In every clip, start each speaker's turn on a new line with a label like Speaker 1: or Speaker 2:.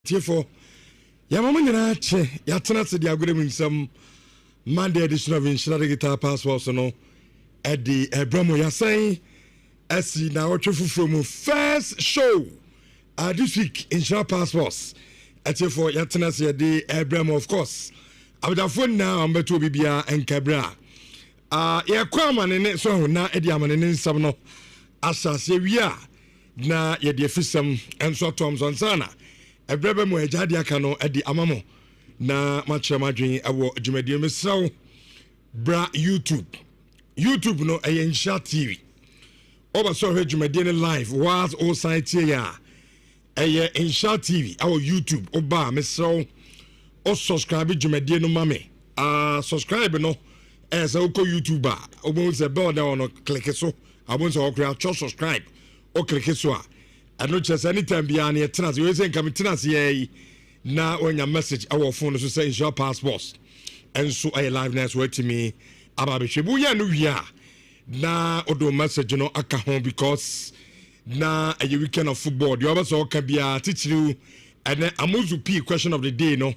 Speaker 1: Therefore, Yamamina che, Yatana said the agreement some Monday edition of Nhyira Guitar Passport, so no, at the Bramo Yasai, as the now from first show this week in Nhyira Passports. At for Yatana said the Bramo, of course. I would have phone now, I'm better to be and Cabra. Yaquaman in it, so now Ediaman in some no, as I say, we are now yet the Fissam and so Tom's on Sana. A brother mo ejadia kano edi amamo na macha madwin awo dwumadie mesaw bra YouTube no Nhyira TV oba so he dwumadie no live was all site ya Nhyira TV awo YouTube oba mesaw o subscribe dwumadie no mame subscribe no as a ko YouTuber obo se bell down no click so abon so okra subscribe o click so a and just anytime beyond your tenants, you say come tenants ye now on your message our phone so say Nhyira Passports and so I live next word to me about Shibuya no ya na odo message no aka home because na a weekend of football the others all can be teach you and then amuzu p question of the day no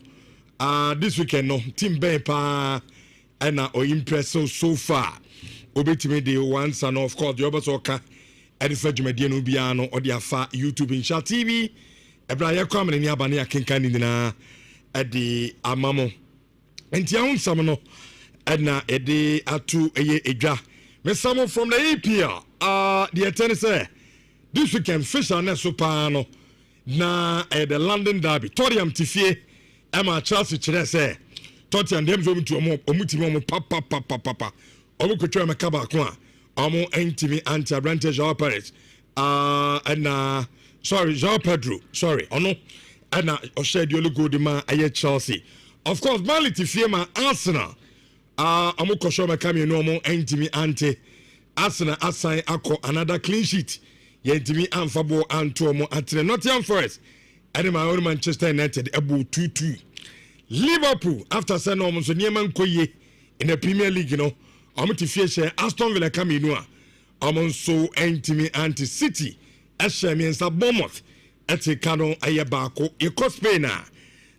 Speaker 1: this weekend no team pa and or impress so far obetime the once and of course the others all can and if you no biano or the afa YouTube Nhyira TV ebra ye kwamene ni abane akenkan ni na ade amamo enti ahun sam no na ede atu eye edwa me some from the EPL the attorney say this weekend fish and so pa no na the London derby Tottenham tifie ama Chelsea kire say Tottenham dem zo mutu omutimi omo papa omo kwetwa meka ba ko a Amo entimi anti advantage of Paris. And sorry, Jean Pedro. Sorry, no. And Oshed Yolo go the man aye Chelsea. Of course, Mality Fiema Arsenal. Amo Koshoma Kami no mo entimi anti Arsenal assign ako another clean sheet. Yentimi Amfabo Antomo Antine Nottingham Forest. And my own Manchester United Ebu 2-2. Liverpool after sending almost a Nieman Koye in the Premier League, you know. Amoti fieshe Aston Villa kami inua amonso entimi anti City ehye ensa Bournemouth eti kano aye baako e Spain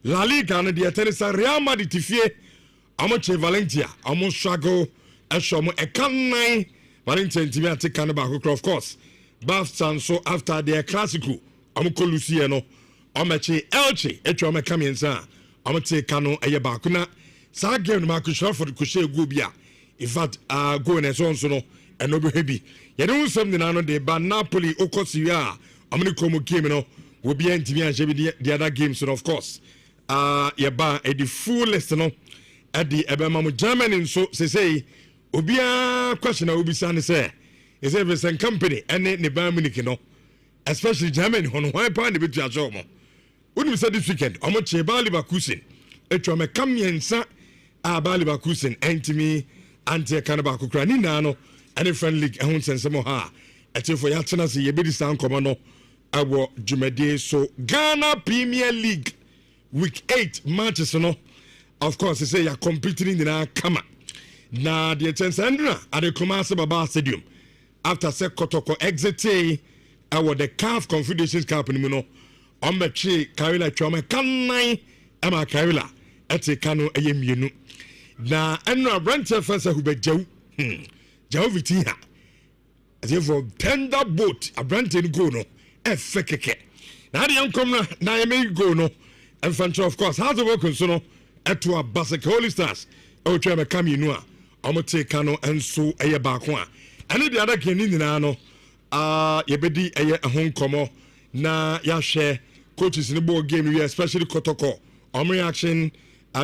Speaker 1: La Liga no de tenisa Real Madrid tifie amoche Valencia amoshago ehye mo ekanan Valencia entimi ati kano baako of course Barca so after their classical amoko Lucia no ameche Elche etwa mekami ensa amote kano aye baako na sa game no makusho for the kushe go bia. In fact, go and so on so no and no heavy. You don't something I know they ban Napoli Okosia. I'm gonna come game no will be in TV the other games, so of course. Yeah, but at the full list no at the Ebama Germany so say Ubia question I will be saying say is every company and the Bayern Munich no especially Germany on why part of it ya job. What we said this weekend, how much Bayer Leverkusen etwa me come yensa Bayer Leverkusen entimi anti kanaba kokra ni na no any friend league ehun sensemo ha etifo ya tena se ye bedi san komo no awo dwumade so Ghana Premier League week 8 matches no of course they say you are competing in na kama na the Sandra at the Kumasi Baba Stadium after se Kotoko exit awo the CAF Confederations Cup ni no on mechi Karila Choma kanai ama Karila eti kanu eyemienu na enra branche fesa hu be jaw viti ha therefore tender boat a branche ni go no efe keke na de yankom na ye go no enfantro of course how to work so no eto a basic holy stars o twa me kam yinu a omote ka no enso eye ba ko a ene de ada kan ni nyina no ye bedi eye ehon komo na ya hwe coaches ni ball game we especially Kotoko reaction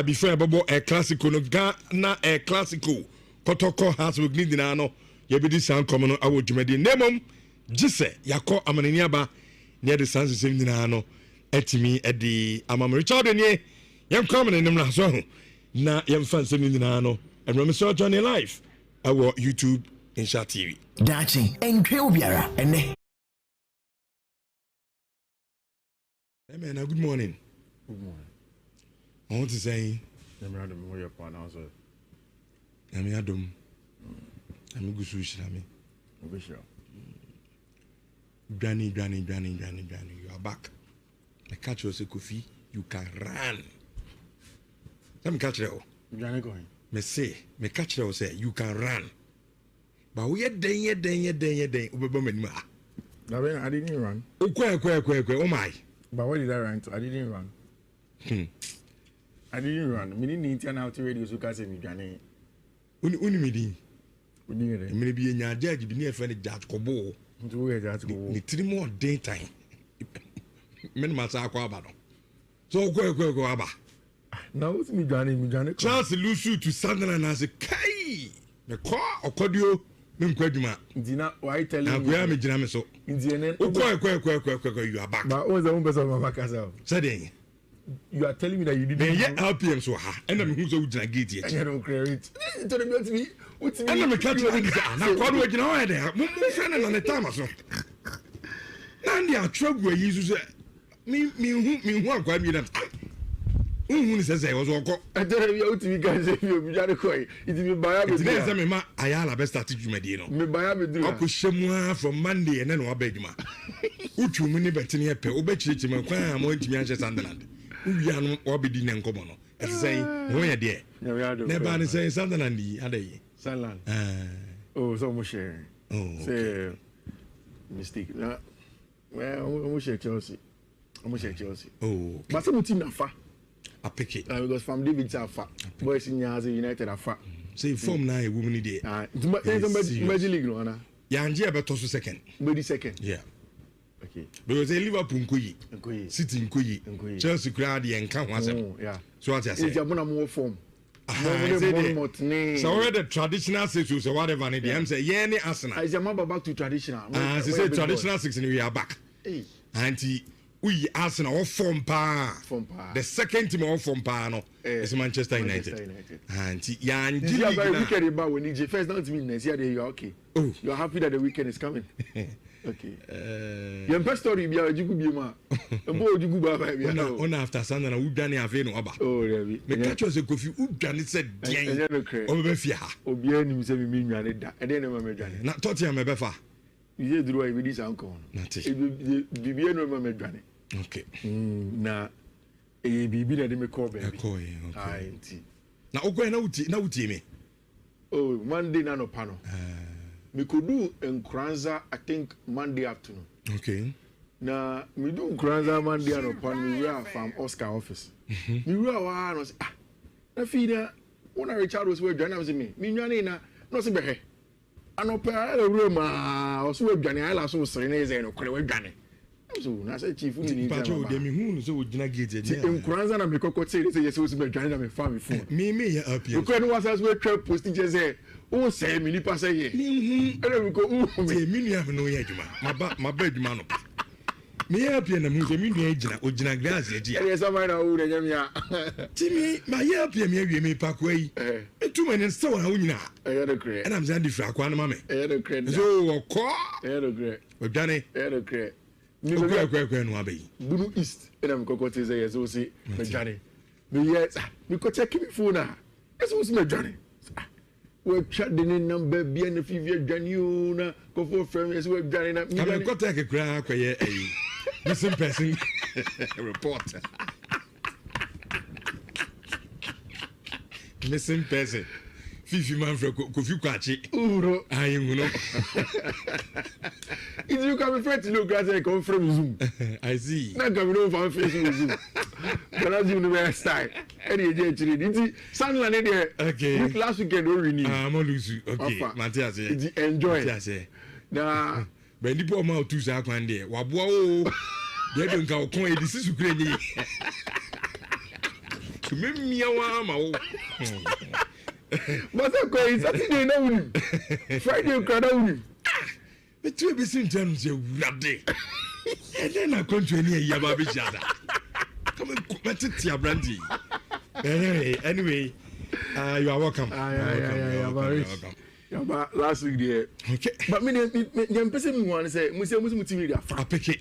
Speaker 1: before Bobo a classical no Ghana a classical Kotoko has with Nidina no yebidi sound common awo dwumadi nemom gise yakọ amanani aba near the Sans Nidina no etimi edi amam Richard nie yam come in na so na yam fan Nidina no and remember so Johnny live awo YouTube Nhyira TV
Speaker 2: dachi entwe obiara ene
Speaker 1: Amen. Good morning.
Speaker 3: Good morning.
Speaker 1: I want to say,
Speaker 3: I'm your partner.
Speaker 1: I'm Adam. I'm good. Shami. Granny. You are back. I catch you as a coffee. you can run. Let me catch you. Me say, me catch you say you can run. But we are den.
Speaker 3: I didn't run.
Speaker 1: Oh my.
Speaker 3: But what did I run to? I didn't run. I didn't run. Me didn't turn out to radio so can say me Johnny.
Speaker 1: Uni midi.
Speaker 3: Uni.
Speaker 1: Me be nya judge be near friend Judge Kobo. Ni 3 more daytime. Men masa akwa aba no. So go aba.
Speaker 3: Now what's me Johnny?
Speaker 1: Chance lose to Sunderland as a kai. Me kwa okodio me nkwaduma.
Speaker 3: Dina why telling me?
Speaker 1: Agwa me gina me so.
Speaker 3: Indian.
Speaker 1: Go you are back.
Speaker 3: But what's the one person of Makasa?
Speaker 1: Say
Speaker 3: you are telling me that you didn't.
Speaker 1: Yeah, LPM so ha. And I'm who's gina gate here.
Speaker 3: I don't credit. Tell me what me. What's me?
Speaker 1: And I'm catch you. Na kwa do gina o there. Mo friend na the time so. Na ndi atwagu ayi so me hu akwa mi na. Ni say was oko.
Speaker 3: I tell you what me guys say you be jare koi. It be buy me.
Speaker 1: It is me ma ayala best start dwumadi no.
Speaker 3: Me buy me do.
Speaker 1: Akohwemu from Monday and then wa ba dwuma. Utwumu ni betini epe obechirichi me kwan mo ntimi anche Sunderland. Uwia no obedi ne nkomo no. Ese say ho ye de. Never ni say Sunderland yi adayi.
Speaker 3: Sunderland. Oh, so much share.
Speaker 1: Oh.
Speaker 3: Say mistake. Well, almost share Chelsea. Oh. But some team na fa.
Speaker 1: I pick it.
Speaker 3: Because from David Safa, boys in Yazi United are fat.
Speaker 1: Say form now a woman in there.
Speaker 3: Magic League, no,
Speaker 1: Yanji about to second.
Speaker 3: Maybe second.
Speaker 1: Yeah.
Speaker 3: Okay.
Speaker 1: Because they Liverpool Nkoyi, City Nkoyi, Chelsea crowd and count once.
Speaker 3: Yeah.
Speaker 1: So what I say?
Speaker 3: It's a more form.
Speaker 1: So already the traditional six or whatever. I'm saying, yeah, Arsenal.
Speaker 3: I say, back to traditional.
Speaker 1: As I say, traditional six and we are back. Auntie. We Arsenal form pa. The second team of form pa no is Manchester United. And Yanji
Speaker 3: you are very wicked about when you first not mean next year you are okay. Oh, you are happy that the weekend is coming. Okay. Your best story be a jugu be ma. Mbo jugu ba ba be.
Speaker 1: On after Sunday na we dwane afi no oba.
Speaker 3: Oh, really.
Speaker 1: Me catch us Kofi u dwane said den. O be fia ha.
Speaker 3: Obi anim se me nwane da. E dey na me dwane.
Speaker 1: Na Tottenham me be fa.
Speaker 3: You do what we this uncle. Bibi no me dwane.
Speaker 1: Okay.
Speaker 3: Na bibi na de me call baby.
Speaker 1: Okay. Na ogwe na uti me.
Speaker 3: Oh, Monday na no pano. Me could do Nkranza I think Monday afternoon.
Speaker 1: Okay.
Speaker 3: Na me do Nkranza Monday no pano we were from Oscar office. Me were wa no say na fina wona Richard was we dwan am say me nwane na no se behe. Anopa e room o so we dwane ala so sere na ze no kore we dwane. So na say chief ni
Speaker 1: pacho de me hu no so ogina gate e dey.
Speaker 3: Nkranza na me kokoti say yes we be dwane na me fa me phone.
Speaker 1: Me ya appeal.
Speaker 3: Ko no was as we trap post say o say me ni pa say here. Ere we go
Speaker 1: me nua no ye adwuma. Ma ba adwuma no. Me ya appeal na mu say me nua agina ogina glass e dia.
Speaker 3: Ere say man na wo de nyam ya.
Speaker 1: Timi ma ya appeal me awie me pa ko yi. Etuma ne so na wo nyina.
Speaker 3: E de kre.
Speaker 1: And I'm saying fra kwa na ma me.
Speaker 3: E de kre.
Speaker 1: So okọ.
Speaker 3: E de kre.
Speaker 1: Odwane.
Speaker 3: E de kre.
Speaker 1: Ni me kwa no abai.
Speaker 3: Bunu East ena me kokoti say yes o say me dwane. Me yes me ko check me phone na. Yes o say me dwane. We chat the number be and if you dwane you na go for friend yes we dwane na.
Speaker 1: Come ko take kra kwa ye missing person report. Missing person. Fifi man fra Kofi Kwachi.
Speaker 3: Uro.
Speaker 1: Ayi nguno.
Speaker 3: If you come friend to look at come from Zoom.
Speaker 1: I see.
Speaker 3: Na come no from Facebook Zoom. But as you know style. Any day chiri. It's Sunland there.
Speaker 1: Okay.
Speaker 3: Last weekend we renew.
Speaker 1: Mo lose. Okay. Matias.
Speaker 3: Enjoy.
Speaker 1: Matias.
Speaker 3: Na
Speaker 1: ben di po ma otu sa kwan de. Wa boa o. De do nka okon edi sisu kure ni. Tumemia wa ma o.
Speaker 3: But okay, Saturday na wuni. Friday kada wuni.
Speaker 1: Me tu be sin tanu se wurade. E den na kontwe ni ya ba be jada. Come on, brandy. Anyway, you are welcome.
Speaker 3: You're welcome. Yeah, last week there.
Speaker 1: Okay.
Speaker 3: But me person me want say, musi TV there.
Speaker 1: I pick it.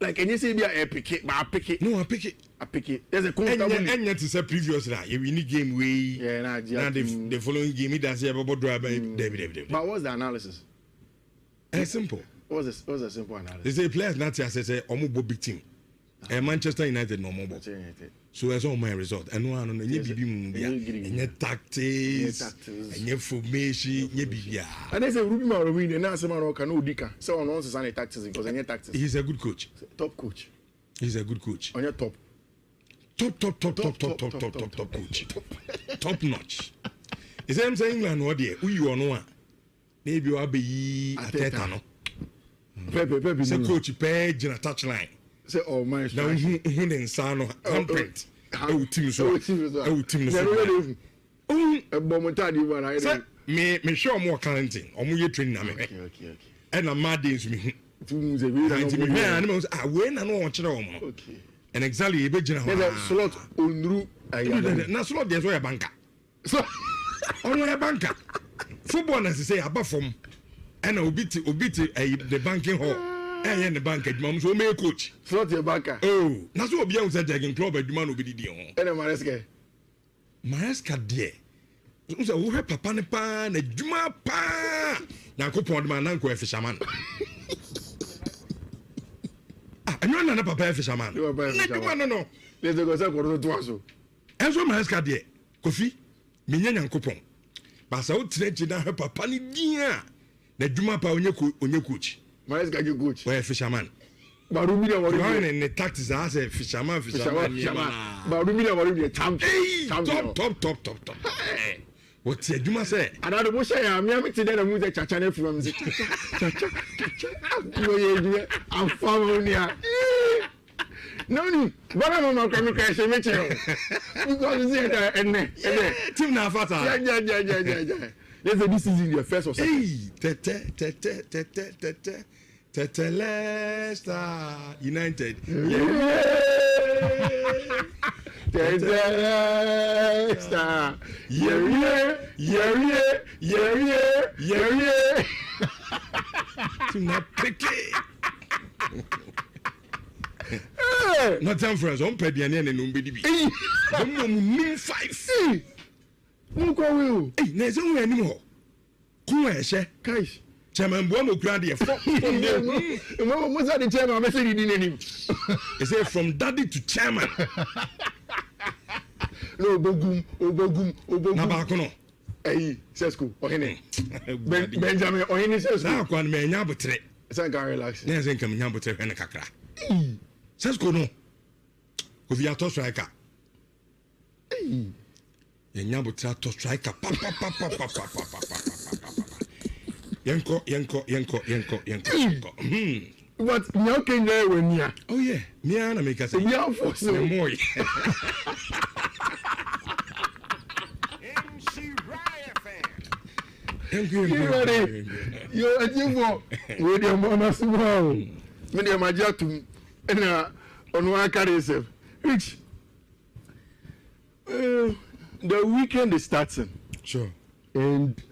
Speaker 3: Like and you say be a pick it, but I pick it.
Speaker 1: No, I pick it.
Speaker 3: I pick it. There's a comfortable.
Speaker 1: And yet to say previous that you win the game way.
Speaker 3: Yeah,
Speaker 1: now the following game it does have about driver David.
Speaker 3: But what's the analysis?
Speaker 1: It's simple.
Speaker 3: What's the simple analysis?
Speaker 1: They say players not say omo big team. Manchester United no more. So as all my result, and one on any tactics, and formation,
Speaker 3: and there's a Ruby Maroon, and now someone can Udika. So on also any tactics because any tactics.
Speaker 1: He's a good coach.
Speaker 3: Top coach.
Speaker 1: He's a good coach.
Speaker 3: On your top.
Speaker 1: Top coach. Top notch. Is I'm saying England what dear? Who you on one? Maybe you are be a tetano. Pepe, say coach page in a touchline. Say oh my now who insano handprint. Oh team so. Oh team so.
Speaker 3: A momentary one I say
Speaker 1: me show more talenting. Or more training na me.
Speaker 3: Okay.
Speaker 1: And a mad days me.
Speaker 3: Animals
Speaker 1: I win and watch it all.
Speaker 3: Okay.
Speaker 1: And exactly a big general
Speaker 3: slot on route.
Speaker 1: Na slot there's where a banker. So on a banker. Football as say above from and obiti the banking hall. And the bank at mom's home coach.
Speaker 3: Slot your banker.
Speaker 1: Oh, that's what Beyond said taking club at Duman will be the home.
Speaker 3: And a Maresca.
Speaker 1: Maresca dear. So who have papa ne pan a Juma pa. Now coupon man uncle fisherman. And you're not a papa fisherman. You are no. There's a go to and so Maresca dear. Coffee, Minion and coupon. But I would trade you down her papa ni dear. The Juma pa on your coach.
Speaker 3: Maresca you coach.
Speaker 1: Where fisherman.
Speaker 3: But Rumina was
Speaker 1: in the taxes as a fisherman.
Speaker 3: But Rumina was the top.
Speaker 1: What's it? You must say.
Speaker 3: And I don't say I'm here today. I'm with the Chachane from the I'm following no, but I'm not coming to crash a mitchell. Because it's and
Speaker 1: Tim Nafata.
Speaker 3: Yeah. Yes, this is in your first or second.
Speaker 1: Leicester United.
Speaker 3: Leicester. Yeah.
Speaker 1: Not picky. Not time for us. On Pedian and Numbidi. Moon 5.
Speaker 3: Munko.
Speaker 1: Hey, there's no anymore. Kueshe.
Speaker 3: Kaish.
Speaker 1: Chairman Bomo Grandi.
Speaker 3: What's that the chairman? I'm saying him.
Speaker 1: He said from daddy to chairman.
Speaker 3: No, Obogum.
Speaker 1: Nabakono.
Speaker 3: Hey, Sesko. Ohene. Benjamin Ohene Sesko.
Speaker 1: Now, one man, Yabutre.
Speaker 3: Sanka relax.
Speaker 1: There's income Yabutre and a cacra. Sesko no. With your top striker. Yabutre top striker. Yanko.
Speaker 3: But you can there when you.
Speaker 1: Oh yeah, Miana make us a
Speaker 3: young for so
Speaker 1: more.
Speaker 3: You're a Jimbo with your mama small. Many of my jatum and on one carry self. Rich. The weekend is starting.
Speaker 1: Sure.
Speaker 3: And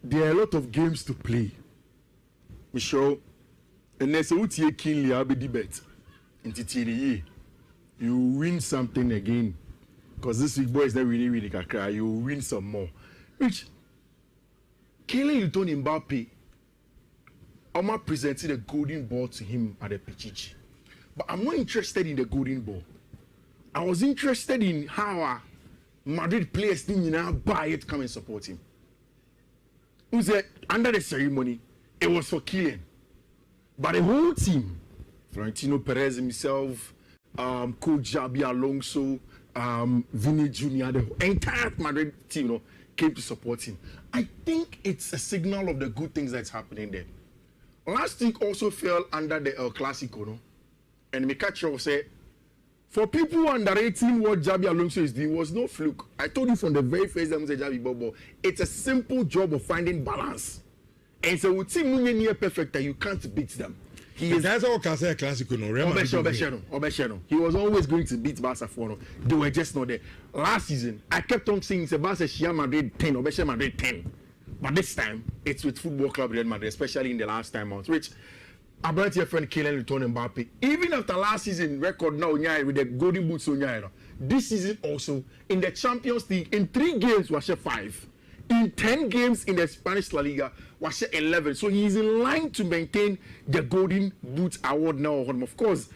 Speaker 3: there are a lot of games to play. Michelle, and there's a UTA Kinley I'll be debate. In TTE, you win something again. Because this week boys that really can cry, you win some more. Which Kylian you told Mbappe, Oma presented a golden ball to him at the Pichichi. But I'm not interested in the golden ball. I was interested in how Madrid players now buy it, come and support him. Who said under the ceremony, it was for Kylian. But the whole team, Florentino Perez himself, Coach Xabi Alonso, Vini Jr., the entire Madrid team, came to support him. I think it's a signal of the good things that's happening there. Last week also fell under the El Clasico, no? And Mikacho said, for people underrating what Xabi Alonso is doing, was no fluke. I told you from the very first time, Xabi Bobo, it's a simple job of finding balance. And so with team near perfect, you can't beat them.
Speaker 1: That's all can say a classical no.
Speaker 3: Obesheno. He was always going to beat Barca for. They were just not there. Last season, I kept on saying Barca Shia Madrid 10, Obesheno Madrid 10. But this time, it's with Football Club Real Madrid, especially in the last time months, which I brought your friend Kylian returned Mbappe. Even after last season record now with the golden boots on this season also in the Champions League in 3 games was 5. In 10 games in the Spanish La Liga, was 11. So he is in line to maintain the Golden Boot Award now. Of course,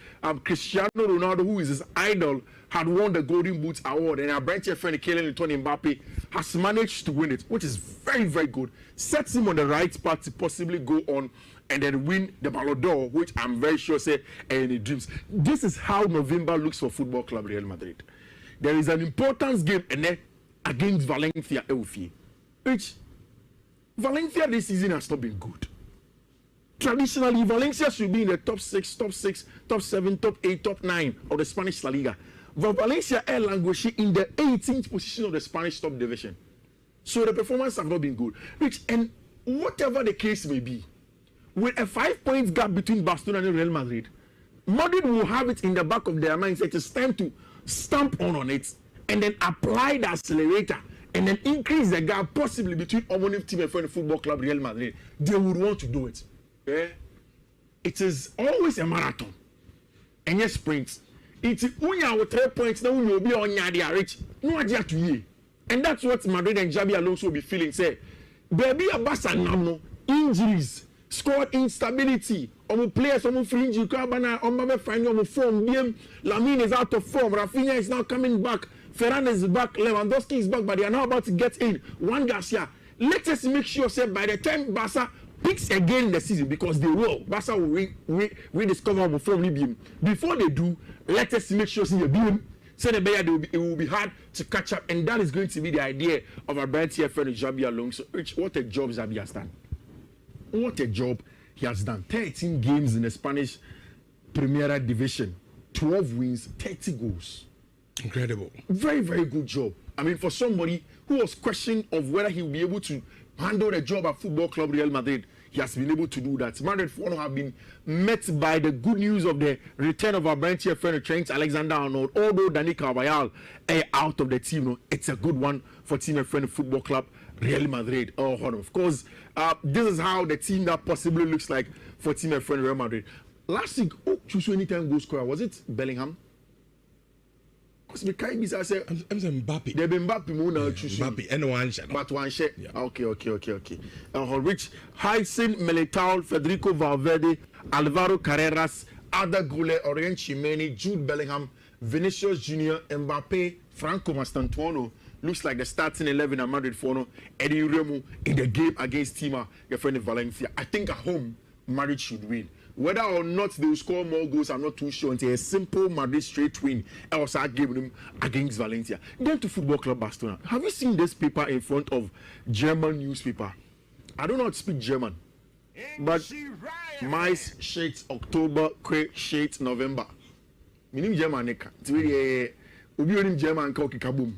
Speaker 3: Cristiano Ronaldo, who is his idol, had won the Golden Boot Award, and our branch friend Kylian Mbappe has managed to win it, which is very, very good. Sets him on the right path to possibly go on and then win the Ballon d'Or, which I'm very sure say any dreams. This is how November looks for Football Club Real Madrid. There is an importance game against Valencia, which Valencia this season has not been good. Traditionally, Valencia should be in the top 6, top 7, top 8, top 9 of the Spanish La Liga. But Valencia are languishing in the 18th position of the Spanish top division. So the performance have not been good. Which, and whatever the case may be, with a 5-point gap between Barcelona and Real Madrid, Madrid will have it in the back of their mindset. It's time to stamp on it and then apply the accelerator and then increase the gap possibly between Omoniv team and Football Club Real Madrid. They would want to do it. Yeah? It is always a marathon and yes, sprint. It's unya with 3 points now you will be on your reach. No idea to you. And that's what Madrid and Xabi Alonso will be feeling. Say, baby, a basa namno, injuries, squad instability, players, free injury, finding form. Lamine is out of form. Rafinha is now coming back. Ferran is back. Lewandowski is back, but they are now about to get in. Juan Garcia. Let us make sure, say, by the time Barca picks again in the season, because they will, Barca will rediscover form. Before they do, let us make sure see the beam. So the better it will be hard to catch up, and that is going to be the idea of our brand here friend Xabi Alonso. What a job Xabi has done! What a job he has done! 13 games in the Spanish Primera Division, 12 wins, 30 goals.
Speaker 1: Incredible. Very, very good job.
Speaker 3: I mean, for somebody who was questioning of whether he will be able to handle the job at Football Club Real Madrid, he has been able to do that. Madrid have been met by the good news of the return of our branch here friend Trent Alexander-Arnold. Although Dani Carvajal out of the team, it's a good one for team and friend Football Club Real Madrid. Of course, this is how the team that possibly looks like for team and friend Real Madrid. Last week, choose anytime goal scorer, was it Bellingham? Because the kind of I said,
Speaker 1: I'm Mbappe.
Speaker 3: They've been Mbappe more now choosing.
Speaker 1: Mbappe and one shot.
Speaker 3: But one shot. Yeah. Okay. Rich Hyacinth, Militao, Federico Valverde, Alvaro Carreras, Ada Goulet, Orient Chimeni, Jude Bellingham, Vinicius Junior, Mbappe, Franco Mastantuono. Looks like the starting 11 at Madrid for no Eddie Remu in the game against Tima, your friend Valencia. I think at home, Madrid should win. Whether or not they will score more goals, I'm not too sure. Until a simple Madrid straight win, I was giving them against Valencia. Then to Football Club Barcelona. Have you seen this paper in front of German newspaper? I don't know how to speak German, but Mais shades October, Kwe shades November. Minim German neka. Tiwe ubi onim German ka okikaboom.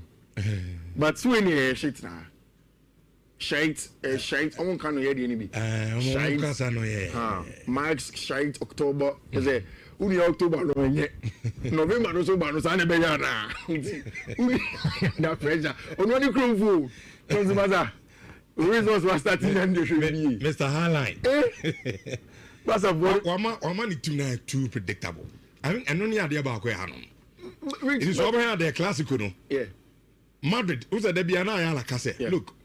Speaker 3: But when you shades na. Shades, I can't hear the enemy. March, shades, October. Is it? Only October, November, no so bad. No, Sunday, na. That pressure. On what you crow for? What's the matter? Reasons was starting and they should be.
Speaker 1: Mr. Highline.
Speaker 3: That's a boy.
Speaker 1: One too predictable. I mean, and only idea about where Hanon. It is over here, the classical.
Speaker 3: Yeah.
Speaker 1: Madrid, who's a Debiana, like I said. Look.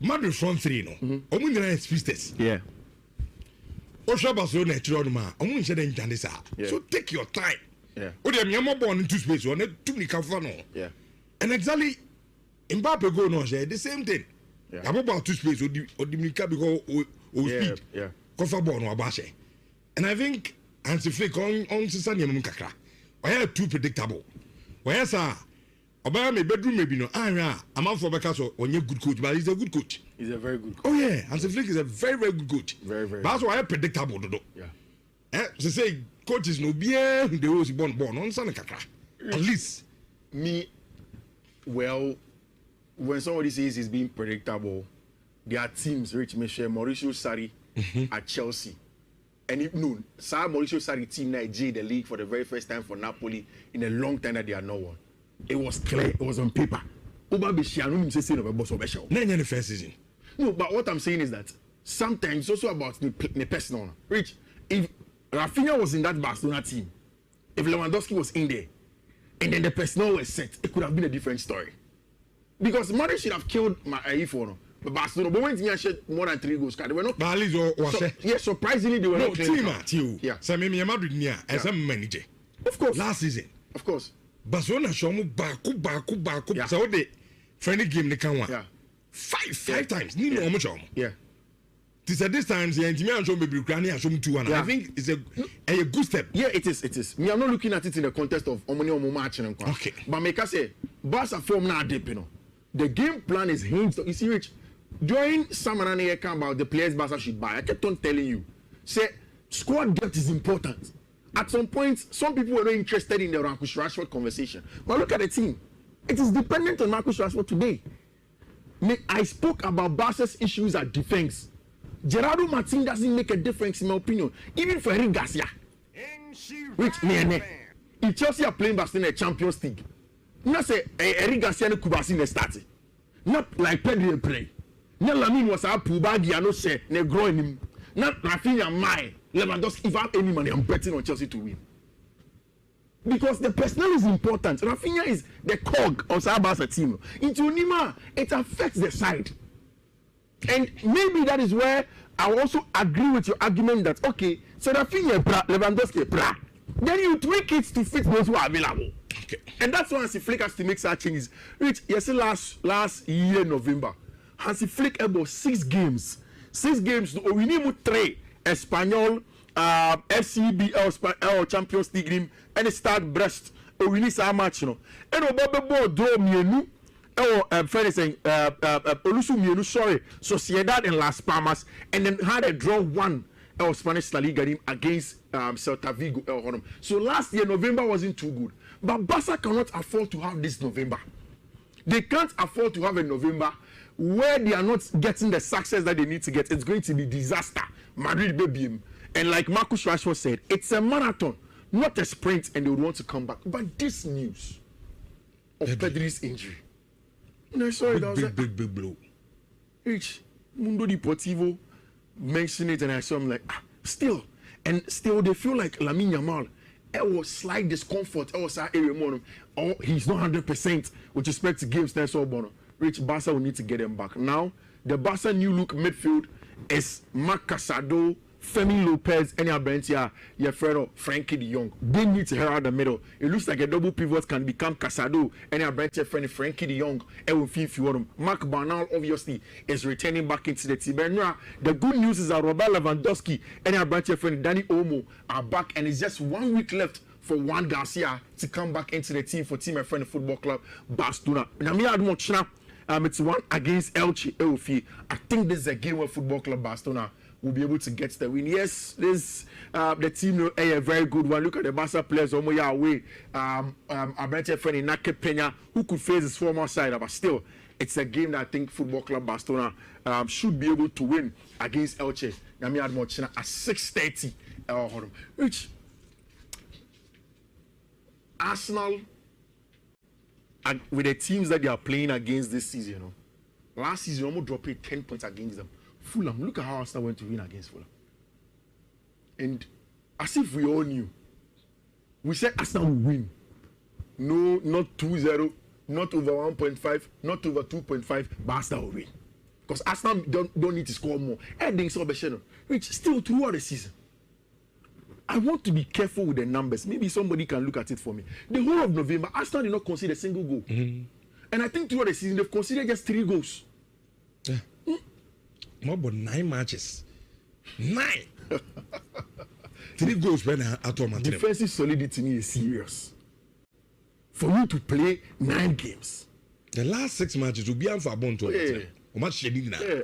Speaker 1: Madrid front three no. Omunira is pistes.
Speaker 3: Yeah.
Speaker 1: Osha Barcelona natural ma. Omun shede njandisa. So take your time.
Speaker 3: Yeah.
Speaker 1: Odi am born into space one too many kafa no.
Speaker 3: Yeah.
Speaker 1: And exactly Mbappe go no share the same thing.
Speaker 3: Yeah.
Speaker 1: Am about two space odi mika because speed.
Speaker 3: Yeah.
Speaker 1: Kofa born no abashe. And I think Hansi Flick on sisa nyam kakra. Why too predictable. Why sir Obama my bedroom maybe no. I'm out for Bekaso on your good coach, but he's a good coach.
Speaker 3: He's a very good coach.
Speaker 1: Oh yeah, Hansi Flick is a very, very good coach.
Speaker 3: Very, very.
Speaker 1: But that's why I predictable do.
Speaker 3: Yeah.
Speaker 1: They say coaches no bien they was born on Sunday kakra. At least
Speaker 3: me. Well, when somebody says he's being predictable, there are teams. Rich Michel, Mauricio Sarri at Chelsea. And Sir Mauricio Sarri team Nigeria the league for the very first time for Napoli in a long time that they are no one. It was clear, it was on paper. Uba Bishianu say no boss of Beshel.
Speaker 1: The first season.
Speaker 3: No, but what I'm saying is that sometimes it's also about the personal. Rich, if Rafinha was in that Barcelona team, if Lewandowski was in there, and then the personnel was set, it could have been a different story. Because Madrid should have killed my Ifo But Barcelona, but when they had more than 3 goals, they were not.
Speaker 1: But at least
Speaker 3: Yeah, surprisingly they were not.
Speaker 1: Team at you.
Speaker 3: Yeah.
Speaker 1: So me Madrid near as a manager.
Speaker 3: Of course.
Speaker 1: Last season.
Speaker 3: Of course.
Speaker 1: Barcelona show mu baku.
Speaker 3: Yeah.
Speaker 1: So the friendly game they can win.
Speaker 3: Yeah.
Speaker 1: Five times. Ni no much.
Speaker 3: Yeah.
Speaker 1: This time, the Intimate show maybe Ukraine show 2-1. I think it's a good step.
Speaker 3: Yeah, it is. Me, I'm not looking at it in the context of Omoni match.
Speaker 1: Okay.
Speaker 3: But make us say, Barca form now deep, you know. The game plan is hinged. You see, Rich, during summer and I come about the players Barca should buy. I kept on telling you, say, squad depth is important. At some point, some people were not interested in the Marcus Rashford conversation. But look at the team. It is dependent on Marcus Rashford today. I spoke about Barca's issues at defense. Gerardo Martin doesn't make a difference in my opinion. Even for Eric Garcia. Which me if Chelsea are playing Barcelona Champions League, not say Eric Garcia and Kubasi ne started. Not like Pedro play. Not Lamine was a Pubagi and no say ne growing him. Not Rafinha Mai. Lewandowski. If I have any money, I'm betting on Chelsea to win. Because the personnel is important. Rafinha is the cog of Barca team. Into Nima, it affects the side. And maybe that is where I also agree with your argument that okay, so Rafinha bra, Lewandowski bra. Then you tweak it to fit those who are available. Okay. And that's why Hansi Flick has to make such changes. Which yes, last year November, Hansi Flick about 6 games. 6 games. We need 3 Espanyol, FCBL Champions League game, and it start Brest. We need some match, you know. And Obaba draw me friend saying Olusu Mienu, sorry, Sociedad and Las Palmas, and then had a draw 1 Spanish La Liga game against Celta Vigo. So last year November wasn't too good, but Barca cannot afford to have this November. They can't afford to have a November where they are not getting the success that they need to get. It's going to be disaster. Madrid baby him, and like Marcus Rashford said, it's a marathon, not a sprint, and they would want to come back. But this news of Pedri's injury. No, sorry, that was
Speaker 1: big blow.
Speaker 3: Rich Mundo Deportivo mentioned it, and I saw him like, still they feel like Lamine Yamal. It was slight discomfort. It was he's not 100% with respect to games. That's all, Bono. Rich Barca will need to get him back now. The Barca new look midfield is Marc Casado, Femi Lopez, and Abrentia, Yefredo, Frankie de Jong. They need to herald the middle. It looks like a double pivot can become Casado and Abrentia, Frankie de Jong. And will feel few of them. Mark Bernal obviously is returning back into the team. But now, the good news is that Robert Lewandowski and Abrentia, friend Danny Olmo are back, and it's just 1 week left for Juan Garcia to come back into the team for Team My Friend Football Club Barcelona. It's 1 against Elche. I think this is a game where Football Club Barcelona will be able to get the win. Yes, this the team a very good one. Look at the Barca players away. Abrante friend Nake Peña, who could face his former side, but still, it's a game that I think Football Club Barcelona should be able to win against Elche. Nami Admochina at 6:30. Which Arsenal, with the teams that they are playing against this season, you know, last season almost dropped 10 points against them. Fulham, look at how Arsenal went to win against Fulham. And as if we all knew, we said Arsenal will win. No, not 2-0, not over 1.5, not over 2.5, but Arsenal will win. Because Arsenal don't need to score more. Ending so which still throughout the season. I want to be careful with the numbers. Maybe somebody can look at it for me. The whole of November, Arsenal did not concede a single goal. Mm-hmm. And I think throughout the season, they've conceded just 3 goals.
Speaker 1: Yeah. More than 9 matches. 9. 3 goals when at all.
Speaker 3: Defensive solidity is serious. For you to play 9 games.
Speaker 1: The last 6 matches will be for Bonto.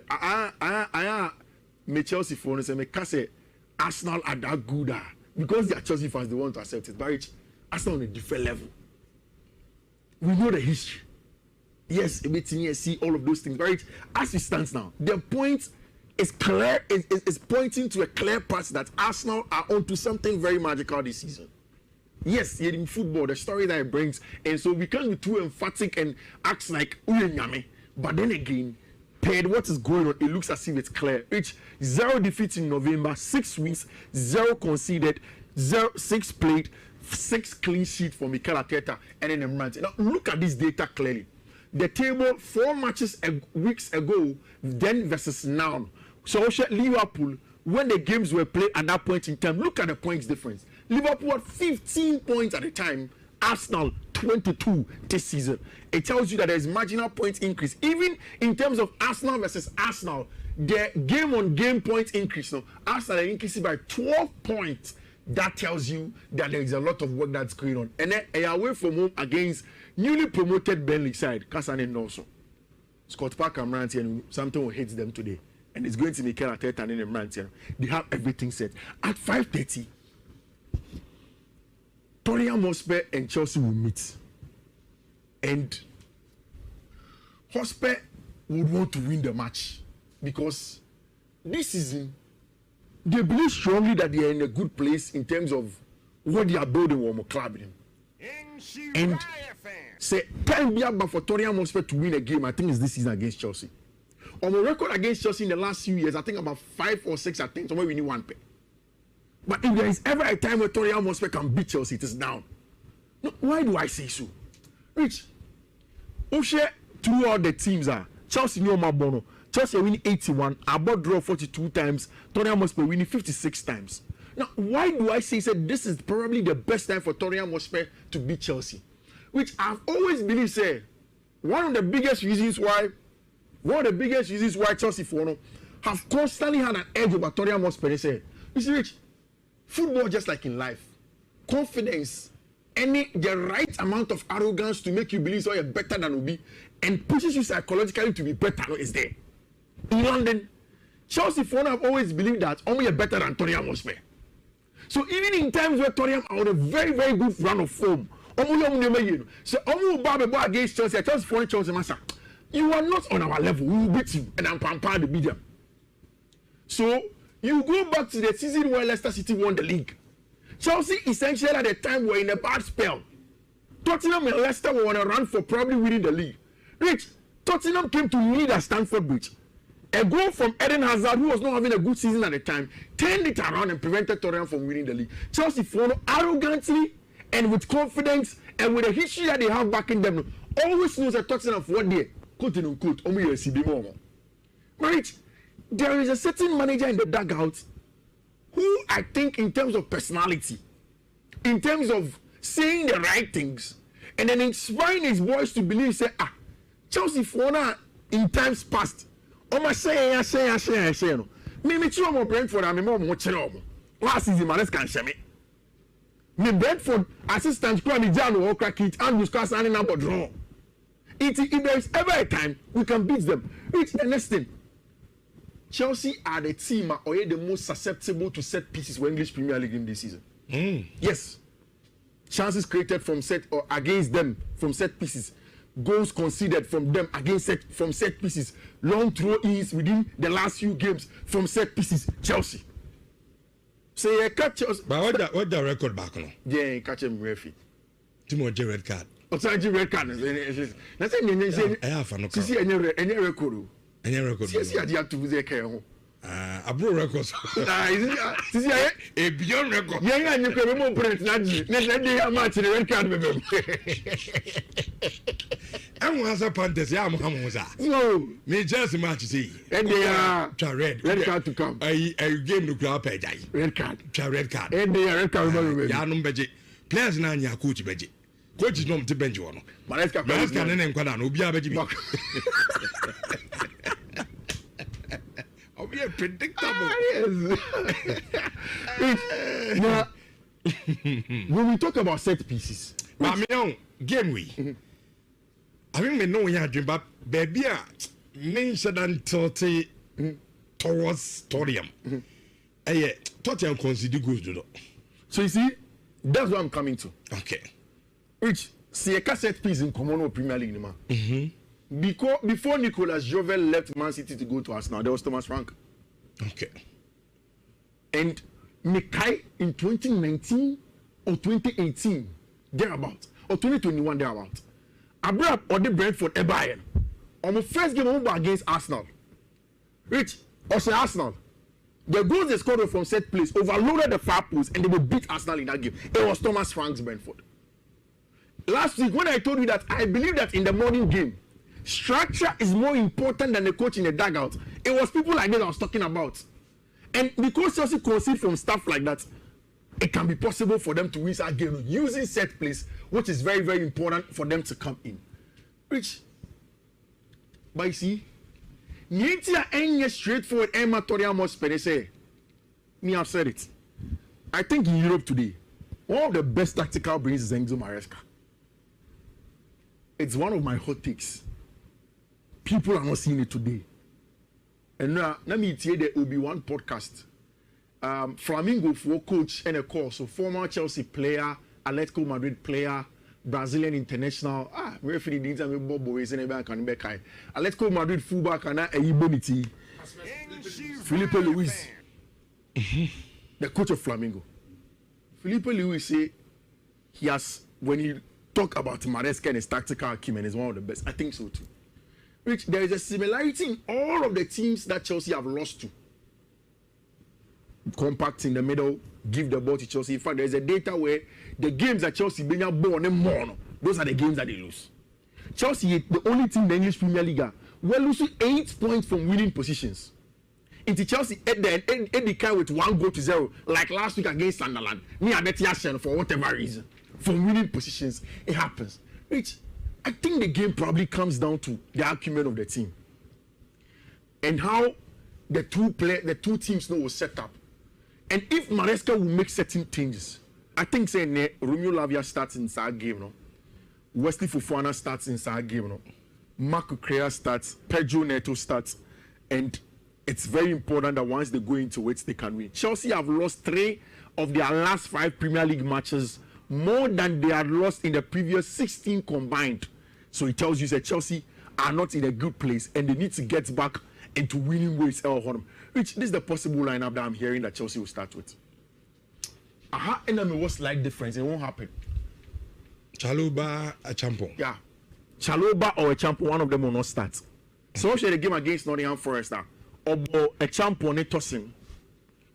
Speaker 3: I Chelsea for us and me say Arsenal are that good because they are Chelsea fans, they want to accept it. But Arsenal on a different level. We know the history. Yes, see all of those things. But as it stands now, the point is clear. Is pointing to a clear path that Arsenal are onto something very magical this season. Yes, in football, the story that it brings, and so we can't be too emphatic and act like Uyenyame. But then again, paired what is going on, it looks as if it's clear. 0 defeats in November, 6 wins, 0 conceded, 6 played, 6 clean sheets for Mikel Arteta and then Emirates. Now look at this data clearly. the table 4 matches weeks ago, then versus now. So Liverpool, when the games were played at that point in time, look at the points difference. Liverpool had 15 points at the time. Arsenal 22 this season. It tells you that there is marginal points increase. Even in terms of Arsenal versus Arsenal, the game-on-game points increase. No, Arsenal are increasing by 12 points. That tells you that there is a lot of work that's going on. And then away from home against newly promoted Burnley side, Kasane also. Scott Parker and Rantier, something will hit them today. And it's going to be Mikel Arteta and Rantier. They have everything set. At 5:30, Tottenham Hotspur and Chelsea will meet. And Hotspur would want to win the match because this season they believe strongly that they are in a good place in terms of what they are building on the club. And say time be about for Tottenham Hotspur to win a game. I think it's this season against Chelsea. On the record against Chelsea in the last few years, I think about 5 or 6 attempts. Somewhere we need 1 pair. But if there is ever a time where Tottenham Hotspur can beat Chelsea, it is now. No, why do I say so? Rich, Oshe throughout the teams are Chelsea no more bono. Chelsea winning 81, about draw 42 times, Tottenham Hotspur winning 56 times. Now, why do I say this is probably the best time for Tottenham Hotspur to beat Chelsea? Which I've always believed, say, one of the biggest reasons why Chelsea have constantly had an edge over Tottenham Hotspur. They say, you see, Rich, football just like in life, confidence, the right amount of arrogance to make you believe so you're better than Obi and pushes you psychologically to be better is there. In London, Chelsea have always believed that only are better than Tottenham Hotspur. So even in times where Tottenham are on a very, very good run of form, so against Chelsea, Chelsea Master, you are not on our level. We will beat you, and I'm prepared to beat them. So you go back to the season where Leicester City won the league. Chelsea essentially at the time were in a bad spell. Tottenham and Leicester were on a run for probably winning the league. Rich, Tottenham came to lead at Stamford Bridge. A goal from Eden Hazard, who was not having a good season at the time, turned it around and prevented Tottenham from winning the league. Chelsea followed arrogantly and with confidence and with a history that they have backing them. Always knows that Tottenham for one day, quote unquote, Rich, there is a certain manager in the dugout who I think in terms of personality, in terms of saying the right things, and then inspiring his boys to believe, say, Chelsea for in times past, say no. Me too am Brentford and me more chelo. Last season man can shame me. Me Brentford assistant kwa me Jano or Krakit and discuss any number draw. If there is ever a time we can beat them. It's the next thing. Chelsea are the team or the most susceptible to set pieces for English Premier League in this season. Yes. Chances created from set or against them from set pieces. Goals conceded from them against set pieces. Long throw-ins within the last few games from set pieces. Chelsea. So you catch Chelsea.
Speaker 1: But what the record back on?
Speaker 3: Yeah, catch him referee.
Speaker 1: Timo red card.
Speaker 3: Osaji red card. That's it.
Speaker 1: I have no.
Speaker 3: See any record.
Speaker 1: Any record.
Speaker 3: See I have to be there.
Speaker 1: Abro records.
Speaker 3: See
Speaker 1: a beyond record.
Speaker 3: Yeah, and you can remove print. Let me match the red card.
Speaker 1: And was a Panthers,
Speaker 3: No,
Speaker 1: me just match see.
Speaker 3: And they are
Speaker 1: red
Speaker 3: card to come.
Speaker 1: I game no crowd pay.
Speaker 3: Red card.
Speaker 1: Red card.
Speaker 3: And they are red card.
Speaker 1: Yanum Beji. Players na nya coach Beji. Coach is not to bench one. Maresca nene nkwana no bia Beji. I'll be predictable.
Speaker 3: Now, when we talk about set pieces,
Speaker 1: game we. I mean, we know ya dream, but baby, mentioned until towards Torium. Tottenham consider good.
Speaker 3: So you see, that's what I'm coming to.
Speaker 1: Okay.
Speaker 3: Which see a cassette piece in Common Premier League, before Nicolas Jovel left Man City to go to Arsenal, there was Thomas Frank.
Speaker 1: Okay.
Speaker 3: And Mikai in 2019 or 2018, thereabout, or 2021 thereabout. Abraham or the Brentford Bayern. On the first game against Arsenal. Rich, or say Arsenal. The goals they scored from set place overloaded the far post and they will beat Arsenal in that game. It was Thomas Frank's Brentford. Last week when I told you that I believe that in the morning game, Structure is more important than the coach in the dugout. It was people like this I was talking about. And because Chelsea concede from stuff like that, it can be possible for them to win that game using set plays, which is very, very important for them to come in. Which, but you see, Nhyira any straightforward Emma Toriamos Perese. Me have said it. I think in Europe today, one of the best tactical brains is Enzo Maresca. It's one of my hot takes. People are not seeing it today. And now, let me tell you, there will be one podcast. Flamingo for coach and a course. So former Chelsea player, Atletico Madrid player, Brazilian international. Referee didn't tell me Bob Boys and Atletico Madrid fullback and a Iboniti. Felipe Luis, the coach of Flamingo. Felipe Luis say he has, when he talk about Maresca and his tactical acumen, is one of the best. I think so too. Which there is a similarity in all of the teams that Chelsea have lost to. Compact in the middle, give the ball to Chelsea. In fact, there is a data where the games that Chelsea bring up ball and more, those are the games that they lose. Chelsea, the only team in the English Premier League, we're losing 8 points from winning positions. Into Chelsea, at the kind with 1-0, like last week against Sunderland. Me, I bet you for whatever reason, from winning positions, it happens. Which I think the game probably comes down to the acumen of the team and how the two teams know was set up. And if Maresca will make certain changes, I think saying Romeo Lavia starts in that game, no? Wesley Fofana starts in that game, no? Marco Correa starts, Pedro Neto starts, and it's very important that once they go into it, they can win. Chelsea have lost 3 of their last 5 Premier League matches, more than they had lost in the previous 16 combined. So it tells you that Chelsea are not in a good place and they need to get back into winning ways. Which this is the possible lineup that I'm hearing that Chelsea will start with. And then what's like difference? It won't happen.
Speaker 1: Chalobah, a champion.
Speaker 3: Yeah. Chalobah or a champion, one of them will not start. So share the game against Nottingham Forest now. Or a champion, tossing.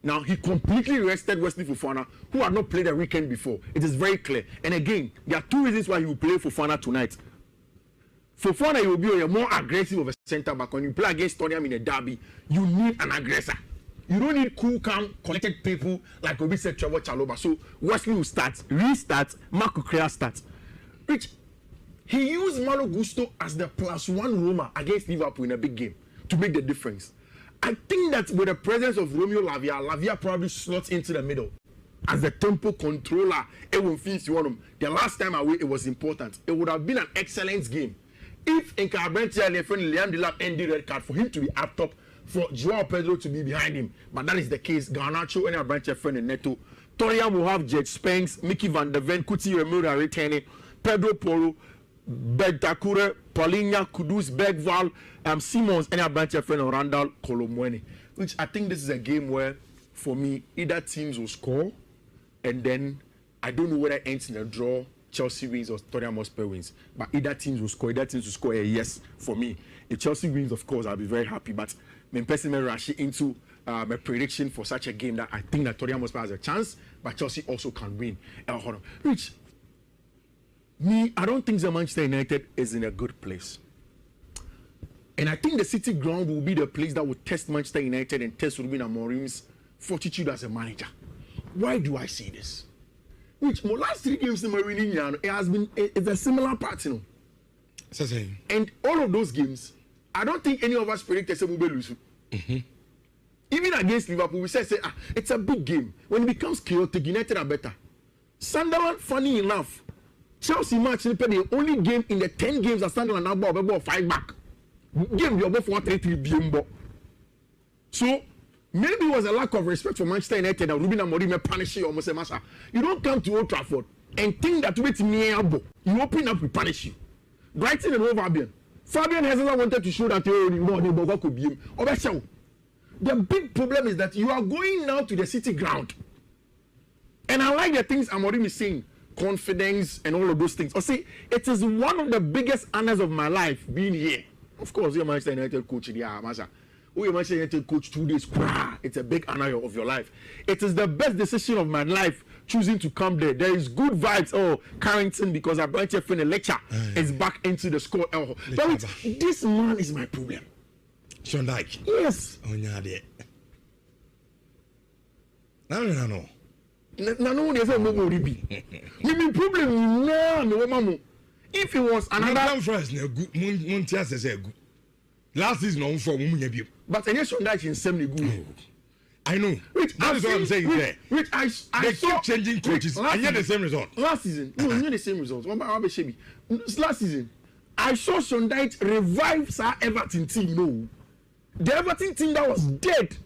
Speaker 3: Now he completely rested Wesley Fofana, who had not played a weekend before. It is very clear. And again, there are 2 reasons why he will play Fofana tonight. Fofana, you will be more aggressive of a centre back. When you play against Tottenham in a derby, you need an aggressor. You don't need cool, calm, collected people like Obi said, Trevor Chalobah. So Wesley will start, restart, Marco Correa starts. Which he used Malo Gusto as the +1 Roma against Liverpool in a big game to make the difference. I think that with the presence of Romeo Lavia probably slots into the middle as the tempo controller. It will finish one of them. The last time away, it was important. It would have been an excellent game if Nkabentia and Liam Delap ended red card for him to be up top, for Joao Pedro to be behind him. But that is the case. Garnacho and Abentia friend and Neto. Torian will have Jet Spanks, Mickey van der Ven, Kuti Remura returning, Pedro Poro, Bedakure, Paulinha, Kudus, Bergval, Simons, and Abentia friend and Randall Kolomwene. Which I think this is a game where, for me, either teams will score, and then I don't know whether it ends in a draw, Chelsea wins or Tottenham Hotspur wins. But either teams will score. Either teams will score a yes for me. If Chelsea wins, of course, I'll be very happy. But me personally rush into a prediction for such a game that I think that Tottenham Hotspur has a chance, but Chelsea also can win. Which, me, I don't think the Manchester United is in a good place. And I think the City ground will be the place that will test Manchester United and test Ruben Amorim's fortitude as a manager. Why do I say this? Which my last 3 games in my winning year, it has been it's a similar pattern. And all of those games, I don't think any of us predicted we will lose. Even against Liverpool, we said it's a big game. When it becomes chaotic, United are better. Sunderland, funny enough, Chelsea match the only game in the 10 games that Sunderland now bought 5 back. Game we are both 4-3-3 BMBO. So maybe it was a lack of respect for Manchester United that Ruben Amorim punish you almost a master. You don't come to Old Trafford and think that with me you open up, we punish you. Brighton and Hove Albion. Fabian has not wanted to show that you could be him. The big problem is that you are going now to the City ground. And I like the things Amorim is saying, confidence and all of those things. I say it is one of the biggest honors of my life being here. Of course, you're Manchester United coach. Yeah, Masha. You're Manchester United coach 2 days. It's a big honor of your life. It is the best decision of my life choosing to come there. There is good vibes. Oh, Carrington, because I brought you from a lecture, is back into the squad. Oh, but this man is my problem.
Speaker 1: Sean Dyche.
Speaker 3: Yes.
Speaker 1: Oh, yeah, there. No.
Speaker 3: No, there's no more be. Me problem now, no mama. If it was another
Speaker 1: first, no good. Montias say good. Last season on for women.
Speaker 3: But I Sean Dyche in 70 good.
Speaker 1: I know. That is what I'm saying there. They keep changing coaches and yet the same result.
Speaker 3: Last season, no, not the same result. Last season, I saw Sean Dyche revive Sir Everton team. No, the Everton team that was dead.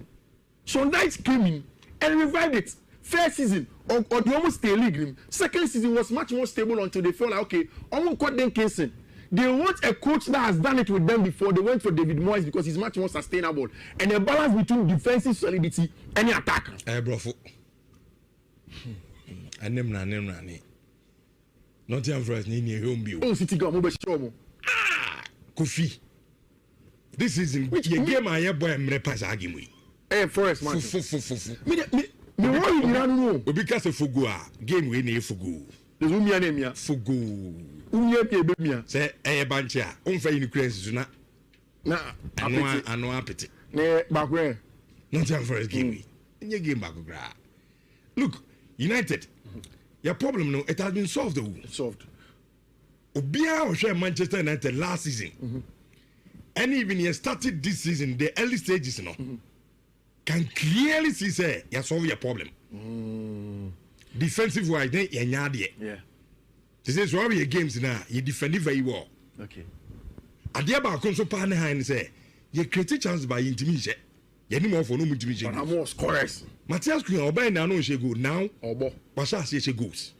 Speaker 3: Sean Dyche came in and revived it. First season, or the almost stay league. Second season was much more stable until they felt like, okay, almost got them Kingston. They want a coach that has done it with them before. They went for David Moyes because he's much more sustainable. And a balance between defensive solidity and attack.
Speaker 1: Bro. Nottingham Forest need home view.
Speaker 3: Oh, City go show.
Speaker 1: Kofi. This season, your game I have boy mrepas agimwe.
Speaker 3: Forest man. Me worry you know.
Speaker 1: Because of Fugu game we need Fugu.
Speaker 3: There's umia name ya.
Speaker 1: Fugu.
Speaker 3: Umia pe be mia.
Speaker 1: Say bancha. Unfa Ukraine na ano apeti.
Speaker 3: Ne background.
Speaker 1: Nottingham Forest game. Your game background. Look, United. Your problem no, it has been solved though.
Speaker 3: Solved.
Speaker 1: Obia o share Manchester United last season. And even he started this season, the early stages, can clearly see say you solve your problem. Defensive wise, then you
Speaker 3: yeah.
Speaker 1: This is why your games now you defend very well.
Speaker 3: Okay.
Speaker 1: At the about console partner and say you create a chance by intimidation. You need more for no intimidation.
Speaker 3: But I'm more scorers.
Speaker 1: Matthias Queen obey now no she go now.
Speaker 3: Obo.
Speaker 1: Pasha say she goes.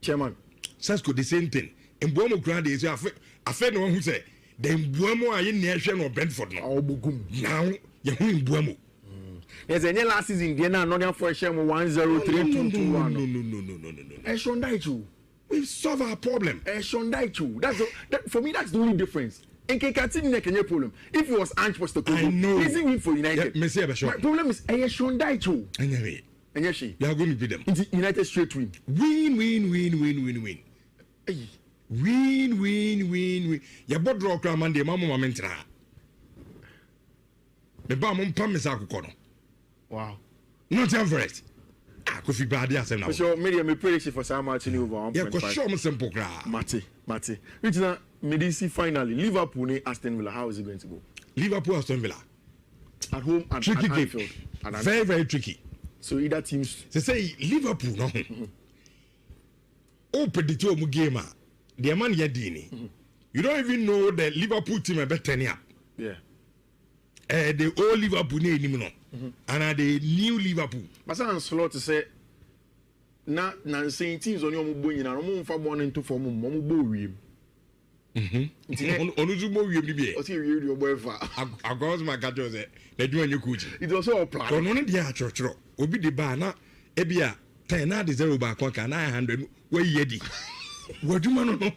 Speaker 3: Chairman.
Speaker 1: Sasko the same thing. In Bomo Grand is I fed no one who say then Buemo are in near Shen or Brentford now. Now you're in Buemo.
Speaker 3: Yes, and then last season, they are not for Shem 1-0-3-2-2-1. No. Sean Dyche.
Speaker 1: We solve our problem.
Speaker 3: Sean Dyche. That for me, that's the only difference. In Kekatini, Kenya problem. If it was Ange Postecoglou,
Speaker 1: I know.
Speaker 3: He's in for United.
Speaker 1: My
Speaker 3: problem is Sean Dyche.
Speaker 1: Anyway,
Speaker 3: and yes,
Speaker 1: you are going to beat them.
Speaker 3: It's United straight win.
Speaker 1: Win.
Speaker 3: Hey.
Speaker 1: Win. You bought draw crowd Monday, Mamma Momentra. The bomb promise I could.
Speaker 3: Wow.
Speaker 1: Not Everest. Could be bad, yes, and
Speaker 3: so media may pray for some Martin over 1.5.
Speaker 1: Yeah, because show me simple crowd.
Speaker 3: Mate. Which is a Medici finally. Liverpool, Aston Villa. How is it going to go?
Speaker 1: Liverpool, Aston Villa.
Speaker 3: At home and
Speaker 1: tricky
Speaker 3: at
Speaker 1: game.
Speaker 3: Anfield.
Speaker 1: Very tricky.
Speaker 3: So either teams.
Speaker 1: They say Liverpool, no. Oh, predict your game. The man Yadini. You don't even know the Liverpool team are better up.
Speaker 3: Yeah.
Speaker 1: The old Liverpool name, and the new Liverpool.
Speaker 3: But I'm slow to say. Na saying teams on your mobile, and I'm for one into for mobile.
Speaker 1: Onuzumo will be.
Speaker 3: What's your boyfriend?
Speaker 1: I got my cat. They do a new coach.
Speaker 3: It was all planned.
Speaker 1: On only the church, will be the banner. Ebia, 10 out is 0 back, 900. Where yedi? What do you know?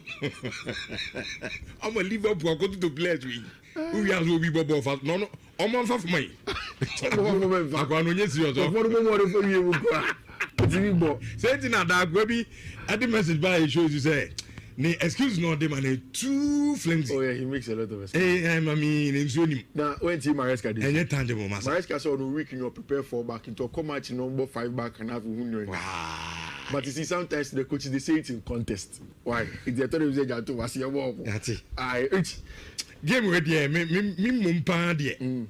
Speaker 1: I'm a Liverpool. Go to players. We are will be Bobo. No, I'm on for me. I'm going to yes, you're for you. Say it in a dark baby. At the message by shows you say, excuse no, them and too flimsy.
Speaker 3: Oh, yeah, he makes a lot of us.
Speaker 1: Hey, I mean, it's only
Speaker 3: now when Team Maresca did.
Speaker 1: And yet, tangible,
Speaker 3: Maresca saw no week in your prepare for back into a match number 5 back and have 100.
Speaker 1: Wow.
Speaker 3: But you see, sometimes the coaches they say it in contest. Why? It's the third of the was your wall.
Speaker 1: That's it.
Speaker 3: Game
Speaker 1: ready, me mumpa dear. And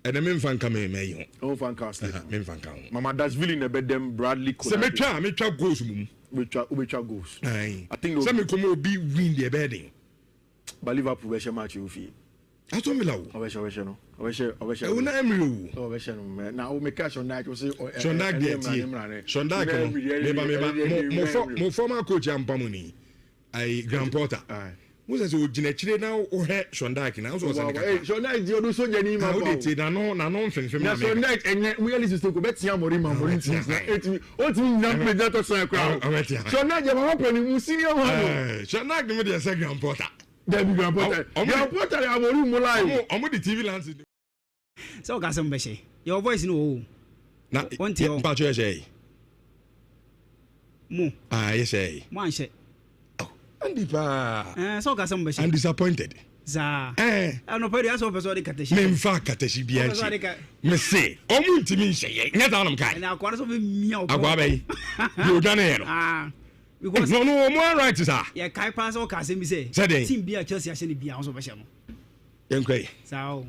Speaker 1: the men fan come in, may
Speaker 3: oh, fan cast.
Speaker 1: Men fan come.
Speaker 3: Mama that's really in a bed them Bradley.
Speaker 1: So me try goes.
Speaker 3: Which goes.
Speaker 1: I think some come be win the bedding.
Speaker 3: But Liverpool will match you fee.
Speaker 1: I told me now.
Speaker 3: I wish no. I wish no. Now we cash on that. You say
Speaker 1: Shondak there. Shondak. Mo former coach am Pamuni. I Grand Porter. Who's as you generate now or Shondak now? So
Speaker 3: Shondak you do so jeni ma.
Speaker 1: How they say na no fin film.
Speaker 3: Na Shondak and we always to go bet ya Morima Morin. What me na present to say crowd. Shondak you want to ni senior one.
Speaker 1: Shondak me dey say Grand Porter.
Speaker 3: David Grand Porter. Grand Porter ya Morin mo live.
Speaker 1: Omo the TV lands.
Speaker 4: So ka some be your voice no.
Speaker 1: Na want you say.
Speaker 4: Mo.
Speaker 1: Yes, eh.
Speaker 4: One share.
Speaker 1: Oh, and
Speaker 4: So got some
Speaker 1: I'm disappointed.
Speaker 4: Za. I know pretty as of the Katashi.
Speaker 1: Me fa Katashi Bianchi. Me say, Omunti me say, not on them kind.
Speaker 4: Now, quarters of me,
Speaker 1: Aguabe. You done it. Because no more right, sir.
Speaker 4: Yeah, Kai Pass or Casim say,
Speaker 1: said they.
Speaker 4: Team Beer Chelsea actually be also by Shamo.
Speaker 1: Okay.
Speaker 4: So,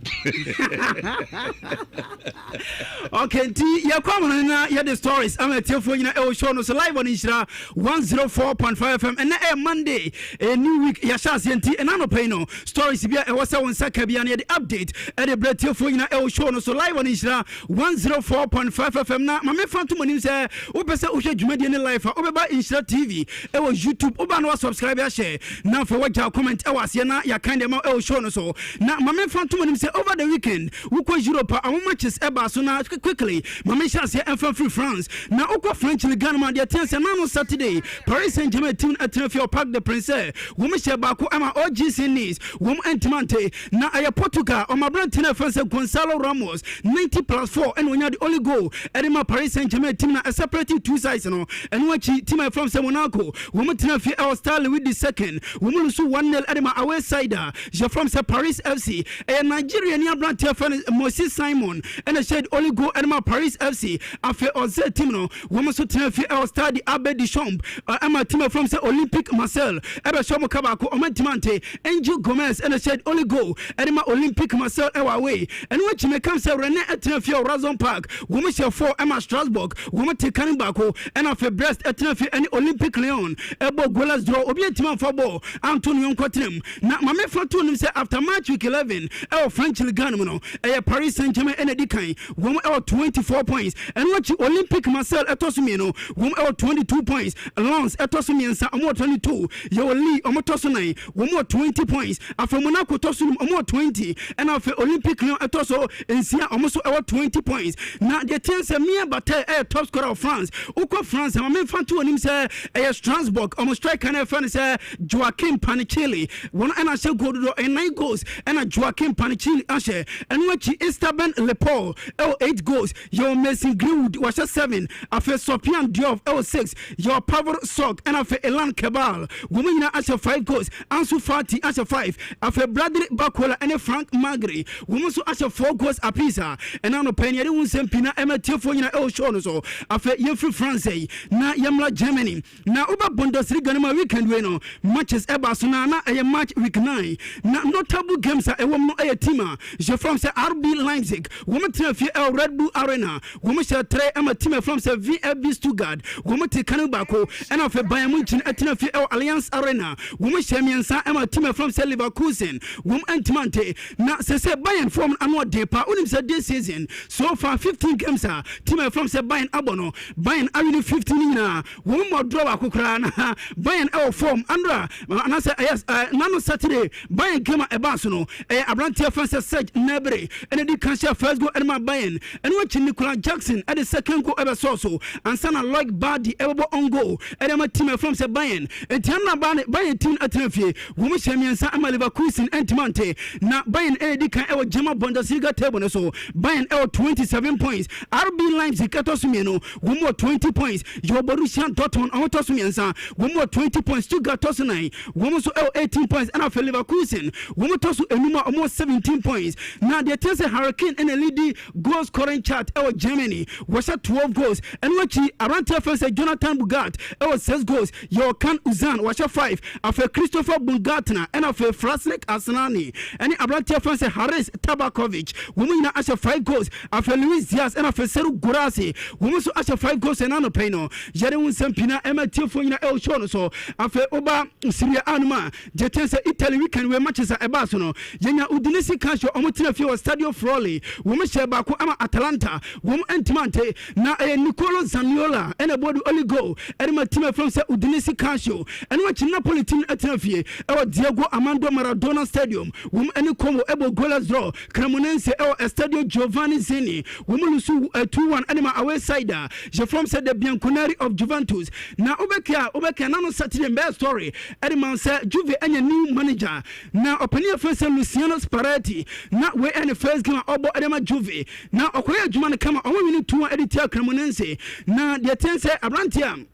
Speaker 4: okay, you're coming in here the stories. I'm a telephone show no live on Nhyira 104.5 FM and Monday a new week Yashas and I no pay no stories be a was on Sakabia the update at the bread telephone show no live on Nhyira 104.5 FM na my fan to money say opesa ushe dwumadi ne live obeba Nhyira TV e was YouTube oba no subscribe share now for what your comment e was na ya kind dem show no so na mama fantom nim say over the weekend we go Europe our matches eba so na quickly mama chance here and free France na okwa French Ligue 1 man dey tense na no Saturday Paris Saint-Germain team atrafio Parc des Princes wo me share ba ko ama OGC Nice wo entimante na aya Portugal o ma brand na France Gonçalo Ramos 90+4 and when you the only goal edema Paris Saint-Germain team na separating two sides no and wachi team from Monaco wo me tenafie our star with the second wo me lose 1-0 edema away side je from Paris FC a Nigerian brand fan Moses Simon and a said only go edema Paris FC after Oze team no wo me so tenafie our star the Abed Deschamps ama team from Olympic Marseille ebe shomo kabako o mentimante Angel Gomez and a said only go edema Olympic Marseille away and which me come say René Etenafie Razon Park wo me share 4 Emma Strasbourg wo me take kanibako and after Brest Etenafie any Olympic Lyon ebo goals draw obi team for ball Antonio Nkotrem na mame fatu nim say after match week 11 French Ligue 1 no Paris Saint-Germain and Edikan wo me 24 points and watch Olympic Marseille etosumi no wo me 22 points Lens etosumi nsa omo 22 yo Lille omo toso 9 wo me 20 points after Monaco toso omo 20 and after Olympic Lyon etoso nsia omo so 20 points na the team say me bata top scorer of France uko France mame fatu nim say Strasbourg omo striker na fan say Joaquin Panichili one and I say go do 9 goals and a Joaquin Panichili ashe and which Esteban Lepore 8 goals your Mason Greenwood was 7 after Sofiane Diop 6 your Pavel Sok and after Elan Kebal women na ashe 5 goals Ansu Fati ashe 5 after Bradley Bakola and Frank Magri women so ashe 4 goals apisa and now no penny de unsem pina emetefo nyina show no so after yefri France na yamla Germany na uba Bundesliga na weekend we no matches eba so na match week 9 na notable games a ewom no team je from say RB Leipzig women trafie Red Bull Arena women share 3 ama team from say VfB Stuttgart women te kanibako and of Bayern Munich trafie Allianz Arena women share miensa ama team from say Leverkusen women antimante na say Bayern form annual depa unim say this season so far 15 games team from say Bayern abono Bayern are 15 na women more draw akokra na Bayern form andra na say yes nano Saturday Bayern game ebaso no Abrantia Francis Serge Gnabry and the cancel first goal Edma Bayern and watching Nicolas Jackson at the second goal ever so and Sana like Badi elbow on goal Edma team from say Bayern and Tiana Bayern team at Trafie women Shamiansa and Leverkusen and Timante na Bayern Edikan ever German Bundesliga table so Bayern 27 points RB Leipzig Katosumeno one more 20 points your Borussia Dortmund on Tosumiansa one more 20 points Stuttgart Tosunai one so 18 points and after Leverkusen one more tosu enuma almost 17 points now the Tennessee Hurricane and a leading goal scoring chart Germany was at 12 goals and watch around first Jonathan Bugart 6 goals your Kan Uzan was at 5 after Christopher Bungartner and after Frasnik Asnani and around first Haris Tabakovic women na asha 5 goals after Luis Diaz and after Seru Gurasi women so asha 5 goals and ano peno yare un sempina emetifo ina show so after Oba Syria Anuma the Tennessee Italy weekend where matches are ebaso no yenya Udinese Casio omotina fi Stadio Froli women share bako ama Atalanta women entimante na Nicolo Zaniola and a body only go and my team from say Udinese Casio and watch Napoli team atinafie Diego Armando Maradona Stadium women any combo able goals draw Cremonense Estadio Giovanni Zini women lose 2-1 anima away side je from said the Bianconeri of Juventus na Obekia nano Saturday best story Edman say Juve any new manager na opinion first Luciano Spalletti na we any first game obo Edema Juve na okoya juma na kama omo wini 2-1 editor Cremonense na the ten say Abrantia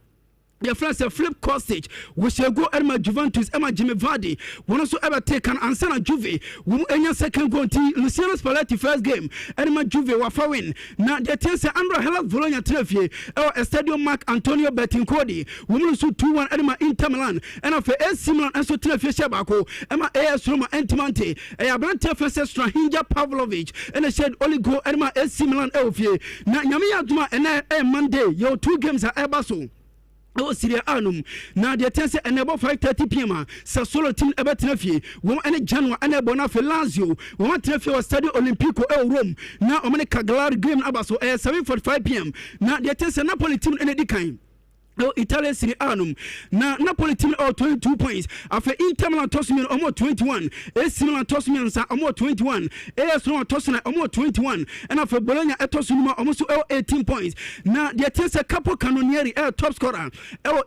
Speaker 4: your friends a flip Kostic, we shall go Emma Juventus, Emma Jimmy Vardy, one also ever take an Ansana Juve, who second goal to Luciano Spalletti first game, Emma Juve were following. Now the Tensa Andra Hela Bologna Trefie, or a stadium Mark Antonio Bettincodi, woman so 2-1 Emma Inter Milan, and of a Simon and so Trefie Shabako, Emma AS Roma Entimante, a Abrante Fences Strahinja Pavlovich, and a shed only go Emma AC Milan Elfie. Now Yamia Duma and Monday, your 2 games are Ebaso. Oh, Syria Anum. Now the attention and about 5:30 p.m. Sassuolo team about Trefie. One and January and a Bonafe Lazio. One Trefie was Stadio Olimpico Rome. Now Omane Cagliari game Abaso 7:45 p.m. Now the attention Napoli team and a decline. Oh, Italian Serie Anum. Now Napoli team 22 points. After Inter Milan Tosmian almost 21. AC Milan Tosmian almost 21. AS Roma Tosmian almost 21. And after Bologna Tosmian almost 18 points. Now the attention Capo Cannonieri top scorer.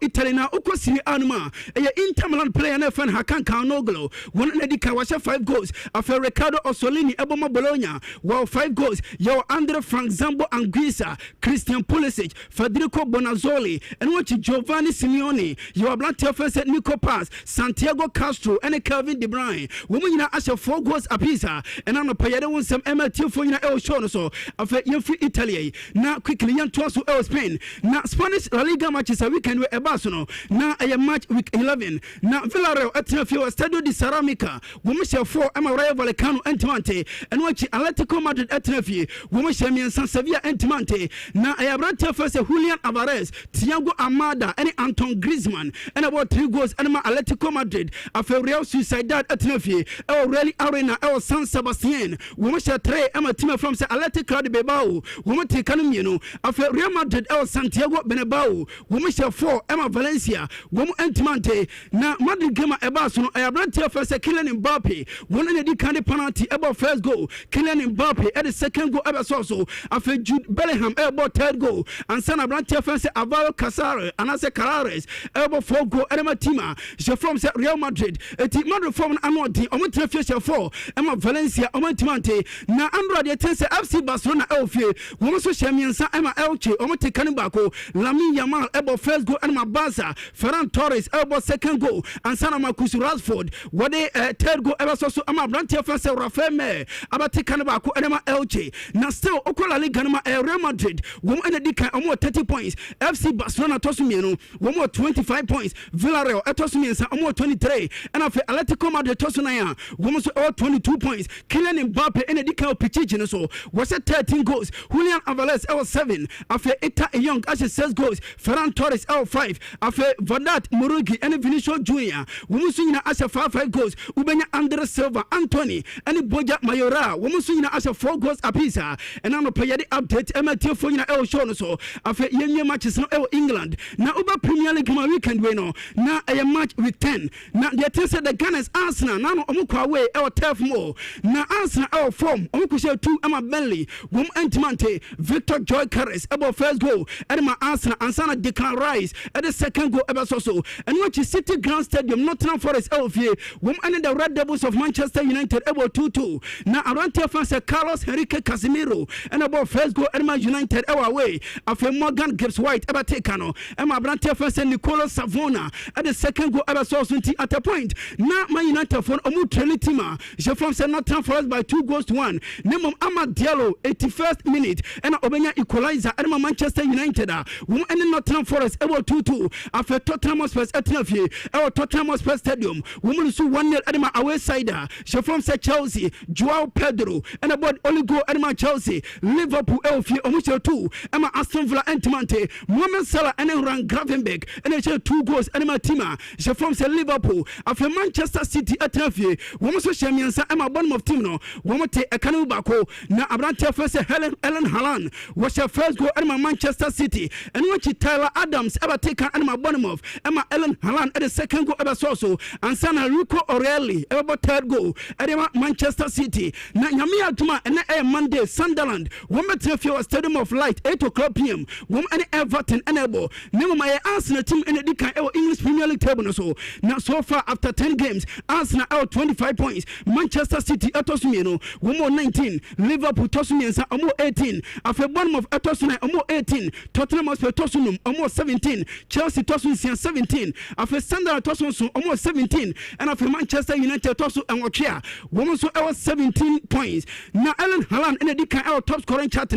Speaker 4: Italy now Uko Serie Anuma. Inter Milan player and friend Hakan Kalnoglu. One Nedika was 5 goals. After Riccardo Orsolini Eboma Bologna. Wow, 5 goals. Yo Andre Frank Zambo Anguissa. Christian Pulisic. Federico Bonazzoli. And Giovanni Simeone, your black first Nico Pass, Santiago Castro, and Calvin De Bruyne. Women in Asha 4 goals a pizza, and I'm a payada one some MLT for El Shono so of a free Italy. Now quickly young to El Spain. Now Spanish La Liga matches a weekend with Barcelona. Now I am match week 11. Now Villarreal at Trefio Estadio di Ceramica. Women shall 4 Amaria Vallecano Entimante, and watch Atletico Madrid at Trefio. Women shall me and San Sevilla Entimante. Now I have run first Julian Alvarez, Thiago Amada, and Anton Griezmann, and about 3 goals, and Atletico Madrid, after Real Sociedad at Trefio, El Rally Arena, El San Sebastian, women shall tray Emma team from Atletico de Bilbao, women take Canumino, after Real Madrid, El Santiago Bernabeu, women shall 4 Emma Valencia, women Entimante, now Madrid Gama Ebaso, I have run first Kylian Mbappe, one in the candy penalty about first goal, Kylian Mbappe at the second goal ever so, after Jude Bellingham about 3rd goal, and San Abrante first Avaro Casare, and as a Carares, elbow 4 goal, Emma Tima, she from Real Madrid, a team Madrid from Amoti, Omotrefia 4, Emma Valencia, Omontimante, now Andra de Tense FC Barcelona Elfie, woman so Shamiansa, Emma Elche, Omote Canibako, Lamin Yamal, elbow first goal, Emma Baza, Ferran Torres, elbow second goal, and Sana Marcus Rashford, what they 3rd goal, ever so Emma Brantia first, Rafael May, Abate Canibako, Emma Elche, now still Okola Liga, Real Madrid, woman and the Dika, almost 30 points, FC Barcelona Tosumiano, one more 25 points, Villarreal, Tosumiansa, almost 23, and after Atletico Madrid Tosunaya, woman so all 22 points, Kylian Mbappe, and the Dika Pichichino, so was at 13 goals, Julian Alvarez, L7, after Eta Young, as 6 goals, Ferran Torres, L5, after Vadat Murugi, and Vinicius Jr., woman swinging as 5 goals, Ubenya Andres Silva, Anthony, and Boja Mayora, woman swinging as 4 goals a piece, and I'm a player update, Emma Tiafoina El Shono, so after young matches now England. Now Uber Premier League my weekend winner. Now I am match week 10. Now the attention the Gunners Arsenal. Now Omuka away our turf more. Now Arsenal our form. Omuka 2 Emma Bentley. Wom Entimante. Victor Joy Carres about first goal. Emma Arsenal and Sana Declan Rice at the second goal ever so. And watch City Ground Stadium Nottingham Forest Elfie. Wom and the Red Devils of Manchester United about 2-2. Now around here fans Carlos Henrique Casemiro and about first goal Emma United our way. After Morgan Gibbs White ever Tekano. Emma Brantia first and Nicolo Savona at the second goal ever so at a point. Now my United for Omu Trenitima. She from Nottingham Forest by 2 goals to 1. Name of Amad Diallo 81st minute and Obenya equalizer at Manchester United. Woman and Nottingham Forest about 2-2 after Tottenham Hotspur at Trefie. Our Tottenham Hotspur Stadium. Woman so 1-0 at my away side. She from Chelsea. Joao Pedro and about Oligo at my Chelsea. Liverpool Elfie Omusha 2. Emma Aston Villa Entimante. Mohamed Salah and Ran Gravenberg and they share 2 goals and my team. She from Liverpool after Manchester City at Trefie. Woman so Shamiansa Emma bottom of team no. Woman take a canoe bako. Now Abrante first Ellen Haaland was her first goal at my Manchester City. And when she Tyler Adams ever take an Emma bottom of Emma Ellen Haaland at the second goal ever so and Sana Rico O'Reilly ever 3rd goal at Emma Manchester City. Now Yamia Tuma and Monday Sunderland. Woman Trefie Stadium of Light 8 o'clock p.m. Woman and Everton and Elbow. Nemo my Arsenal team in the Dika English Premier League table so. Now so far after 10 games, Arsenal out 25 points. Manchester City Etosumeno, Womo 19, Liverpool Tosumiensa Omo 18, after Bournemouth Etosuna Omo 18, Tottenham Hotspur Tosunum Omo 17, Chelsea Tosunsian 17, after Sunderland Tosunsu Omo 17, and after Manchester United Tosu and Ochia, Womo so 17 points. Now Ellen Haaland in the Dika top scoring chart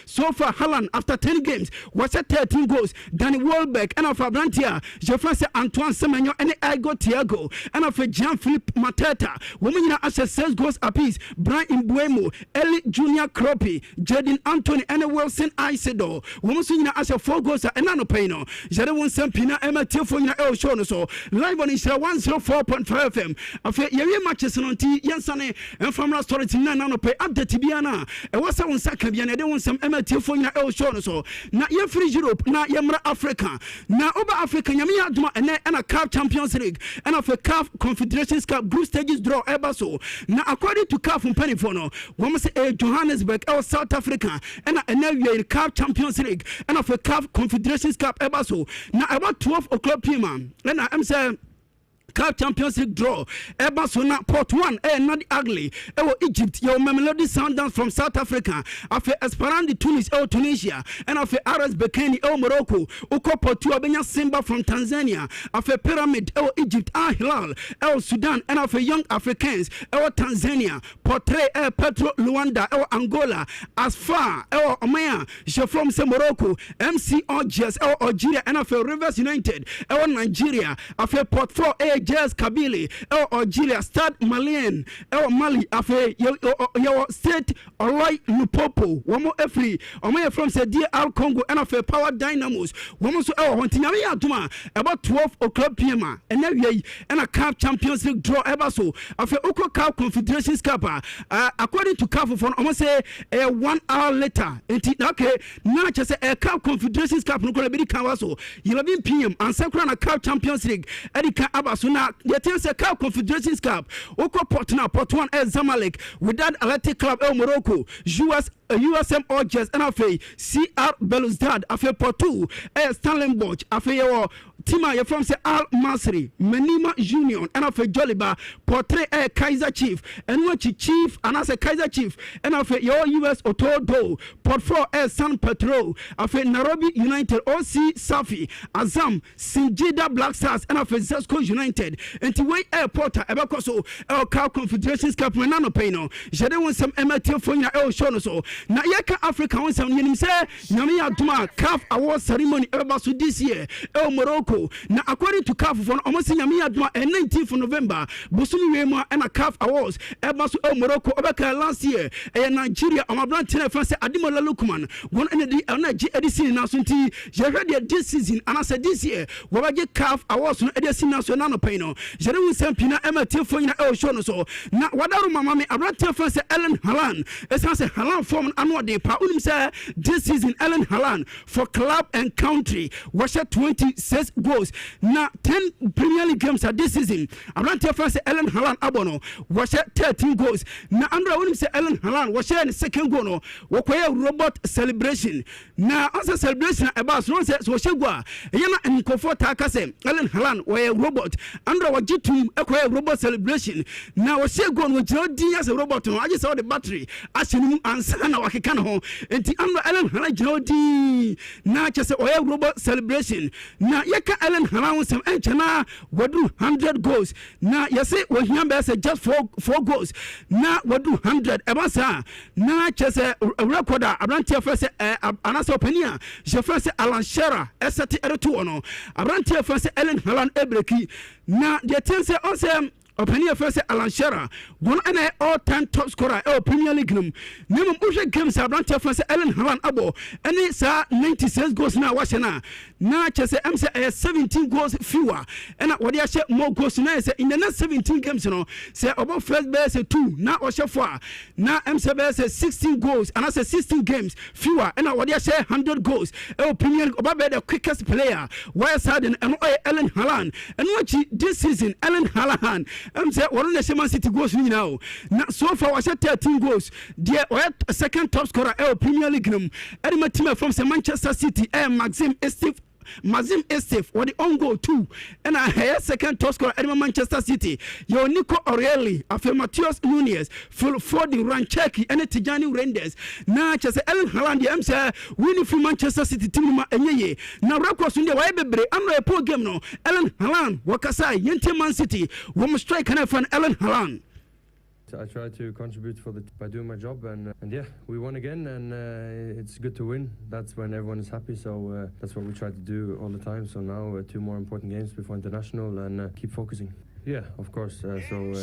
Speaker 4: so far Haaland after 10 games was at 13 goals. Danny Welbeck and after Brantia, Jeffrey Antoine Semenyo and Igo Thiago and after Jean-Philippe Mateta, women are 6 goals apiece. Brian Mbuemo, Eli Junior Kropi, Jaden Anthony and Wilson Isidore, women are 4 goals and Anopeno. Jadewon Sampina Emma Tilfo El Show so live on Nhyira 104.5 FM. After your matches on T Yansane and from last story to Nanope update Tibiana. And what's on Sakabiana? They want some Emma Tilfo El Show so. Now you're free Europe, now you're Africa. Now over Africa, Yamia Duma and a CAF Champions League and of a CAF Confederations Cup group stages draw Ebaso. Now according to CAF from Pennyfono, one say Johannesburg or South Africa and now you're in CAF Champions League and of a CAF Confederations Cup Ebaso. Now about 12 o'clock p.m. And I'm saying CAF Champions League draw. Ebasona Port 1 not ugly. Egypt, your Mamelodi Sundowns from South Africa. After Esperandi Tunis, Tunisia, and after RS Bekeni, Morocco. Uko Port 2 Abenya Simba from Tanzania. After Pyramid, Egypt, Hilal, Sudan, and after Young Africans, Tanzania. Portray, Petro Luanda, Angola. As far, Omea, she from Morocco, MC Algiers, Algeria, and after Rivers United, Nigeria. After Port 4, Jazz Kabili, Algeria, Stade Malien, Mali, Afe, your state, Oloi Lupopo, Wamo Efri, Omea from DR Congo, and Afe Power Dynamos, Wamo so Hontinamia Duma, about 12 o'clock p.m. And now we and a CAF Champions League draw Ebaso, Afe Oko CAF Confederations Cup, according to CAF, for almost 1 hour later, okay, now just a CAF Confederations Cup, no Colabidi Kawaso, 11 p.m. and Sakran CAF Champions League, Erika Abaso. Now, the teams a CAF Confederations Cup, Oko Portna, Port 1 Zamalek, with that Athletic Club Morocco, USM Algiers, and Afe, CR Belouizdad, Afe Port 2, Stellenbosch, Afe Tima, from Al Masri, Menima Union, and Afe Joliba, Portray Kaiser Chief, and Wachi Chief, and as a Kaiser Chief, and Afe your US Otodo, Port 4 San Petro, Afe Nairobi United, OC Safi, Azam, Singida Black Stars, and Afe Zesco United. And to wait airport, Ebacoso, El CAF Confederations Cup, Manano Peno, Jade want some MTL for El Shonoso. Now, Yaka Africa wants some Yenim say, Namia Duma, CAF Award ceremony Ebasu this year, El Morocco. Now, according to CAF, for almost Namia Duma, and 19th of November, Bosumi Rema and a CAF Awards, Ebasu El Morocco, Obaka last year, and Nigeria, on my brand France, Adimola Lukman, one energy edition now, Sunti, Jared this season, and I said this year, what I get CAF Awards on Edison National Peno. Jeru Sampina Emma Tilfo El Shonoso. Now, what are Mamma, I brought France Ellen Haaland, as I said, Haaland form annual day, Paulim say this season, Ellen Haaland for club and country, was at 26 goals. Now, 10 Premier League games at this season. I brought France Ellen Haaland Abono, was at 13 goals. Now, Andra William say Ellen Haaland was at the second goal, Wakoya robot celebration. Now, as a celebration about no says, was Shagua, Yana and Comfort Takase, Ellen Haaland, were a robot. Andra was G2, a robot celebration. Now, was Shagon with no D as a robot. I just saw the battery. Asking answer now, I can't home. And the Andra Ellen Haaland, no D. Now, just a robot celebration. Now, Yaka Ellen Haaland, some Enchana, what do 100 goals. Now, you say, well, number say just four goals. Now, what do 100? Ebasa. Now, just a recorder. I ran to first, Anas Openia. Je first Alan Shearer, SAT Eretuono. I ran to first Ellen Haaland Ebreki. Now, the team say also. Openia first Alan Shearer, one and all-time top scorer Premier League. Name of games are brand first Ellen Haaland Abo, and it's 96 goals now. What's now? Now, just 17 goals fewer, and what they say more goals now in the next 17 games. You know, say about first base 2 now or Shafwa. Now MCB 16 goals, and I say 16 games fewer, and what they say 100 goals. Premier League about the quickest player. Why sudden and Ellen Haaland, and what this season Ellen Haaland. Say one of the Man City goals now. Now so far was 13 goals. The second top scorer Premier League. Team from Manchester City, Maxim Steve Mazim Estef or the on goal 2 and a second top scorer at Manchester City. Your Nico Aureli, after Matheus Nunes, for the Rancheki and Tijani Renders. Now, just Ellen Haaland, the MC, winning from Manchester City team. Now, records in the Wabebre, I'm a poor game no. Ellen Haaland, Wakasai, Yente Man City, woman strike and from Ellen Haaland.
Speaker 5: I try to contribute by doing my job, and yeah, we won again, and it's good to win. That's when everyone is happy, so that's what we try to do all the time. So now 2 more important games before international, and keep focusing. Yeah, of course. So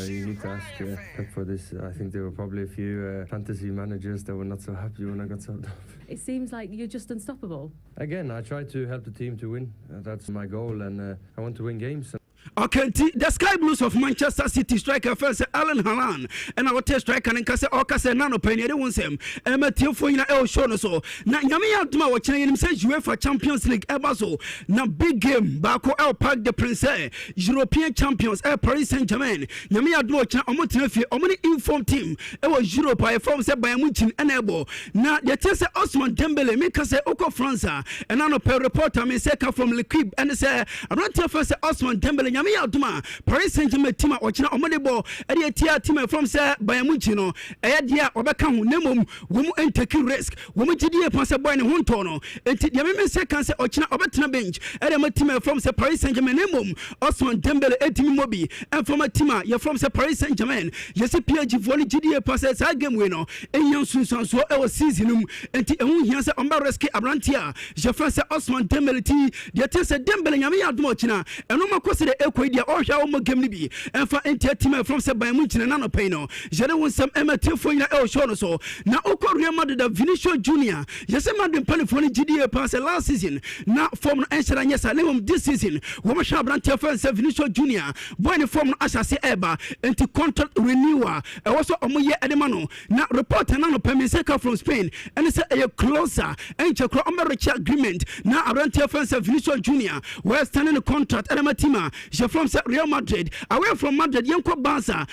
Speaker 5: you need to ask Pep for this. I think there were probably a few fantasy managers that were not so happy when I got subbed off.
Speaker 6: It seems like you're just unstoppable.
Speaker 5: Again, I try to help the team to win. That's my goal, and I want to win games.
Speaker 4: Okay, the Sky Blues of Manchester City striker first Alan Haaland and our test striker and Kase Okase Nano Penny. They won't say, Matthew for in El Shono. So now Yamia Duma watching him say UEFA Champions League Ebaso. Now big game Bako El Parc de Prince European champions Paris Saint-Germain. Yamia Duma Omotinefi Omani inform team. It was Europe by form set by Munchin and Ebo. Now the test Osman Dembele make us Oko Franza and Nano per reporter me say from L'Equipe and say around first Osman Dembele. Nyame aduma Paris Saint-Germain team ochina omodebo e dey tia team from say Bayern Munich no e dia obeka hu nemom wo mu take risk wo mu gidie pa say boy ne ho nto no enti dia me say kan say ochina obetena bench e dey team from say Paris Saint-Germain nemom Osman Dembele etimi mobi and from a team you from say Paris Saint-Germain you see PSG volley gidie pa say sa game we no enyan sunsun so e season num enti e hu hia say omba risk abrantia je from say Osman Dembele ti dia te say Dembele nyame aduma ochina eno makosi de ekwedia ohwa o magam ni bi enfa enti team from say Bayern Munich na no pain no jere won sam ematefo ina e show no so na okọ Real Madrid da Vinicius Junior yese Madrid panifo ni GDA pass last season na form no enshara nyesa na this season wo ma sha brand fan say Vinicius Junior boy ni form no ashase eba enti contract renewal e wo so omoye edema no na report na no permission from Spain and say e closer enche kro American agreement na brand fan say Vinicius Junior we standing the contract edema team je from Real Madrid away from Madrid yenko Barca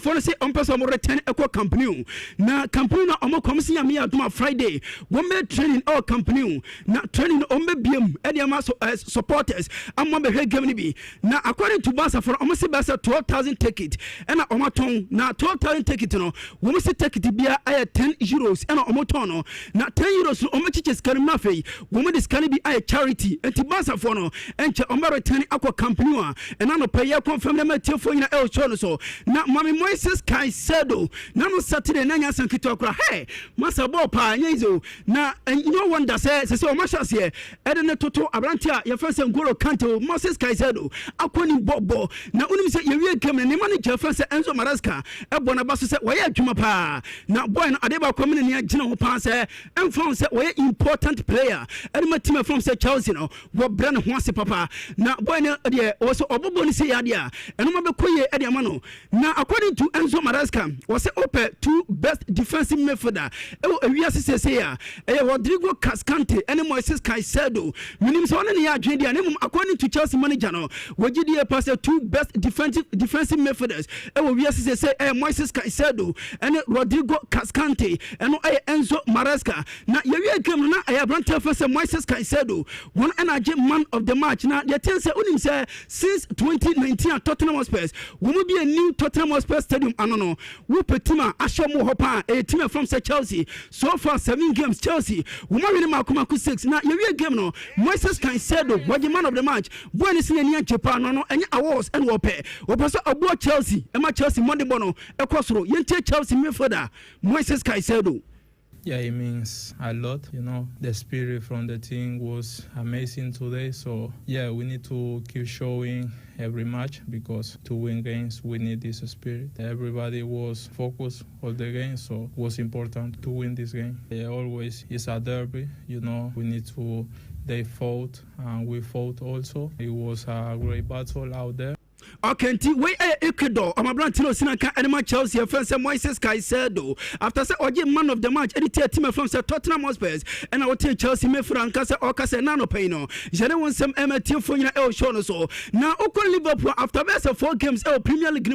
Speaker 4: for say on person return equal company na company na omo komisi ya me aduma Friday wo me training all company na training o me biem e dey ma supporters amma be game ni bi na according to Barca for omo se Barca 12,000 ticket and omo ton na 12,000 ticket no wo me se ticket bia ay 10 euros and omo ton no na 10 euros no omo chiche scan ma fei wo me discan bi ay charity enti Barca for no enche omo return equal company and no pay confirm them telefone na el show no so na mami Moises Caicedo na no Saturday na nya sankito akra hey masa ball pa nyezo na no wonder say o mashas here e de ne toto abrantia ye fanse Ngolo Kante Moises Caicedo akoni bobo na unim say ye wie game ne manager fanse Enzo Maresca e bona baso say wo ye adwuma pa na boy no adeba komene ne agina ho pa say enfon say wo ye important player e de team from say Chelsea no wo bra ne ho ase papa na boy no de wo so obobo ni say adia eno ma be koye e de ma no na according to Enzo Maresca was say open 2 best defensive midfielder e wo awiase say ya e Rodrigo Cascante and Moises Caicedo minim so ne ya adwen dia ne according to Chelsea manager no wogidi pass 2 best defensive midfielders e wo awiase say Moises Caicedo and Rodrigo Cascante and Enzo Maresca na ye wi game na e branta for say Moises Caicedo one energy man of the match na the thing say unim say since 2019 at Tottenham Hotspur we will be a new Tottenham Hotspur stadium anono we petima ashomo hopa a team from say Chelsea so far 7 games Chelsea we ma win makumaku 6 na ye wi game no Moises Caicedo was the man of the match boy ni sine ni Japan no any awards and we so abo Chelsea e ma Chelsea Monday bono e kwosoro yente Chelsea midfielder Moises Caicedo.
Speaker 7: Yeah, it means a lot. You know, the spirit from the team was amazing today. So, yeah, we need to keep showing every match because to win games, we need this spirit. Everybody was focused on the game, so it was important to win this game. Always, it's a derby. You know, we need to... They fought, and we fought also. It was a great battle out there.
Speaker 4: Okay, we Ecuador. I'm a brand to Sinaka and Chelsea. Friends, Moises Caicedo. After say, Oje man of the match, editor team from Tottenham Hotspur, and I will take Chelsea me Francasa or Casa Nano Peno. Jere won some Emma Tifona El Shonoso. Now, Oko Liverpool after best of 4 games, El Premier League.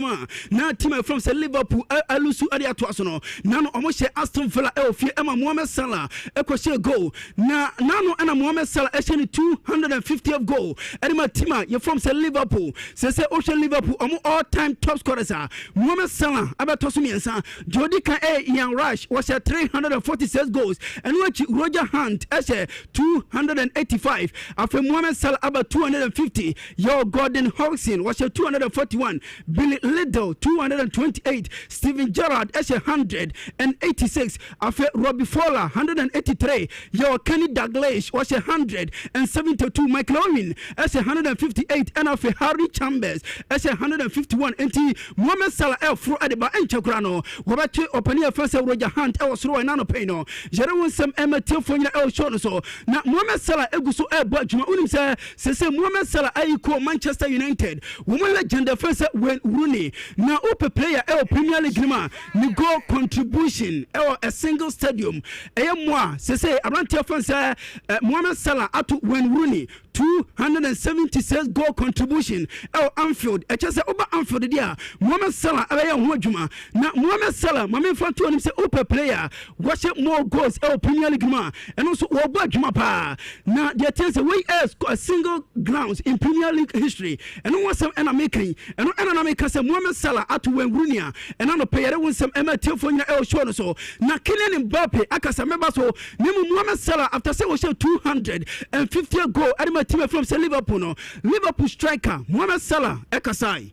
Speaker 4: Now, team from Liverpool, Alusu Adia Twasono. Nano almost Aston Villa El Fie Emma Mohamed Salah. Eko share goal. Now, Nano and Mohamed Salah actually 250 of goal. Edema Tima, you're from Liverpool. Say Ocean Liverpool, all-time top scorers. Mohamed Salah, Abatosumiensa, Jody Kae, Ian Rush was at 346 goals, and Roger Hunt, 285. After Mohamed Salah, about 250. Your Gordon Hodgson was at 241. Billy Liddell, 228. Steven Gerrard, 186. After Robbie Fowler, 183. Your Kenny Dalglish was 172. Michael Owen, 158. And after Harry Chambers, 151. And Mohamed Salah Fro Adeba and Chakrano. Wabatu Opania First Roger Hunt, Elsro and Nanopeno. Jeron some Emma Tilfonia El Shonoso. Now Mohamed Salah Egusu Bajuma Unim say Mohamed Salah Aiko Manchester United. Woman legend the first when Rooney. Now Ope player El Premier League Grima. Ni goal contribution El a single stadium. Moi say Arantia France Mohamed Salah atu when Rooney 276 goal contribution El Anfield. Just over Anfield there. Mohamed Salah abaya hojuma. Now Mohamed Salah mame fanto him say Ope player watch more goals El Premier League ma. And also oba juma pa. Now the chance way else a single grounds in Premier League history. And no one some and American and American say Mohamed Salah atu when Rooney and on the player won some Emma Tilfonia El Shono so. Now Kylian Mbappe akasa member so name Mohamed Salah after say we show 250 goal at my team from Liverpool no. Liverpool striker Mohamed Salah ekasai.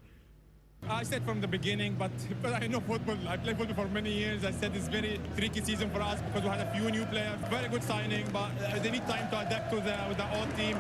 Speaker 8: I said from the beginning, but I know football. I played football for many years. I said it's very tricky season for us because we had a few new players. Very good signing, but they need time to adapt to the old team.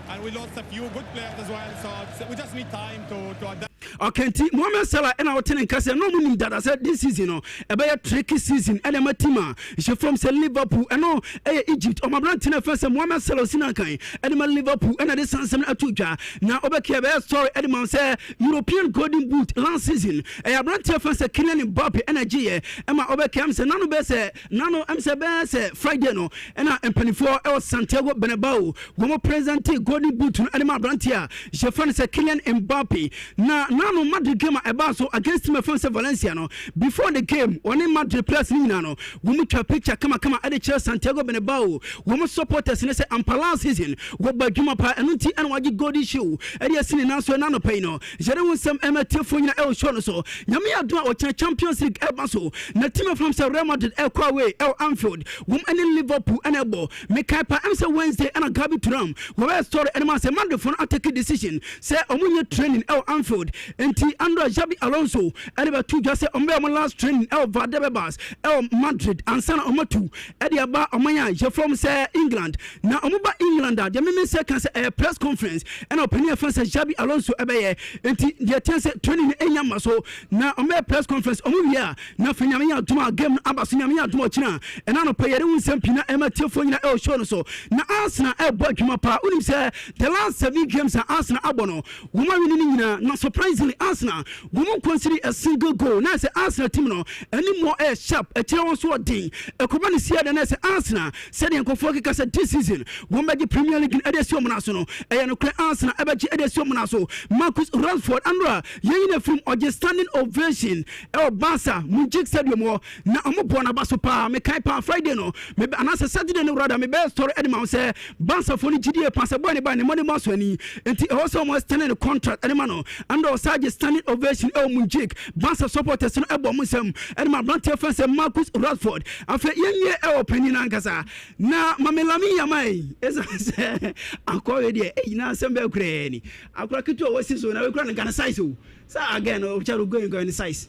Speaker 8: And we lost a few good players as well. So we just need time to adapt.
Speaker 4: Okay, Mohamed Salah and our tenant Casa no meaning that I said this season, a very tricky season. And a team, she from Liverpool and no Egypt. Or my brand first Mohamed Salah Sinakai, and Liverpool and the San Atuja. Now over here, story Edmond say European Golden Boot last season. A brand first Kylian Mbappe energy. And my over here, nano best, nano I'm best Friday no, and I'm 24 El Santiago Bernabeu. One present Golden Boot and my brand here. She found Kylian Mbappe. Now no Madrid game so against my friends Valencia no. Before the game, when Madrid players no, we make a picture come at the church Santiago Bernabeu. We supporters in the Ampala season. We by Juma Pa and Unti and Waji Godi show. And yes, in answer Nano Peno. Jerome some Emma Tilfonia El Shonoso. Yamia do our Champions League Elbaso. Na team from Real Madrid El Kwawe El Anfield. Woman in Liverpool and Elbow. Make Kaipa Amsa Wednesday and a Gabi Turam. We have story and man say Monday for a take a decision. Say Omunya training El Anfield. Enti Andra Jabi Alonso Ediba 2 just say Ombe last training El Valdebebas El Madrid and Sana Omatu Ediaba Omaya je from say England na Omuba England the me say can say a press conference and opinion from say Jabi Alonso ebeye enti the chance training enyama so na Ombe press conference omubia na fanyamia aduma game abaso nyamia aduma china and na payere unsampina Emma Tilfonia El Shono so na Arsenal El Bodjuma pa unim say the last 7 games Arsenal abono woman winning na surprisingly Arsenal won't consider a single goal. Now say Arsenal team no any more sharp a challenge so ding a command is here than as Arsenal said in Kofoka this season won by the Premier League in Edesio Monaso and Arsenal Abaji Edesio Monaso Marcus Rashford Andra yen from or just standing ovation El Barca Munjik Stadium na Omobona Basopa me Kaipa Friday no maybe an answer Saturday no rather me best story Edmond say Barca for the GDA pass by the money Moswani and also almost standing the contract Edmano and Osage standing ovation El Munjik Barca supporters no ebo musem and my brand fans Marcus Rashford after yenye El opinion ankasa na mamelami yamai esa say akwa de e na sembe kreni akwa kitu o wasi so na we kra na size o sa again o charu go in size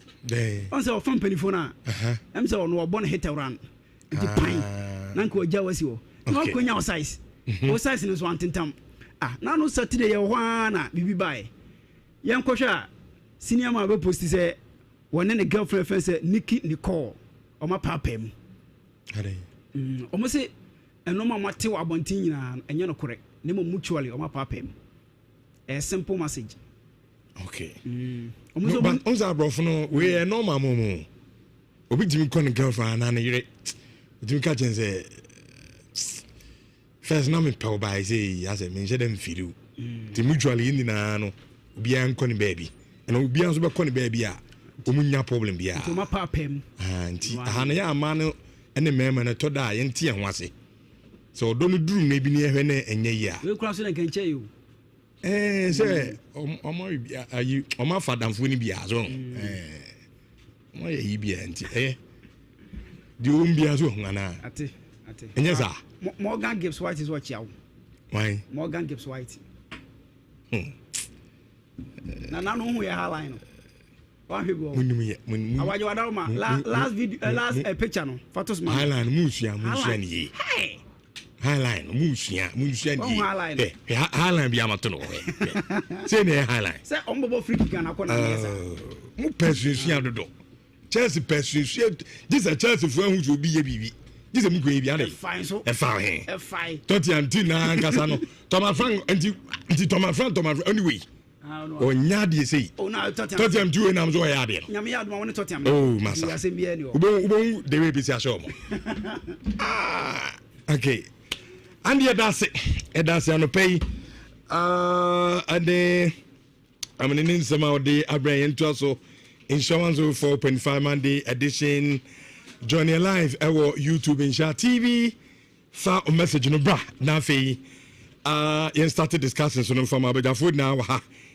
Speaker 4: on say ofan penifo na am say ono obon hit around the pine na ko ja wasi o no ko nya o size o size no so antentam na no Saturday ye ho na bibi bai yen kohwa senior man be post say one and girlfriend friend say Nikki Nicole o ma papem ade o mo say eno ma mate wa abontin nyina enye no korek ne mo mutually o ma papem a simple message
Speaker 1: Okay. Onza brofo no we normal momo. Obi timi kon girlfriend na yire. Timi ka chense first na me pay by say as a mention them feel. The mutually in na no obi an kon baby. And obi an so be kon baby a omunya problem bia.
Speaker 4: To ma papem.
Speaker 1: Anti ahana ya ama no ene mema na to da ye ntie ho ase. So don't do maybe near when enye ya.
Speaker 4: We cross na kan che you.
Speaker 1: Say omo ayi omo fadamfo ni bia so. Mo ye yi bia nti di o mbia so ngana.
Speaker 4: Ate.
Speaker 1: Enye sa.
Speaker 4: Morgan Gibbs White is what you.
Speaker 1: Why?
Speaker 4: Morgan Gibbs White. Na no hu ya highline. One people.
Speaker 1: Mun.
Speaker 4: Awajo adama last video last picture no. Photos man.
Speaker 1: Highline musia ni.
Speaker 4: Hey.
Speaker 1: Highline musia ni.
Speaker 4: Highline.
Speaker 1: Highline bia mato no. Say ne highline.
Speaker 4: Say ombobo free kick na kona yesa.
Speaker 1: Mu persuasion dodo. Chelsea persuasion. This a Chelsea for who to be ye bibi. This a mu kwen bia dey.
Speaker 4: Fine so.
Speaker 1: Fine.
Speaker 4: Fine.
Speaker 1: Toti na nkasa no. Thomas Frank anti Thomas Frank anyway. Onya de say.
Speaker 4: Oh na
Speaker 1: Toti am do na am so ya de no.
Speaker 4: Nyame ya do won Toti am.
Speaker 1: Oh masa.
Speaker 4: Ya se bia ni o.
Speaker 1: Ubon de we bi si asho mo. Okay. And yeah, that's it. On pay. And I'm in some of the Abraham to also insurance 4.5 Monday edition. Johnny Live, our YouTube in Sha TV. Fa a message no bra. Na fe. You started discussing so from Abuja food now.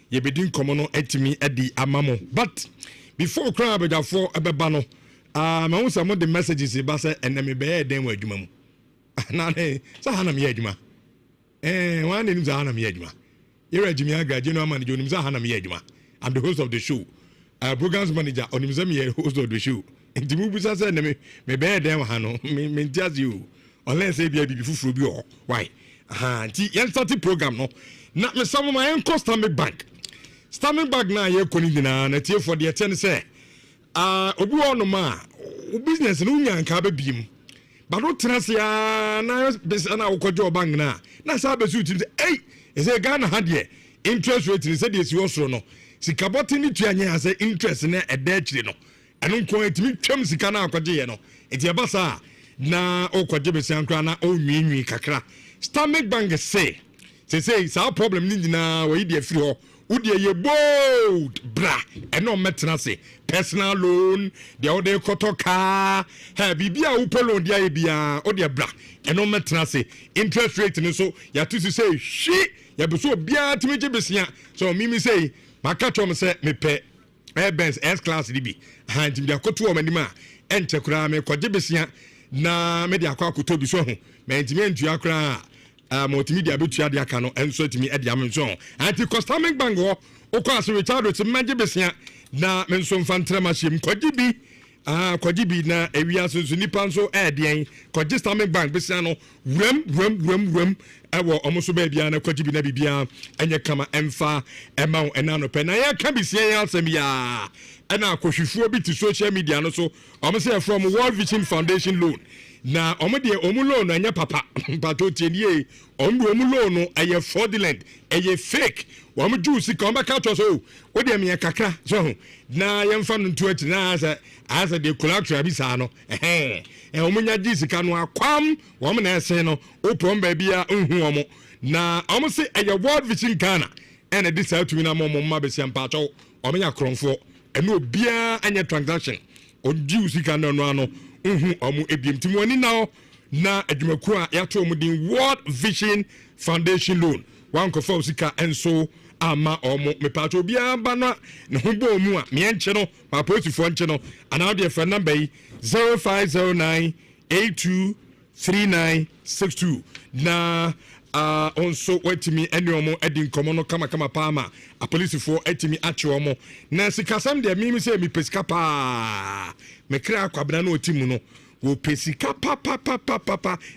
Speaker 1: You be doing common etimi at the amamo. But before cry Abuja for Abebano, my own some of the messages about and then me be them with you. Na sa hanam ye adwuma wan nim sa hanam ye adwuma yere adwuma aga general manager onim sa hanam ye adwuma. I'm the host of the show, programs manager onim sa me host of the show. Nti mu bisa say me be dem ha no me ntias you unless say bia bibi fufuro bi o why nti yen start program no na me some my Stanbic Bank na ye koni dina na tie for the ten say obi ono ma business no nya nka ba biem. But no trasia na besana ukojo bank na sa besu ti say is a Ghana had here interest rate ni say dey si osoro no sika boti ni tuanye ase interest na eda chire no eno nko etimi twam sika na akoje ye no enti abasa na ukoje besan kra na onwinwi kakra. Stanbic Bank say sa problem ni na we dey free ho udie ye bold bra eno metena say personal loan the other kotoka ha bibia upolo dia e bia o de bra eno metena say interest rate ni so ya to say shi ya be so bia timeje besia so mimi say maka tom say me pe Benz S class DB ha ntim dia koto o manima ente kura me koje besia na me dia akwa bi so ho me ntimi entua kura multimedia betua dia ka no enso timi e dia me so anti Stanbic Bank ho o kwa so Richard to manje besia na menso mfantra machim kwaji bi na ewia so nipa nso edien kwaji Stanbic Bank besia no wrem ewo omoso ba bia na kwaji bi na bibia enye kama emfa ema enano pe na ya ka bisia ya asem ya ena akohwifuo bi ti social media no so omo from World Vision Foundation loan na omo de omo loan anya papa pato tienie omo loan no aye fraudulent aye fake omo juice ka omo ka to so o de me kakra so na yemfa no ntu ati na asa de collateral bi sa no omo nya juice ka no akwam omo na ese no o pom ba bia nhu omo na omo se aye World Vision Ghana and this out to na momo ma be sempa cho omo nya kronfo eno obia anya transaction o juice ka no ano omu ebiemtim woni na adwumaku a yato mu din World Vision Foundation loan wan ko fa usika enso ama omu mepato bia ba na ne ho bo mu a me enche no ma politifo enche no ana de fa number yi 0509823962 na onso wetimi ene omo edin komo no kama paama a politifo etimi ache omo na sikasam de mi se mi pesika pa me kra kwabna na otimu no wo pesika pa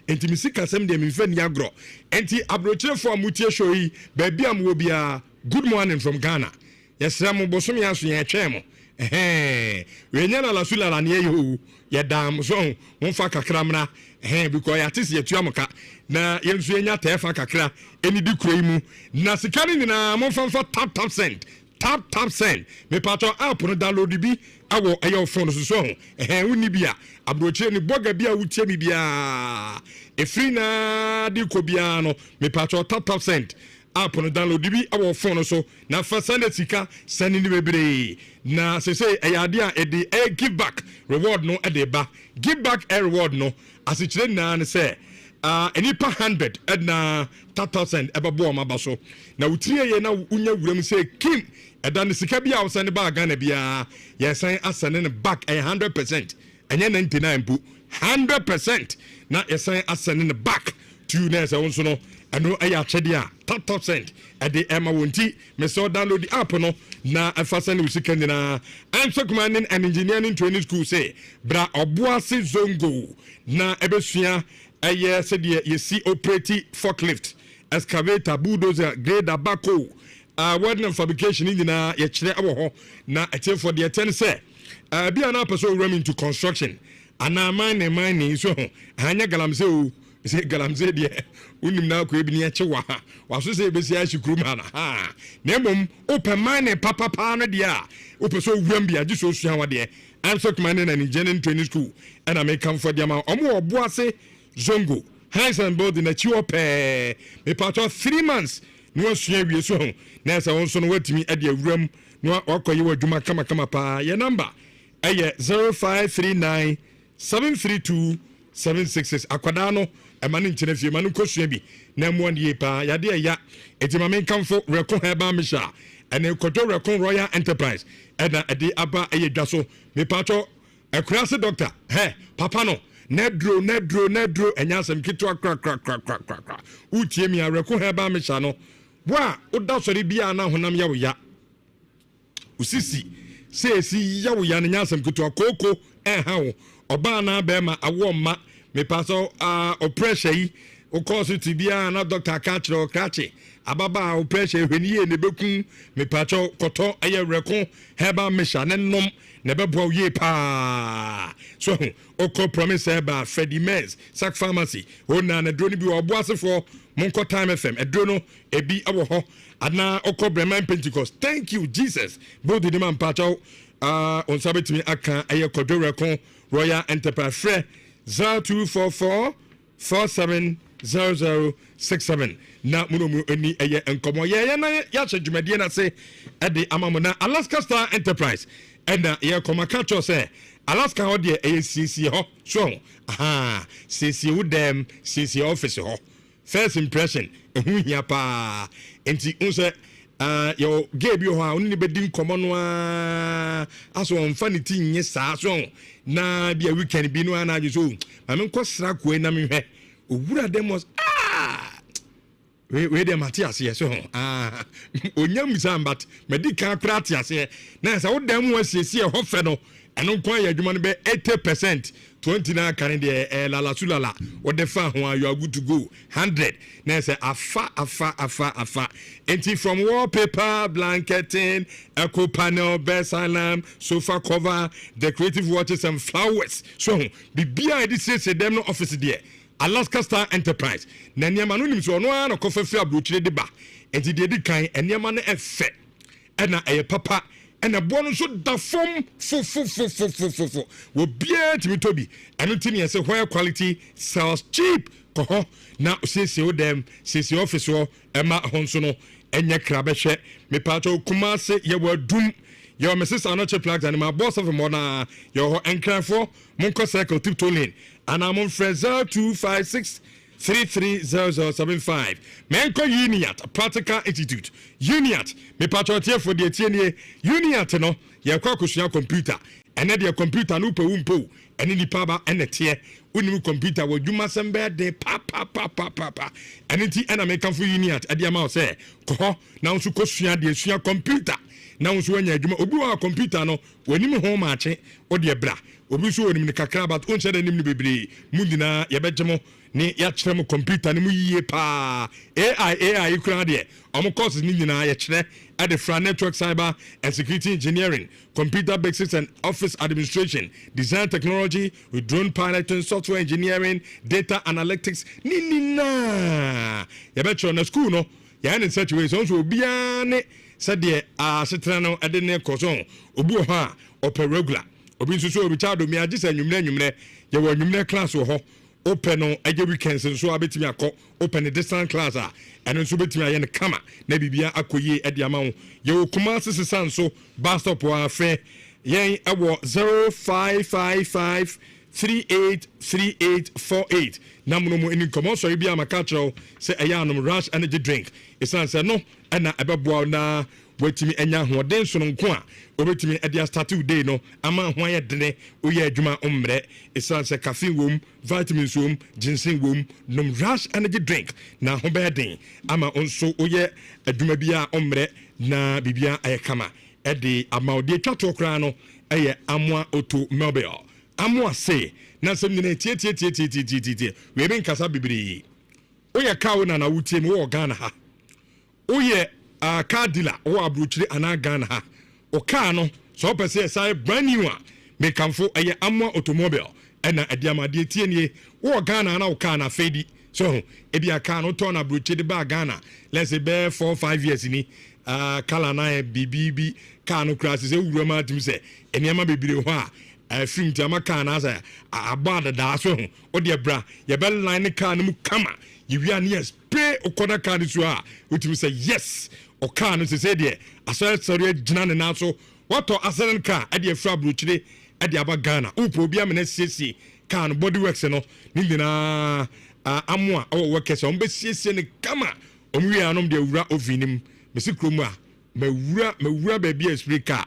Speaker 1: enti mi sikasam de mi fa ni agro enti abrochefo amutie show yi ba bia mo bia good morning from Ghana yesra mo bosom ya so ya twemo we nyana la sula la ne yo ye dam so mo fa kakra mra because ya tisi ye tuamoka na yensu enya tefa kakra eni di kuro mu na sikani ni na mo fa 10% tap send me pato app no download bi awo eyo phone so ho woni bia abrochire ni boga bia wutie mi bia free na di ko bia no me pato tap send app no download bi awo phone so na fa send sika send ni bebre na say eyade a e give back reward no e de ba give back a reward no asichire na ne say enipa 100 na 1000 ebabo ma baso na wutire ye na unya wuram say kim eda ne sika bia awsan ba Ghana bia yesan asane ne back 100% enye 99 bu 100% na yesan asane ne back to na say wonso no eno eya chede a 1000 ede ema wonti me so download the app no na afasane usika nyina I'm commanding an engineering training school say bra oboase zongo na ebesua eye said you see operating forklift excavator bulldozer grader backhoe welding fabrication nyina ye kire awo ho na etie for the 10 say bia na person ram into construction ana mining so hanya galamse o say galamse de unim na ko ebi ne eche wa so say besi a shikuru ma na ha na mom open mining papa no de a opeso wuram bia ji so sua wa de I'm so commanding an engineering training school and I make come for the amount omo oboase zongo hands and board in a chuope me part of 3 months no sua wie so na sa won so no watimi e de awuram no akoye wadwuma kama pa your number 0539 732 766 akwada no e mane nkyene fie mane kosua bi na mo ne pa ya de ya etima men kamfo reko heba misha ene koto reko Royal Enterprise ena ede aba dwaso me pato akurase doctor papa no nedro enyasem kitwa kra utie mi areko heba misha no wa udasori bia na honam yawo ya usisi sesi yawo ya nyasem kitwa koko hawo oba na be ma awo ma me paso oppression yi o cause to bia na doctor kachro krache ababa oppression hweniye ne bekun me pacho koto eye reko heba misha ne nom ne bebo ye pa so o ko promise heba Fedimez sac pharmacy ona na drone bi oboasefo monko time fm edrono ebi awo ho ana okọ Bremen Pentecost. Thank you Jesus both the man pacho on sabetimi aka eye kodo reko Royal Enterprise free 0244 470067 na muno eni eye enkomo ye na ya chedwumade na se ede amamona Alaska Star Enterprise and ye komaka cho se Alaska ho de eye CC ho so CC wo dem CC office ho first impression ehu hia pa enti unse yo gebi ho a oni bedin komo no aso onfa ne ti nye saa so na bia weekend bi no ana ajo so ame nko sra ko na me hwe owura demos we dem Matias yes so onyam sambat medical practice na sa wo dem wasiesie ho fe no eno nko ya adwuma no be 80% 20 na kan de lala sulala o de fa ho you are good to go 100 na say afa enti from wallpaper blanketing eco panel best alarm sofa cover decorative watches and flowers so bibia e say dem no office there Alaska Star Enterprise na niam anu nim so no na kofafi abrochire de ba enti de kan niam na efe na eye papa and a bonus so da form fo wo bia timi tobi anu tini say where quality sells cheap ko na sisi o dem sisi office o ema honso no enye krabehwe me pato Kumase ye wadum your Mrs. Anoche plugs and my boss of Mona your encranfo monko circle tiptoe lane and I'm on Fraser 256 330075 menko Uniat Practical Institute Uniat me patriotia for the TNA Uniat no ye kwa kusua computer ene de computer no pe wumpo ene ni paba ene tie unimu computer wo dwuma sembe de pa ene ti ena me kan for Uniat e de ma o se ko na nso kosua de sua computer na nso anya adwuma obi wa computer no wani ho maache o de bra obi so woni ni kakra but on shede nim ni bebre mundina ye bejemo ni ya kire mo computer ni mu yiye pa AI kura de omo courses ni nyina ye kire at the Fra Network Cyber and Security Engineering, Computer Basics and Office Administration, Design Technology with Drone Piloting, Software Engineering, Data Analytics. Ni na ya betcho na school no ya in such ways so biane said the Setrano Adene Coson, Obuha, or Peregula, Obi so Richard, me, I just said, you were number class or open on every weekend, and so I bet me a call, open a distant class, and then so bet me a camera, maybe be a acquire at the amount. You commence to sound so, bast up or fair, yea, I was 0555 383848. Number no in common, so you be a macacho, say a yanum rush energy drink. It's answer no, and I ever na wait to me and yan who dance on qua, over to me at the tattoo day no, a man why at dinner, uya juma ombre, it's answer caffeine room, vitamins room, ginseng room, num rush energy drink. Now, home bedding, ama also uya a jumabia ombre, na bibia ayakama, at the amount de tato crano, aye amwa auto mobile. Amwa say, na some ne tie we been kasa bibiri oye kawo na wutie me wo Ghana ha oye car dealer wo abrochire ana Ghana ha o car no so pese sai brand new a me kamfo aye Amwa automobile ena adiamade tie nie wo Ghana na wo car na fedi so e bia car no turn abrochire ba Ghana let's say be 4-5 years ni kala na bibibi car no crash say wuro ma tim say eniama bibire ho a film Jama can as a bad daso or dear bra, your bell line can come. You are yes, pay or corner card is you are, which will say yes or can as I said, dear. I said, sorry, Janan and also what or Aslan car at your Fabruchide at the Abagana, Upo Biaman can body works and all, Nindina Amwa or workers on Bessie and Kama, or we are on the Ura of Vinim, Mr. Kruma, me rubber beer speaker.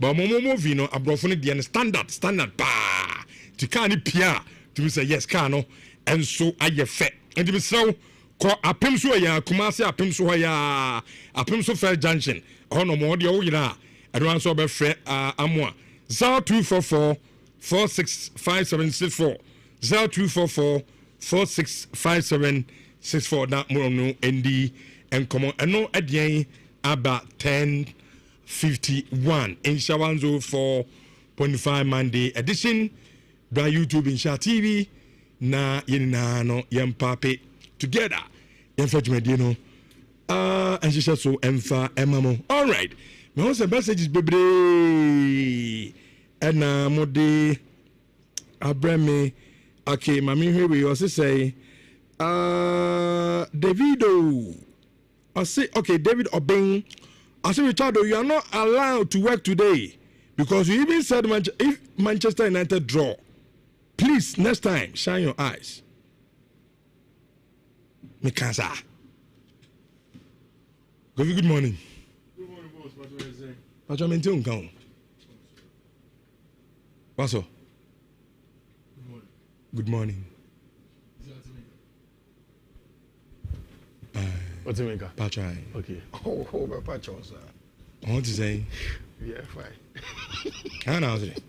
Speaker 1: But Momo Vino, a brofone the standard ba to canny pia to say yes, cano, and so I ye fet. And to be so call a pimsoya, Kumasi, a pimsoya, a pimso fair junction, or no more the Oyina, and once over Fred Amwa. 0244 465764 0244 465764 that more no ND and come on and no at the end about 10:51 in Shawanzo 4.5 Monday edition by YouTube in Sha TV na yena no yempape together yemfajumedino and she said so emfa emamo. All right, my husband messages bebre and mode abreme okay mami here we also say Davido I say okay David Obeng I say Richardo, you are not allowed to work today because you even said if Manchester United draw, please next time shine your eyes. Mikasa. Good morning.
Speaker 3: Good morning, boss. What do you say?
Speaker 1: What you maintain count? What's up? Good morning.
Speaker 3: What's the maker?
Speaker 1: Pachai.
Speaker 3: Okay. Oh, my Pacho, sir.
Speaker 1: I want to say.
Speaker 3: Yeah, fine.
Speaker 1: I know it.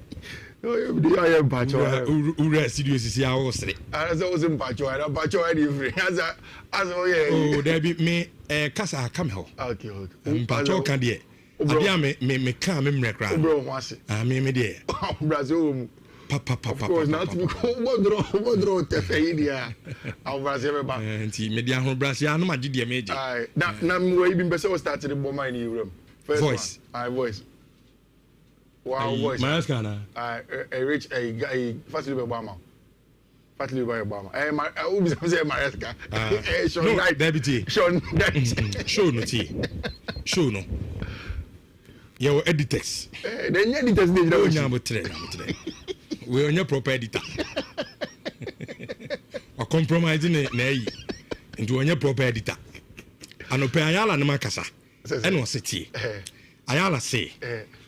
Speaker 3: No, you are Pacho.
Speaker 1: Who rested you to see how I was today?
Speaker 3: As I was in Pacho, I don't Pacho any free. As
Speaker 1: oh, there be me a casa come home.
Speaker 3: Okay,
Speaker 1: Pacho can dear. I me come in my crowd.
Speaker 3: Bro, what's it?
Speaker 1: I mean, dear.
Speaker 3: Brazil.
Speaker 1: Papa,
Speaker 3: not to what draw Tefania. I'll Brazil back.
Speaker 1: And media home Brazil, no matter the major.
Speaker 3: That number even better started in my new room.
Speaker 1: Voice.
Speaker 3: Voice. Wow, voice.
Speaker 1: My Ascana.
Speaker 3: I reach a Fatly Obama. Fatly Obama. I will be my Esca.
Speaker 1: No, deputy.
Speaker 3: Sean,
Speaker 1: show no tea. Show no. Your editors.
Speaker 3: Then editors need no
Speaker 1: number today. We are your proper editor. Or compromising into your proper editor. And open Ayala and Macassa. And was city. Ayala say,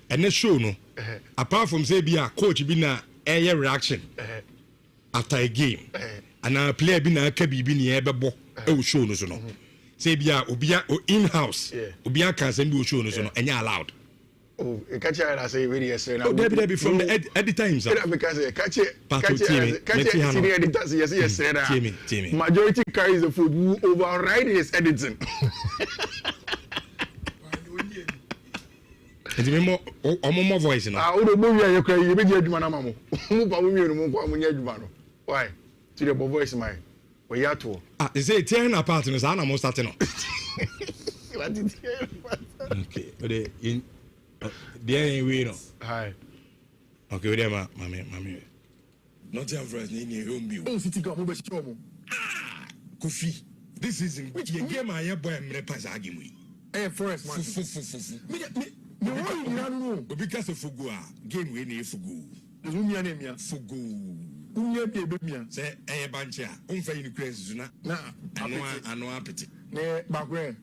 Speaker 1: and the show no. Apart from say be a coach be na air reaction after a game. And our player be na kabi be near Babo. Oh, show no. Say be a in house. Ubia can send you show no and you're allowed.
Speaker 3: Oh, catch it, I say, really, yes,
Speaker 1: oh, Debbie from the editor himself.
Speaker 3: Because catch it, senior editors, yes, Timmy. Majority carries the food who override his editing.
Speaker 1: And more voice now.
Speaker 3: I would move you cry, you be judgment, Mamma. Why? To the voice, my way out to.
Speaker 1: They say, tearing apart in his animal starting up. Okay, but there ain't we no.
Speaker 3: Hi.
Speaker 1: Okay, there, mami. Not your friends, ni home view.
Speaker 3: Oh, city go mo be show mo.
Speaker 1: Kofi, this season, which game I have boy me pass agim.
Speaker 3: Eh, first man. Me want you know.
Speaker 1: Because of Fugu, game we need Fugu.
Speaker 3: The room ya name ya.
Speaker 1: Fugu.
Speaker 3: Unye pe be mia.
Speaker 1: Say eh bancha. Unfa in crazy na.
Speaker 3: Na,
Speaker 1: ano apeti.
Speaker 3: Ne bagwe.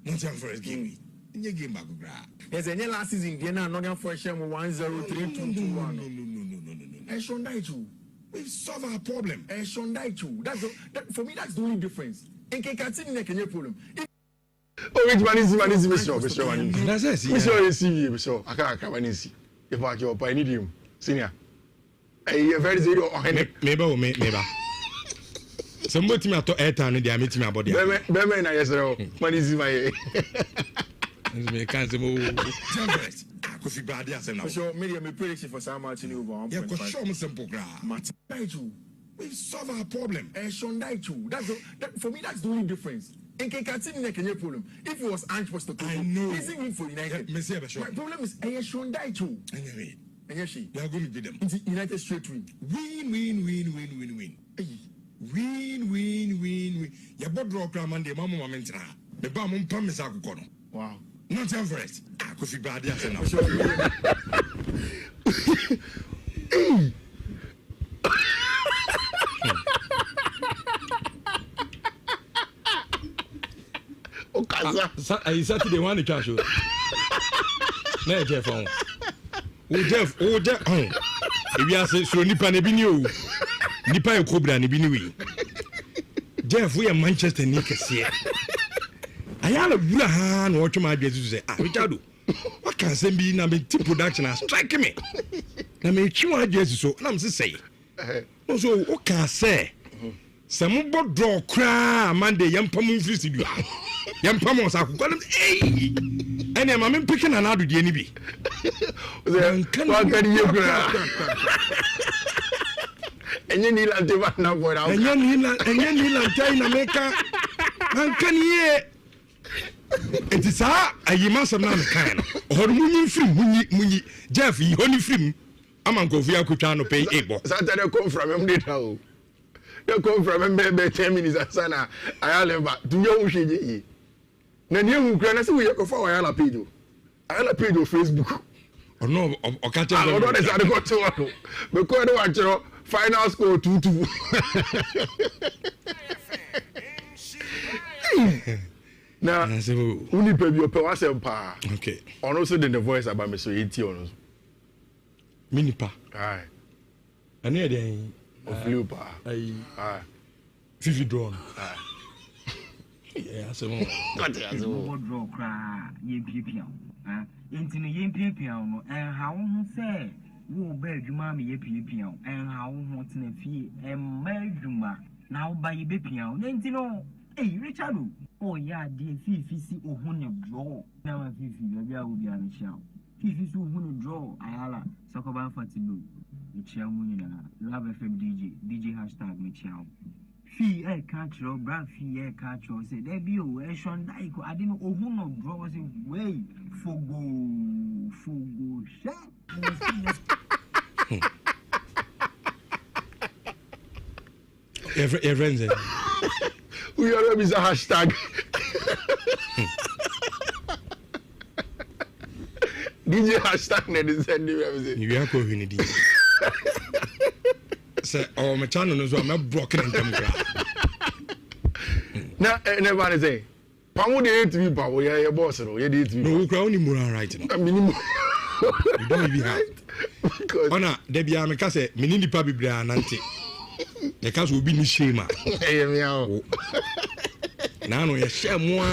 Speaker 1: Not your first game. Nye game back gra.
Speaker 3: Yes, any last season game na Nottingham Forest 1-0-3-2-2-1. No. I shouldn't die too.
Speaker 1: We've solved our problem.
Speaker 3: I shouldn't die too. For me, that's the only difference. In Kekatini, there can be a problem. Oh, which man is Mr.
Speaker 1: That's it.
Speaker 3: Mr. Mr. I can't come and see. If I job, I need him. Senior. A very zero or
Speaker 1: maybe. Somebody me to airtime they are meeting me about there.
Speaker 3: Beme na yesero. Man is my.
Speaker 1: Me can't say mo. Kofi Brady asem na.
Speaker 3: So me prediction for Sam Martin over 1.5.
Speaker 1: Yeah, ko show me simple gra.
Speaker 3: We've solved our problem. For me, that's the only difference. In Kekatini, there can be a problem. If it was Ange Postecoglou,
Speaker 1: I know.
Speaker 3: He's in for United.
Speaker 1: My
Speaker 3: problem is I shouldn't die too.
Speaker 1: Anyway,
Speaker 3: and yes,
Speaker 1: we are going to beat them.
Speaker 3: United straight win.
Speaker 1: Win. Win. Ya bod draw kra man de mama momentra. The ba mo pam mesa akoko no.
Speaker 3: Wow.
Speaker 1: Not Everest. Kofi Brady asem na. Saturday one cash. Na Jeff on. Jeff. If you say so nipa na bi ni o. Nipa e kobra na bi ni wi. Jeff we Manchester ni kese. Ayala bula ha na otwe ma adwe say Richard. What can say be na me production strike me. Na me twi wa adwe so na me say. No so o can say. Some bo draw cra Monday yampam mfiri du. Yampam o sa akoko ene ma me picking na adu de ni bi. Kan ye cra. Enye ni la de na boy na. Enye ni la tai na meka. Man kan ye. It is ayima sam na kan. Hormunyi firi munyi Jeff yi honi firi. Amankofu akotwa no pay ebo.
Speaker 3: Saturday come from him dey now. You come from maybe 10 minutes asana ayala do you hweje na ne hu kra na se we yakofa ayala page o Facebook
Speaker 1: or no o ka che
Speaker 3: o do say go to one because they want your final score 2-2 na uni pe bi o pe wa sem pa
Speaker 1: okay
Speaker 3: ono so the voice about me so 80 ono
Speaker 1: minipa
Speaker 3: ai
Speaker 1: ani e den
Speaker 3: of Lupa.
Speaker 1: Fifi drone. Yeah, so
Speaker 9: what ya so draw cra yempia enti no yempia no ha wo say wo ba adwuma me yempia ha wo tena fie ma adwuma na wo ba yebepia no enti no Richard oh yeah de fifi si ohune draw na ma fifi bia wo bia me chia fifi si ohune draw ayala sakoba fatilo Michelle Munina, Love FM DJ hashtag Michelle. Fee catch your brand fee catch your say there be a Sean Dyke. I didn't know who no draw was way for go
Speaker 1: friends.
Speaker 3: We are a hashtag. DJ hashtag ne de send you.
Speaker 1: You are going to say oh my channel no so I'm broken in them
Speaker 3: na never say pamu dey to be power your boss no you dey to be
Speaker 1: no we crowd ni moral right no
Speaker 3: minimum
Speaker 1: you don't even have ona de bia me ka say mini nipa bibra anante e ka so obi ni shema
Speaker 3: eh me awo
Speaker 1: na no ye shemo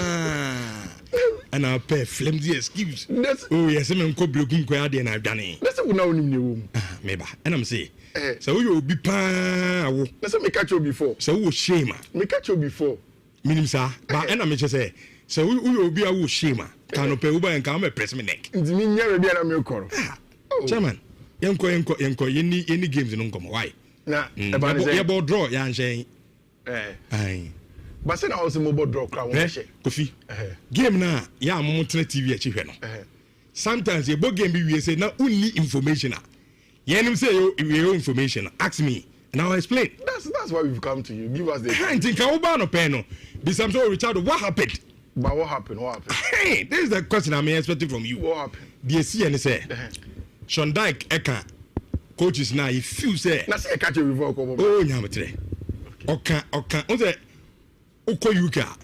Speaker 1: and I pay flimsy excuse oh yes me nko brekum ko ade na adwane
Speaker 3: let's say we now nim ne wo
Speaker 1: meba and I'm say so you be pa wo
Speaker 3: let's say me catch you before
Speaker 1: so wo shema
Speaker 3: me catch you before
Speaker 1: minim sa ba and I say so you be a wo shema kan pe wo ba nka me press me neck
Speaker 3: nti mi nya ready na me koro
Speaker 1: chairman yenko yeni games no nkomo why
Speaker 3: na e ba say
Speaker 1: ye ball draw ya nchen
Speaker 3: ai But say na also mobile draw crowd.
Speaker 1: Kofi. Game na ya mo tele TV achi hwe no. Sometimes a book game be say na only information. Yenim say you information. Ask me and I'll explain.
Speaker 3: That's why we've come to you. Give us the.
Speaker 1: I think I will no pen no. Be some so Richard, what happened?
Speaker 3: But what happened?
Speaker 1: Hey, this is the question I'm expecting from you.
Speaker 3: What happened?
Speaker 1: The see and say Sean Dyke Eka coaches now if you say
Speaker 3: na say catch a revoke.
Speaker 1: Oh nyamatre. Oka on say Oko UK.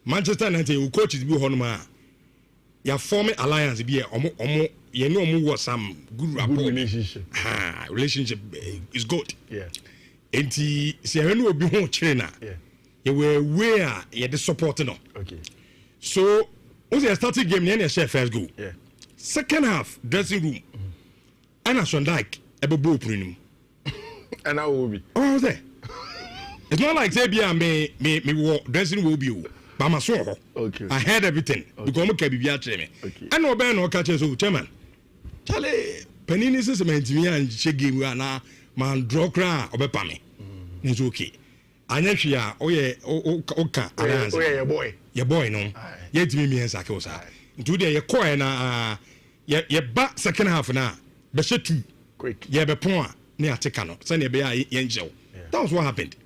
Speaker 1: Manchester United coaches be honoma. Ya form alliance be omo you know omo some good rapport.
Speaker 3: Good relationship.
Speaker 1: Relationship is good.
Speaker 3: Yeah.
Speaker 1: Enti se hwe no obi ho kire na.
Speaker 3: Yeah.
Speaker 1: You were where you the support no.
Speaker 3: Okay.
Speaker 1: So once you started game then you share first goal.
Speaker 3: Yeah.
Speaker 1: Second half dressing room. And Sean Dyke ebo opening.
Speaker 3: And I will be.
Speaker 1: Oh was there. It's not like say bia me dressing will be. But my so
Speaker 3: okay.
Speaker 1: I heard everything. Because me can be tell me.
Speaker 3: Okay.
Speaker 1: And no be no catch so chairman. Chale penini se cement me and che game we na man draw cra obepa me. It's okay. Anya hwia oye oka alliance.
Speaker 3: Oye
Speaker 1: your boy no. Ye timi me ensake o sa. Ntu de ye koe na ye ba second half na be shetu
Speaker 3: quick.
Speaker 1: Ye be pon a na ateka no. Se na be ya ye njew. That was what happened.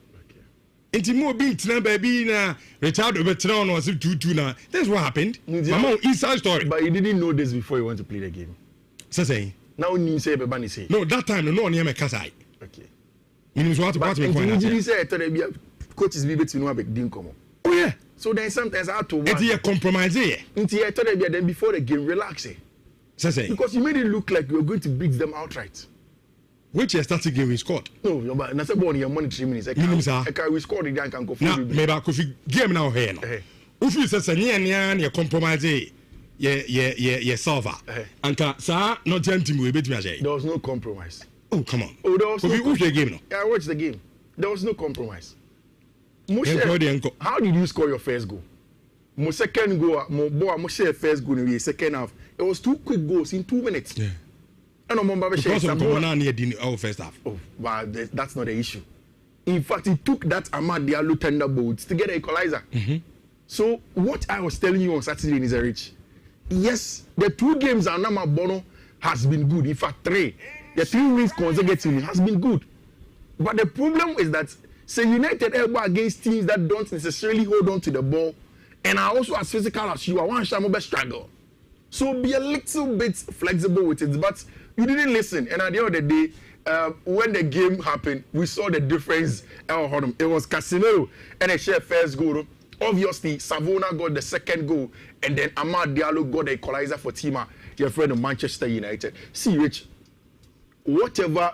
Speaker 1: Inti mo bi tina baby na Richard Obetra no was 2-2 na. That's what happened. Mama inside story.
Speaker 3: But you didn't know this before you went to play the game.
Speaker 1: Say
Speaker 3: now you say be bani say.
Speaker 1: no, that time no near me kasai.
Speaker 3: Okay.
Speaker 1: Meaning what me point.
Speaker 3: You say coaches be between one big dinkomo.
Speaker 1: Oh yeah.
Speaker 3: So then sometimes I have to
Speaker 1: It's a compromise here.
Speaker 3: Until I thought then before the game relax.
Speaker 1: Say
Speaker 3: because you made it look like you were going to beat them outright.
Speaker 1: which you started game we scored.
Speaker 3: No, but na say born your money 3 minutes. We scored the game can go.
Speaker 1: Now maybe I could game now here no. If you say near compromise ye solver. Anka sa no team we bet me say.
Speaker 3: There was no compromise.
Speaker 1: Oh come on.
Speaker 3: Oh, there was no
Speaker 1: the game no.
Speaker 3: Yeah, I watched the game. There was no compromise. How did you score your first goal? My second goal, my first goal in the second half. It was 2 quick goals in 2 minutes.
Speaker 1: Yeah.
Speaker 3: And I'm
Speaker 1: because of Corona near the first half.
Speaker 3: Oh, but that's not the issue. In fact, it took that Amad Diallo thunderbolts to get an equalizer. So what I was telling you on Saturday in Izarich, yes, the 2 games Anama Bono has been good. In fact, 3. The 3 wins consecutively has been good. But the problem is that say United elbow against teams that don't necessarily hold on to the ball and are also as physical as you are, one shall best struggle. So be a little bit flexible with it. But you didn't listen. And at the end of the day, when the game happened, we saw the difference. It was Casemiro and a share first goal. Obviously, Savona got the second goal, and then Amad Diallo got the equalizer for Tima, your friend of Manchester United. See, Rich, whatever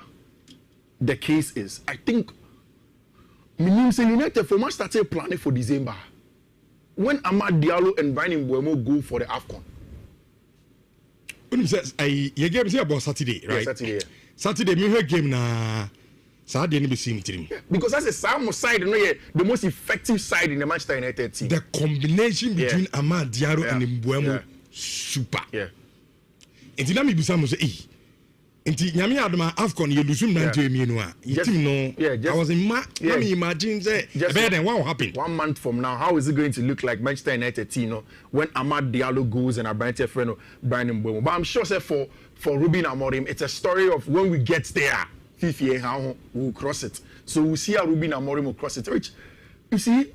Speaker 3: the case is, I think United for much started planning for December. When Amad Diallo and Brian Mbeumo go for the AFCON.
Speaker 1: When you say your game is about Saturday, right?
Speaker 3: Yeah, Saturday. Yeah.
Speaker 1: Saturday, me hear game na Saturday ni be seen team.
Speaker 3: Because that's a Samo side, the most effective side in the Manchester United team.
Speaker 1: The combination between Amad Diallo and Mbeumo super.
Speaker 3: Yeah.
Speaker 1: And then me be some say, Inti nyame adoma AFCON ye lusum na nje mi no a team no I was in let me imagine say better than what will happen
Speaker 3: 1 month from now. How is it going to look like Manchester United team, you know, when Amad Diallo goes and Abrante friend Brian Mbeumo? But I'm sure say for Ruben Amorim it's a story of when we get there Fifi how we'll cross it. So we'll see how Ruben Amorim will cross it. Rich, you see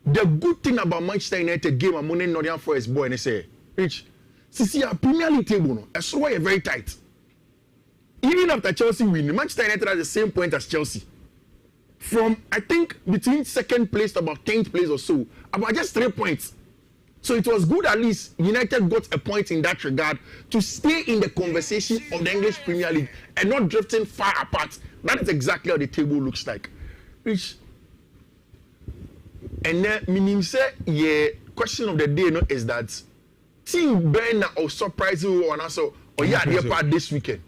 Speaker 3: the good thing about Manchester United game among Nottingham Forest boy and they say Rich, see our Premier League table no that's why very tight. Even after Chelsea win, Manchester United has the same point as Chelsea. From, I think, between 2nd place to about 10th place or so, about just 3 points. So it was good at least United got a point in that regard to stay in the conversation of the English Premier League and not drifting far apart. That is exactly how the table looks like. Which, and then, meaning say, question of the day is that Team Ben or surprise you or also, or their part this weekend.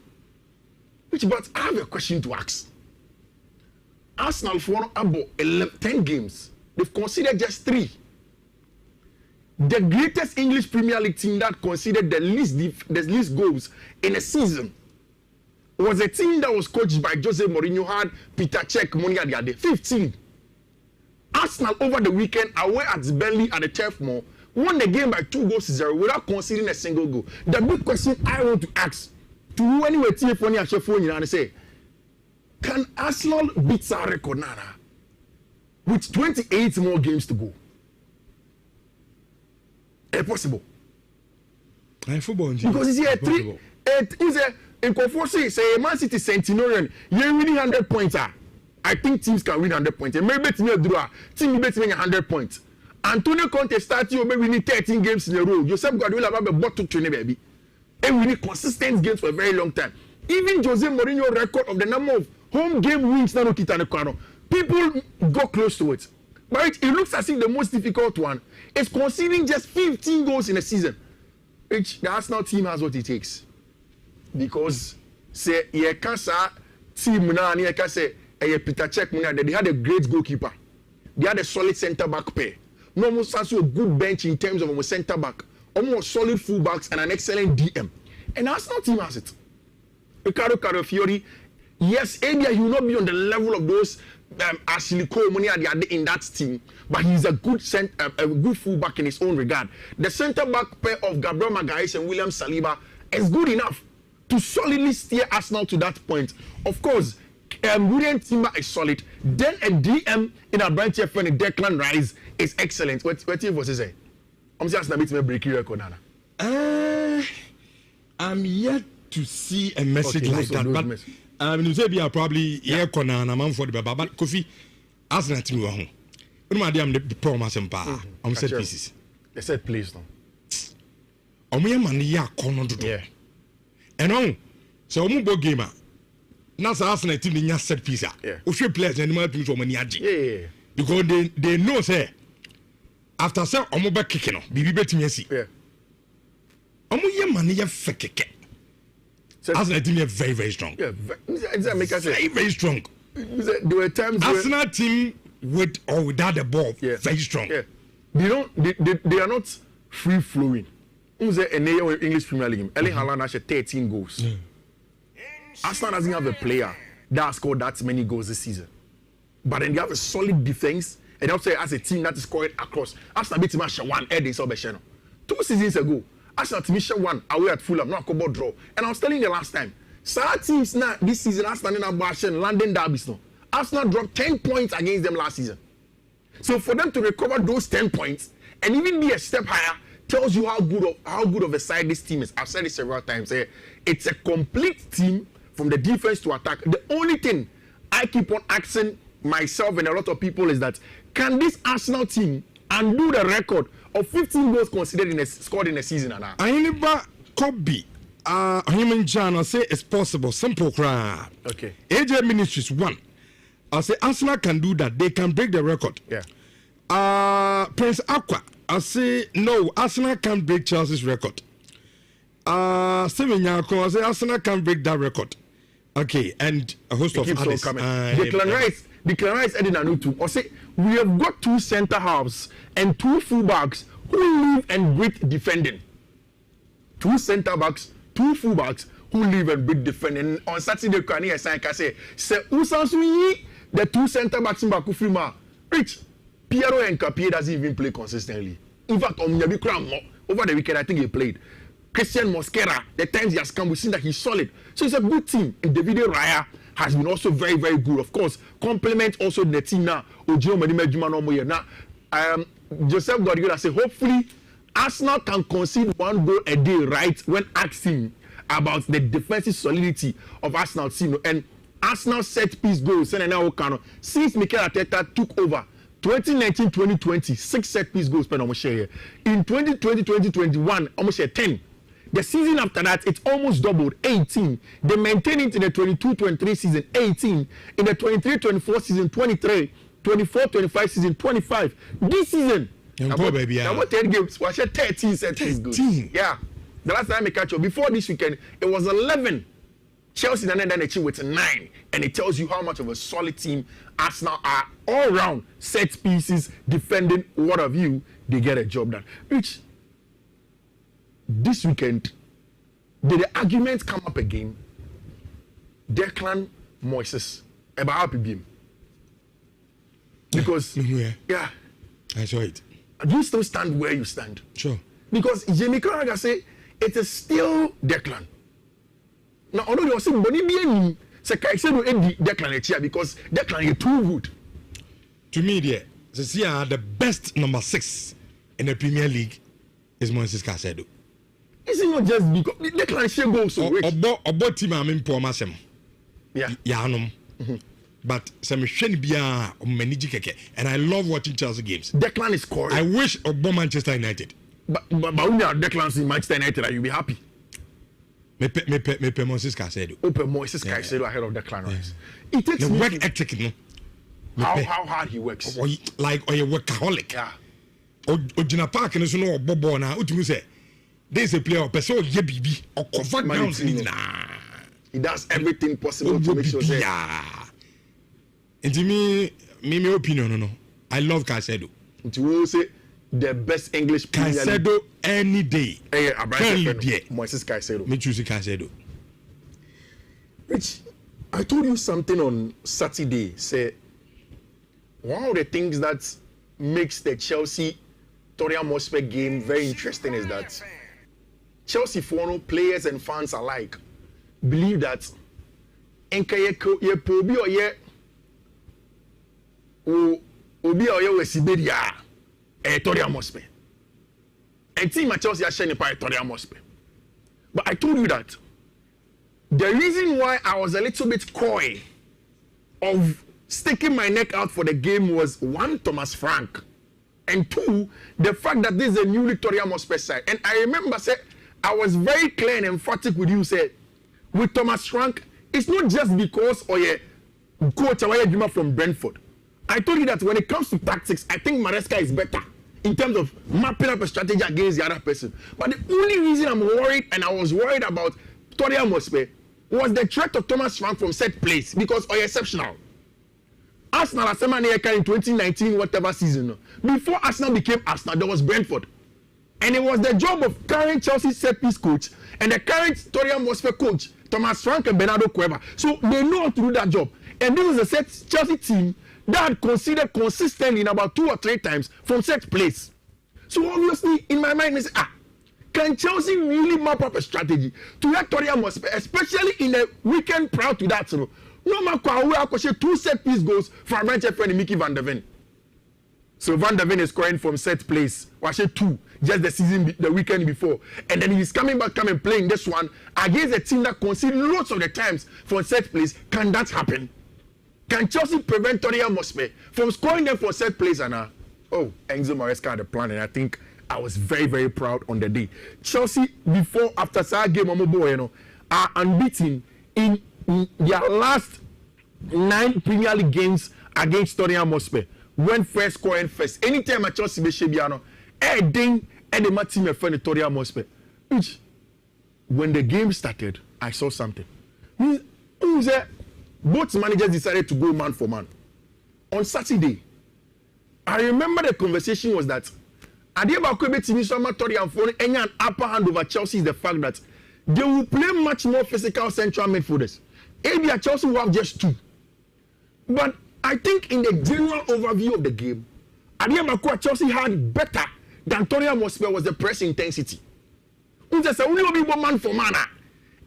Speaker 3: But I have a question to ask. Arsenal for about 10 games. They've conceded just 3. The greatest English Premier League team that conceded the least goals in a season was a team that was coached by Jose Mourinho, had Peter Cech, Monia Diade, 15. Arsenal over the weekend away at Burnley at the Turf Moor won the game by 2-0 without conceding a single goal. The big question I want to ask to who anyway TF1 and Sheffield and say, can Arsenal beat our record now with 28 more games to go? Impossible.
Speaker 1: Football
Speaker 3: because it's here in Kofosi say Man City Centenarian, you're winning 100 points. I think teams can win 100 points. Maybe team bet me 100 points. Antonio Conte started you maybe winning 13 games in a row. Joseph Guardiola have a bottle to baby. And we need consistent games for a very long time. Even Jose Mourinho record of the number of home game wins now people go close to it. But it looks as if the most difficult one is conceding just 15 goals in a season. Which the Arsenal team has what it takes. Because say you can say team now you can say Peter Cech they had a great goalkeeper. They had a solid centre back pair. No almost also a good bench in terms of a centre back. Almost solid full backs and an excellent DM. And the Arsenal team has it. Ricardo Carafiori, yes, maybe he will not be on the level of those Ashley Cole money in that team, but he's a good fullback in his own regard. The centre back pair of Gabriel Magalhaes and William Saliba is good enough to solidly steer Arsenal to that point. Of course, William Timber is solid. Then a DM in a branch of Declan Rice is excellent. What you was say? I'm just going to break your record now.
Speaker 1: I'm yet to see a message like that, but you say be probably corner and a man for the but Kofi Arsenal team go home. The promise and power. I'm set pieces.
Speaker 3: They said please no.
Speaker 1: Man corner to do. And on so gamer. Now Arsenal team in set piece. If you players and more things money because they know say after say back kicking on BB betting yes. Man fake. Arsenal team is very, very strong. Yeah, very strong. There were times Arsenal team with or without the ball, very strong.
Speaker 3: Yeah. They are not free flowing. English Premier League. Erling Haaland has 13 goals. Arsenal doesn't have a player that has scored that many goals this season. But then they have a solid defense, and also as a team that is scoring across. Arsenal beat Match 1 Eddie Sobeshano 2 seasons ago. Arsenal team 1 away at Fulham, not a draw. And I was telling you the last time, some teams now this season Arsenal in Abashan, London derbies now. Arsenal dropped 10 points against them last season. So for them to recover those 10 points and even be a step higher tells you how good of a side this team is. I've said it several times. It's a complete team from the defense to attack. The only thing I keep on asking myself and a lot of people is that can this Arsenal team undo the record of 15 goals scored in a season?
Speaker 1: I never copy. Human John, I say it's possible. Simple crap.
Speaker 3: Okay.
Speaker 1: AJ Ministries 1. I say Arsenal can do that. They can break the record.
Speaker 3: Yeah.
Speaker 1: Prince Aqua. I say no. Arsenal can break Chelsea's record. Steven Yako. I say Arsenal can break that record. Okay, and a host of others.
Speaker 3: Declan Rice added a new two. I say we have got 2 centre halves and 2 fullbacks who live and breathe defending. 2 centre backs, 2 fullbacks who live and breathe defending. On Saturday, I say, the 2 centre backs in Bakufima, Rich, Piero and Capie doesn't even play consistently. In fact, over the weekend, I think he played. Christian Mosquera, the times he has come, we've seen that he's solid. So it's a good team. And David Raya has been also very, very good. Of course, complement also the team now. Now, Joseph Guardiola say hopefully Arsenal can concede 1 goal a day, right? When asking about the defensive solidity of Arsenal team and Arsenal set piece goals. Since Mikel Arteta took over 2019-2020, 6 set piece goals per share. In 2020-2021, almost 10. The season after that, it's almost doubled, 18. They maintained it in the 22-23 season, 18. In the 23-24 season, 23. 24-25 season, 25. This season, about 10 games, we had 13 set piece goals. Yeah. The last time I catch up, before this weekend, it was 11. Chelsea and then achieved with 9. And it tells you how much of a solid team Arsenal are all round. Set pieces, defending, what have you, they get a job done. Which, this weekend, did the argument come up again? Declan Moises about PBM. Because Because yeah,
Speaker 1: I saw it.
Speaker 3: You still stand where you stand.
Speaker 1: Sure.
Speaker 3: Because Jamie Carragher say it is still Declan. Now, although they were saying Bonnie being Caicedo Declan here because Declan is too good.
Speaker 1: To me, the best number 6 in the Premier League is Moises Caicedo.
Speaker 3: It's not just because Declan share goals so rich.
Speaker 1: Obo team I mean poor masem.
Speaker 3: Yeah.
Speaker 1: Yeah, but some shen bia manage keke, and I love watching Chelsea games.
Speaker 3: Declan is scoring.
Speaker 1: I wish Obo Manchester United.
Speaker 3: But when you are Declan in Manchester United, you'll be happy.
Speaker 1: Me Moises Caicedo.
Speaker 3: Open Moises Caicedo ahead of Declan Rice. It takes
Speaker 1: the work ethic, no.
Speaker 3: How hard he works.
Speaker 1: Or a workaholic.
Speaker 3: Yeah.
Speaker 1: Ojina Park and so no Bobo na utumu say. There's a player person ye bibi or cover grounds.
Speaker 3: He does everything possible to make sure that.
Speaker 1: Yeah. And to me opinion no. I love Caicedo.
Speaker 3: To say the best English player.
Speaker 1: Caicedo any day.
Speaker 3: Moises Caicedo.
Speaker 1: Me choose Caicedo.
Speaker 3: Rich, I told you something on Saturday. Say one of the things that makes the Chelsea Tottenham Hotspur game very interesting is that Chelsea players and fans alike believe that obi oye we Siberia Tottenham Hotspur. And team at Chelsea are sharing Tottenham Hotspur. But I told you that the reason why I was a little bit coy of sticking my neck out for the game was 1, Thomas Frank, and 2, the fact that this is a newly Tottenham Hotspur side. And I remember I was very clear and emphatic with you, with Thomas Frank, it's not just because coach Awaya from Brentford. I told you that when it comes to tactics, I think Maresca is better in terms of mapping up a strategy against the other person. But the only reason I'm worried, and I was worried about Tottenham Hotspur, was the threat of Thomas Frank from set plays because exceptional. Arsenal as in 2019 whatever season. Before Arsenal became Arsenal, there was Brentford. And it was the job of current Chelsea set piece coach and the current Tottenham Hotspur coach, Thomas Frank and Bernardo Cueva. So they know how to do that job. And this is a set Chelsea team that had considered consistently in about 2 or 3 times from set plays. So obviously, in my mind, I say, can Chelsea really map up a strategy to let Tottenham Hotspur, especially in the weekend prior to that? No matter 2 set piece goals from Manchester friend Mickey Van der Ven. So Van der Ven is scoring from set plays. Well, 2 just the weekend before, and then he's coming playing this one against a team that concedes lots of the times from set plays. Can that happen? Can Chelsea prevent Tottenham Hotspur from scoring them for set plays? And Enzo Maresca had a plan, and I think I was very, very proud on the day. Chelsea after that game, are unbeaten in their last 9 Premier League games against Tottenham Hotspur. When first scoring first, anytime at Chelsea be Shebiano, the team friend Tottenham Hotspur. Which, when the game started, I saw something. Both managers decided to go man for man. On Saturday, I remember the conversation was that an upper hand over Chelsea is the fact that they will play much more physical central midfielders. Maybe Chelsea will have just 2. But I think in the general overview of the game, Chelsea had better than Tottenham Hotspur was the press intensity. It's man for man.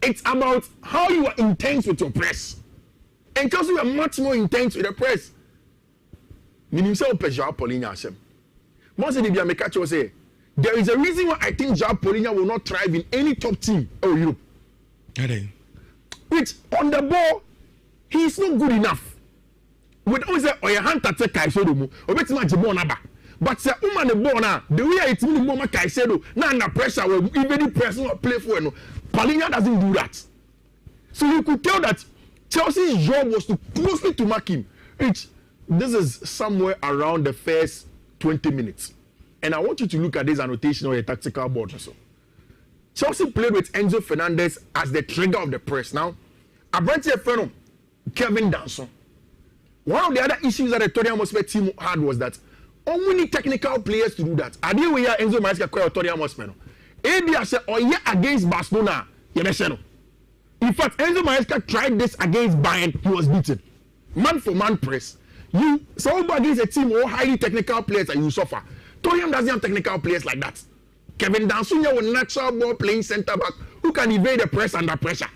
Speaker 3: It's about how you are intense with your press. And Chelsea were much more intense with the press. Meaning so Joao Paulinho Hashem. There is a reason why I think Joao Paulinho will not thrive in any top team or Europe. Which on the ball, he is not good enough. With always a hunter take Caicedo, or better much more number. But the woman the ball now, the way it's really more Caicedo, now under pressure, where even the person will play for no. Paulinho doesn't do that. So you could tell that Chelsea's job was to closely to mark him. Which this is somewhere around the first 20 minutes. And I want you to look at this annotation on a tactical board also. Chelsea played with Enzo Fernandez as the trigger of the press. Now, Abrantes Feno, Kevin Danson. One of the other issues that the Tottenham Hotspur team had was that only technical players to do that. I didn't hear Enzo Maresca call Tottenham Hotspur. ABA said, against Barcelona, in fact, Enzo Maresca tried this against Bayern, he was beaten. Man for man press. Somebody is a team or highly technical players and you suffer. Torium doesn't have technical players like that. Kevin Dansunya with natural ball playing centre back who can evade the press under pressure.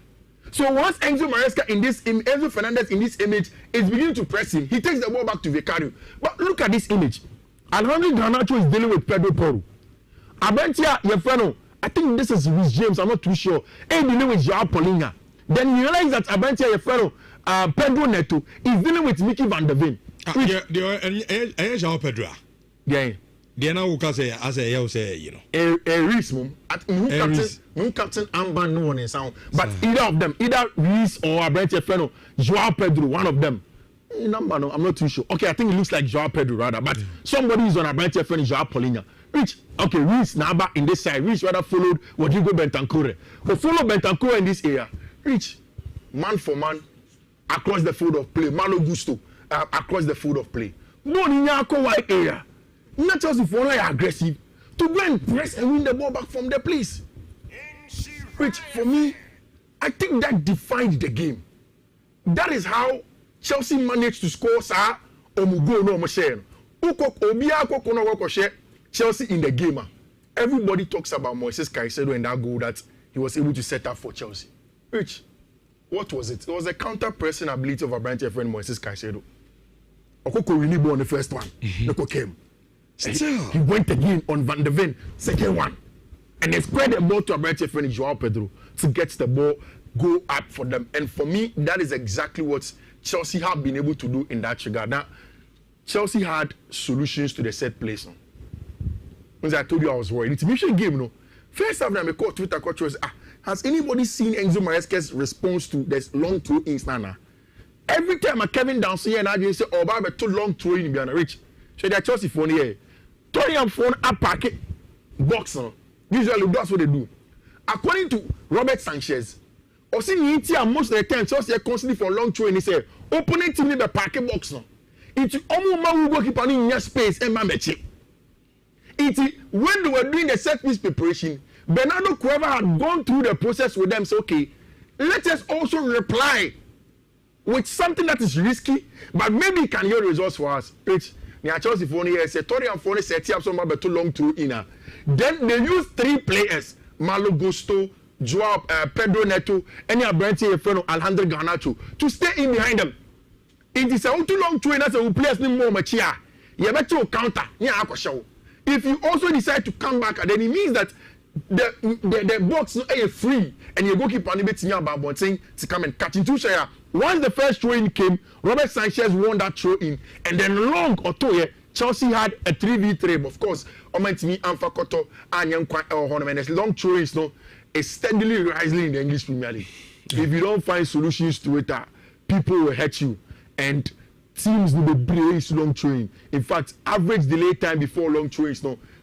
Speaker 3: So once Enzo Fernandez in this image is beginning to press him, he takes the ball back to Vicario. But look at this image. Alejandro Garnacho is dealing with Pedro Porro. Abentia Yefreno, I think this is Rhys James, I'm not too sure. And dealing with Joao Paulinho. Then you realize that Abentia Yefreno, Pedro Neto is dealing with Mickey van der Ven.
Speaker 1: Joao Pedro.
Speaker 3: Yeah.
Speaker 1: They now will say as a say, you know.
Speaker 3: A Reese mum at captain Amban no one in sound. But either of them, either Reese or Abentia Yefreno, Joao Pedro, one of them. Number no, I'm not too sure. Okay, I think it looks like Joao Pedro rather, but somebody is on Abentia Yefreno, Joao Paulinho. Rich, okay, Reese Naba in this side. Reese rather followed Rodrigo Bentancur. Who follow Bentancur in this area. Rich, man for man, across the field of play. Malo Gusto, across the field of play. No, in your wide area. Not just if only aggressive to go and press and win the ball back from the place. Rich, for me, I think that defined the game. That is how Chelsea managed to score Sa Omugo no Moshe. Chelsea in the game. Everybody talks about Moises Caicedo and that goal that he was able to set up for Chelsea. Rich, what was it? It was a counter-pressing ability of our branch friend Moises Caicedo. Okoko really on the first one. Noko came. He went again on Van der Ven, second one. And they spread the ball to our branch friend Joao Pedro to get the ball, go up for them. And for me, that is exactly what Chelsea have been able to do in that regard. Now, Chelsea had solutions to the set place. When I told you I was worried, it's a mission game, no. First time I called Twitter coach was, has anybody seen Enzo Maresca's response to this long throw in Nana? Every time I Kevin down here and I just say, oh, but too long throw in Biana Rich. So they are Chelsea phone here. Tony and phone up packet box. Usually that's what they do. According to Robert Sanchez, most of the time Chelsea are constantly for long throw and he say, opponent team in the packet box. It's almost man who keep in your space and man betche. It when they were doing the set piece preparation, Bernardo Cueva had gone through the process with them. So okay, let us also reply with something that is risky, but maybe can yield results for us. Which Chelsea phone here say Tori and phone set up some too long through inner. Then they use 3 players: Malo Gusto, Joao Pedro Neto, and Abentia Yefreno, Alejandro Garnacho, to stay in behind them. It is a too long train as a players need more mature. You better counter. If you also decide to come back, then it means that the box is free and you go keep on debating about wanting to come and catch into share. Once the first throw in came, Robert Sanchez won that throw in, and then long or two, Chelsea had a 3v3. Of course, Omentimi Alpha Koto and Young Hornament. Long throw is steadily rising in the English Premier League. If you don't find solutions to it, people will hurt you. And teams will be brace long throwing. In fact, average delay time before long throwing,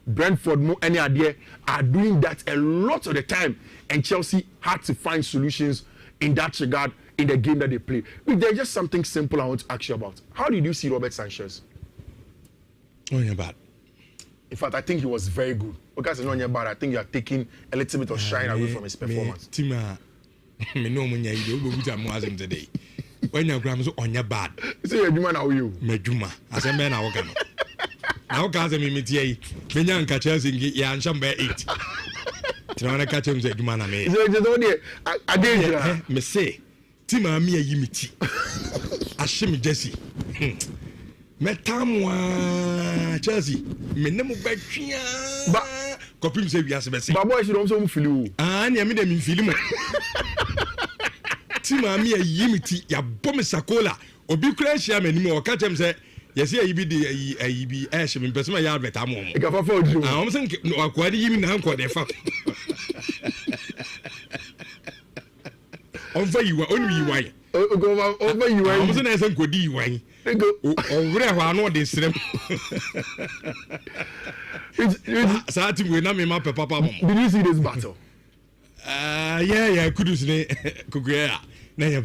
Speaker 3: Brentford, any idea, are doing that a lot of the time. And Chelsea had to find solutions in that regard in the game that they play. But there's just something simple I want to ask you about. How did you see Robert Sanchez?
Speaker 1: Not bad.
Speaker 3: In fact, I think he was very good. Because it's not bad. I think you are taking a little bit of shine away from his performance.
Speaker 1: Today. When your grandma's on your bad.
Speaker 3: Say you're human, how are you?
Speaker 1: Medjuma. As a man, I will go. Now, Cousin Mimitia, Benyan catches in Yan Bear 8. Tirana catch him, said Jumana may. I did, me say, Tima Mia Yimiti. Ashim Jesse. Metamwa Chelsea. Menemo Bakia. Copim say, yes, Bessie. But boy, should also feel you. And I mean, them in film. Tima Mia Yimiti, ya bomb Sakola, or be crash yam anymore. Catch him say, yes, he be the ash in person. I have better more. I'm saying, no, quite even now, quite a fuck. Over you, only wine. Over you, I wasn't as a good wine. Over I know this. Saturday, we know me, my papa.
Speaker 3: Did you see this battle?
Speaker 1: Yeah, could say, Kuguea. Nanya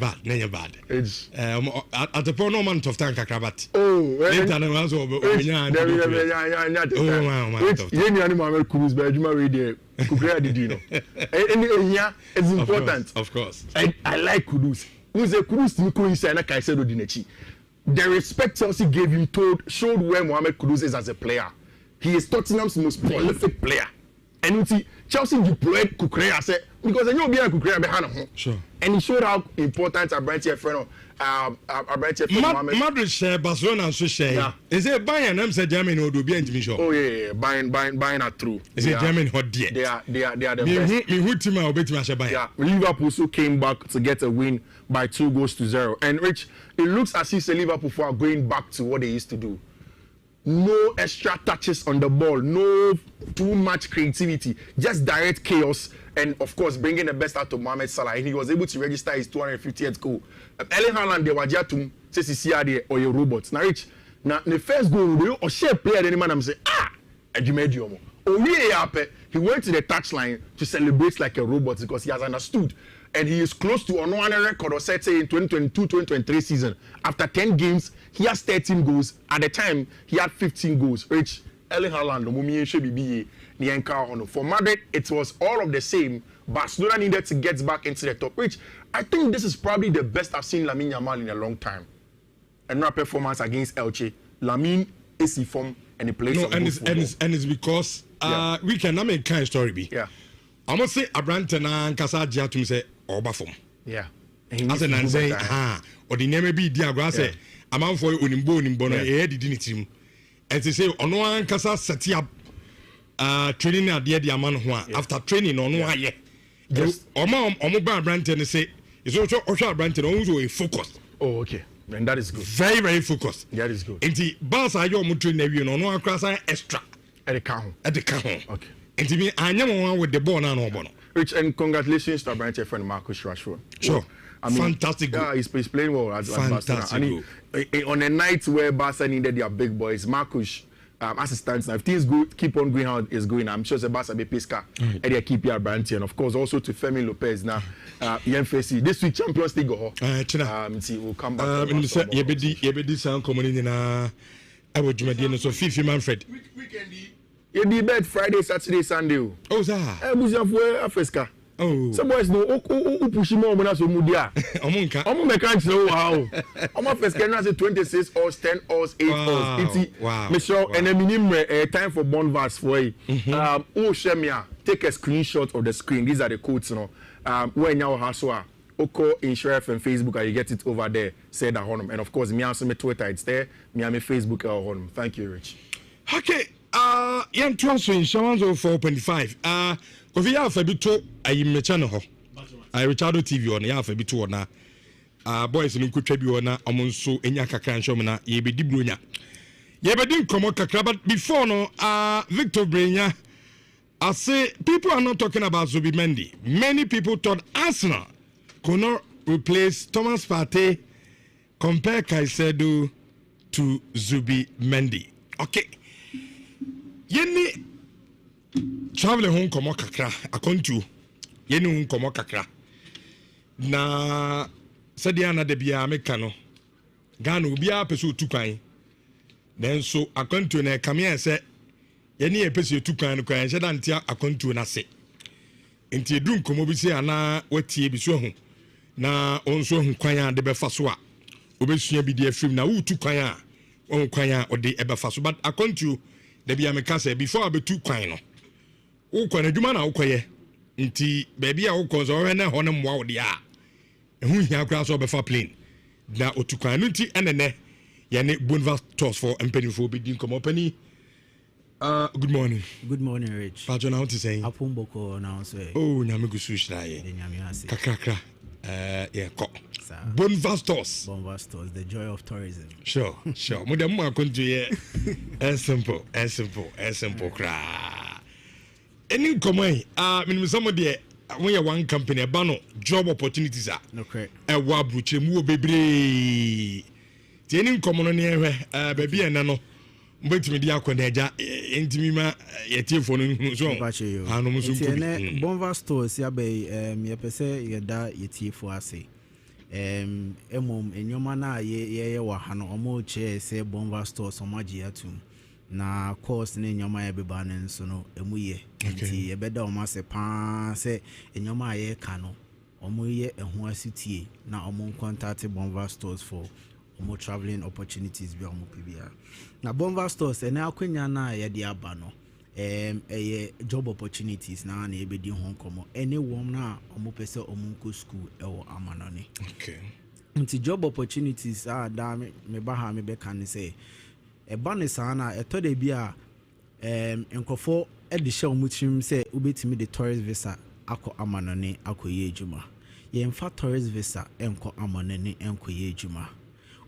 Speaker 1: bad. It's at the Ponoman of Tanka Cravat. Oh, later than I was over. Any animal cruise by Juma Radio, Kuguea did you know? It's important. Of course.
Speaker 3: I like Kudus. Who's a cruise to Kuis and a Caicedo Dinechi. the respect Chelsea gave him showed where Mohamed Kudus is as a player. He is Tottenham's most prolific player. And you see, Chelsea deployed Kukurea because they know behind Kukurea behind him.
Speaker 1: Sure.
Speaker 3: And he showed how important Abrantia friend Mohamed.
Speaker 1: Madrid share Barcelona and so share.
Speaker 3: Yeah.
Speaker 1: Is it Bayern? I'm saying Germany would be in show.
Speaker 3: Oh yeah, buying are true.
Speaker 1: Is it Germany hot dear?
Speaker 3: They are the best.
Speaker 1: Me who team I bet Bayern.
Speaker 3: Yeah, Liverpool also came back to get a win by 2-0. And Rich, it looks as if Liverpool are going back to what they used to do. No extra touches on the ball, no too much creativity, just direct chaos, and of course bringing the best out of Mohamed Salah. And he was able to register his 250th goal. Erling Haaland, they were just to say CCR or your robots. Now, Rich, now the first goal, or share player, any man, I'm saying, Edumedium. He went to the touchline to celebrate like a robot because he has understood. And he is close to another record or set say in 2022-2023 season. After 10 games, he has 13 goals. At the time, he had 15 goals. Rich, Erling Haaland, for Madrid, it was all of the same. Barcelona needed to get back into the top. Rich, I think this is probably the best I've seen Lamine Yamal in a long time. Another performance against Elche. Lamine is in form and he plays some good football.
Speaker 1: And it's because we can make kind of story be.
Speaker 3: Yeah.
Speaker 1: I must say Abrante na Nkasa Jia to me say Obafom.
Speaker 3: Yeah.
Speaker 1: As an answer, or the name be Diago say a man for Unimbo Nimbono, a head dignity. And they say on one Nkasa set up training at the Diamond after training on 1 year. Yes. Omo Abrante and say it's also Abrante also a focus.
Speaker 3: Oh, okay. And that is good.
Speaker 1: Very, very focused.
Speaker 3: That is good.
Speaker 1: And the boss are your mutu nevi no one cross extra.
Speaker 3: At the count.
Speaker 1: Okay.
Speaker 3: And
Speaker 1: to me, I am one with the ball now.
Speaker 3: Rich, and congratulations to our branch friend Marcus Rashford.
Speaker 1: Sure.
Speaker 3: I mean,
Speaker 1: fantastic.
Speaker 3: Yeah, he's playing well at Barcelona. And on a night where Barca needed their big boys, Marcus, as it stands now, if things keep on going how it's going, I'm sure Barca be Pisca and they keep your branch. And of course, also to Femi Lopez now, this week Champions League will come back.
Speaker 1: Yebedi sound coming in I would do so Fifi Manfred.
Speaker 3: You be bed Friday, Saturday, Sunday.
Speaker 1: Oh, sir.
Speaker 3: Africa. Oh. Some boys know who push him on as a mudia. I'm a mechanic. Wow. I'm a first can say 26 hours, 10 hours, 8 hours. Wow. Michelle, and a minimum time for Bonvas for you. Oh, Shemia, take a screenshot of the screen. These are the codes, when you have Oko Insurance and Facebook, and you get it over there. Say that honum. And of course, me also my Twitter, it's there. Me and my Facebook, honum. Thank you, Rich.
Speaker 1: Okay. Young transfer insurance of 4.5. If you have a bit to a channel, I Richard TV on ya for bit to na boys in Kutrabi na amonso enya kakra nshomna ye be dibrunya. Ye be din komo kakra, but before no Victor Brenya, I say people are not talking about Zubi Mendy. Many people thought Arsenal could not replace Thomas Partey, compare Caicedo to Zubi Mendy. Okay. Yeni travel home komo kakra akontu yeni home komo kakra na sadia na de bia meka no Ghana obia peso tukan then so akontu na kamia se yeni e peso tukan no kan sheda ntia akontu na se enti edun komo bi se ana watie bi so ho na onso ho kwan a de be fa so a obesua bi de afim na wo tukan a on kwan a ode e be fa so but akontu de bia meka se before abetu kwan no wo kwa na dwuma na wo koye nti baby a wo ko so we na ho ne mwa wo de a ehu hia kra so be fa plane na otukwan no nti enene ye ne Bonvas tours for empenifo be din komo pani. Good morning.
Speaker 4: Good morning, Rich.
Speaker 1: Pajo na what is saying?
Speaker 4: Apumboko now say.
Speaker 1: Oh, nyame gusu shira ye.
Speaker 4: Nyame ase.
Speaker 1: Kakra. Yeah, ko. Bonvas tours.
Speaker 4: Bonvas tours, the joy of tourism.
Speaker 1: Sure. Mo dem ma kontu ye. Simple kra. Any common minimum somebody when you one company about job opportunities are
Speaker 4: no correct
Speaker 1: wabuche mu bebre ti any common near baby and no mbetimi dia kwaneja entimi ma yetie fo no so anu musu
Speaker 4: nko Bonvas stores ya be ye pese ye da yetie fo ase emom enyoma na ye wa ha no omo che se Bonvas stores omaji atum na course ne nyoma ya beba ne nso no emuye nti ebeda o ma se pa se nyoma ye ka no omo ye eho asitie na omo contact Bonvas stores for
Speaker 10: more traveling opportunities be omo PBR. Na Bonva Stores ena akwanya na ye de aba no job opportunities na ebedi ho komo any one na omo pese omo nko school ewo amanone.
Speaker 1: Okay.
Speaker 10: Nti job opportunities da me ba ha me be kan say e ba ne sana e to de bia enkofo e de hye omutrim say ubetimi the tourist visa akọ amanone akọye ejuma ye mfa tourist visa enko amanone enkoye ejuma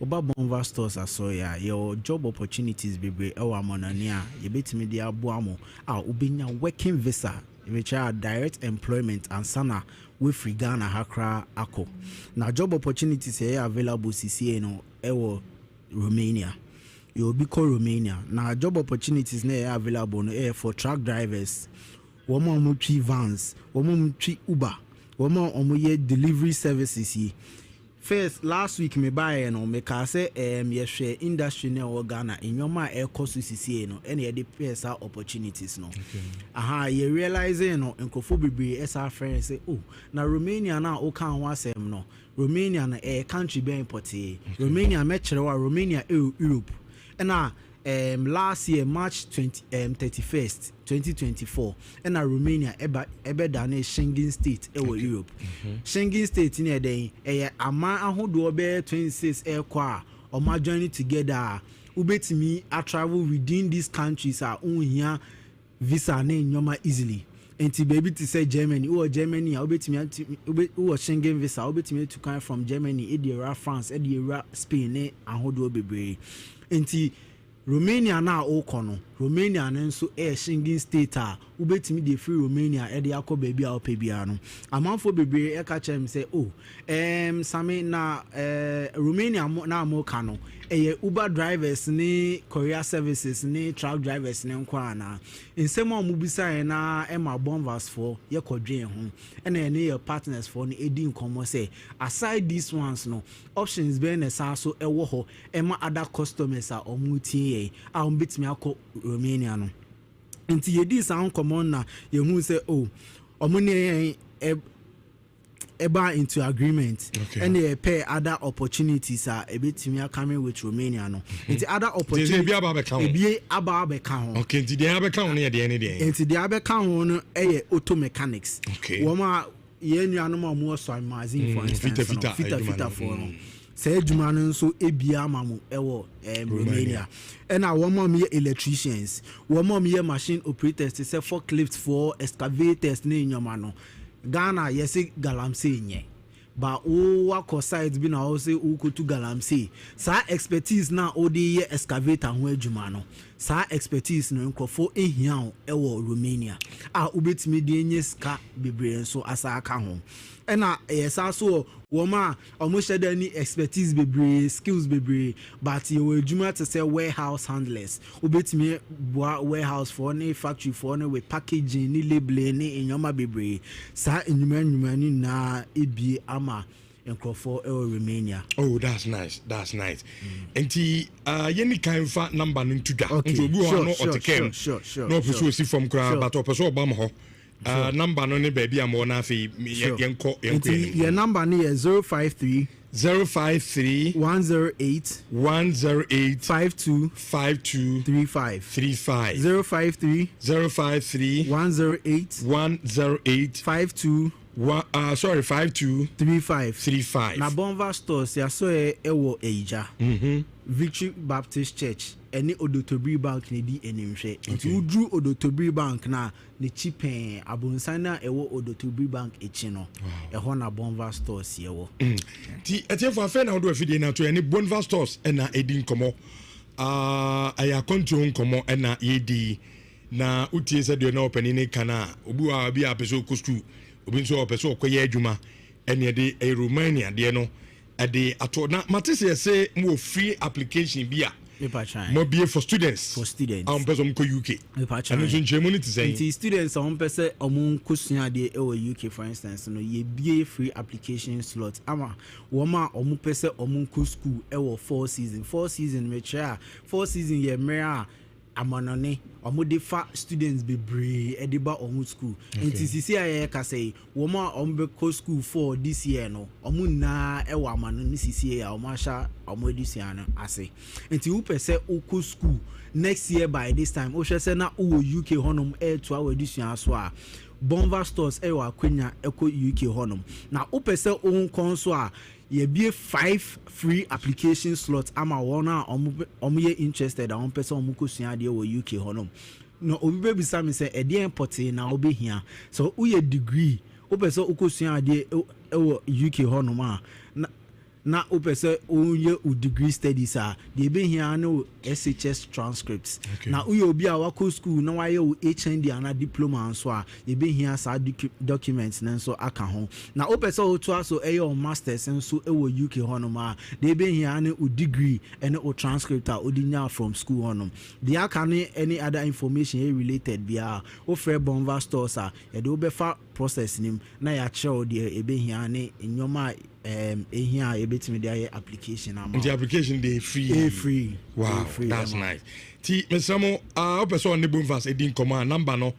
Speaker 10: oba Bonva Stores aso ya your job opportunities bebre e wa amanone a ye betimi de aboamo a ubenya working visa which are direct employment and sana we free Ghana hakra ako na job opportunities here available CCA no ewo Romania you be call Romania na job opportunities na available no for truck drivers womo twi vans womo twi Uber womo ye delivery services yi. First last week me buy no me ka say ye share industry na o Ghana enyoma e koso CCA no ene ye de pesa opportunities no. Aha ye realize no nkofo bebre esa friend say oh na Romania na o kan ho asem no Romania na country be importe Romania me kire wa Romania Europe na last year March 31st 2024 and Romania ebe dane Schengen state ewo Europe. Schengen state ni eden ama ahodo be 26 kwa o ma join together ubetimi a travel within these countries are unhia visa na nyoma easily. Enti baby to say Germany or Germany ubetimi or Schengen visa ubetimi to come from Germany edira France edira Spain ne ahodo bebre. Enti Romania na okono Romania nso Schengen state a ubetimi de free Romania e de akọ baby a opebia no amanfo bebre e ka chem say oh same na Romania na amoka no Uber drivers ni courier services ni truck drivers ni nkwa na nsem a mubisa na ema Bonvas for ye kodwen ho ena ne your partners for ni edi nkomo say aside these ones no options be na sa so ewo ho ema other customers a omutie a ombetimi akọ Romania no nti yedi sa nkomo na ye hu say oh omune eba into agreement and they pay other opportunities are a bit me coming with Romania no nti other opportunities be aba be kan ho
Speaker 1: okay nti dey aba kan ho na dey any dey
Speaker 10: nti dey aba kan ho no auto mechanics woma ye nuanom a mo so amazing for instance fita for no say adwuma no nso ebia amamu ewo Romania and na woma me electricians woma me machine operators to say forklift for excavators na nyoma no Ghana yesi galamsey nye ba o wako sides bi na o se o kotu galamsey sa expertise na o de ye excavator ho adwuma no sa expertise no nkofo ehia ewo Romania a obetimi de enye ska bebre nso asa aka ho ena yesa so woma almost any expertise bebre skills bebre but you will adwuma to say warehouse handlers obetimi warehouse for any factory for any with packaging ni labeling ni enyoma bebre sa enyuma ni na ebie ama enkofo Romania.
Speaker 1: Oh, that's nice. Enti yeni kan fa number no to da.
Speaker 10: Okay. Sure.
Speaker 1: No pursue si from kra but opeso obam ho. Number no ne baby am na fe yenko.
Speaker 10: Your number ni is 053
Speaker 2: 053
Speaker 10: 108 52
Speaker 2: 35
Speaker 10: 053
Speaker 2: 108
Speaker 10: 52
Speaker 2: 35
Speaker 10: na Bonva Stores ya so ewo eja Victory Baptist Church any Odotobri Bank ne di enimhwe nti udru Odotobri Bank na ne chipen abonsana ewo Odotobri Bank echi no eho na Bonva Stores yewo
Speaker 1: ti etiefo afa na odo afide na to any Bonva Stores na edi nkomo aya control nkomo na yedi na utie se de na opani ne kana obu a bi apeso kostu obi nso opeso okoye adwuma ene de Romania de no ade ato na matese se mo free application bia mo be for students am person ko UK and so nchemu ni say
Speaker 10: the students am person omun kosua de e UK for instance no ye be free application slot ama wo ma omun person omun ko school e wo 4 season me try 4 season ye mere amanone omo de fa students bebree ediba omo school enti sisi aye ka say wo ma omo be ko school for this year no omo na e wa amanone sisi ya omo asha omo edisia no ase enti wo pese uko school next year by this time o hwese na wo UK honum to our edisia so a Bonva stores wa kwenya eko UK honum na wo pese o konso a ye be 5 free application slots ama wona omo ye interested on person omo kosua de wo UK honum no obi be bisa me say e de import na obi hia so wo ye degree wo person okosua de wo UK honum a na o pese o ye o degree studies a de be hia no SHS transcripts na o ye obi a wako school na wa ye o HND ana diploma so a ye be hia sa documents na so aka ho na o pese o to aso e your masters nso e wo UK honum a de be hia ne o degree and o transcript a o di nya from school honum de aka ne any other information related bia o free Bonva stores a ye de o be fa process nim na ya chew de e be hia ne nyoma here ebetimi dey application amount. The
Speaker 1: application dey free. Wow, free that's nice. Ti mesamo person ne Bonvas edin command number no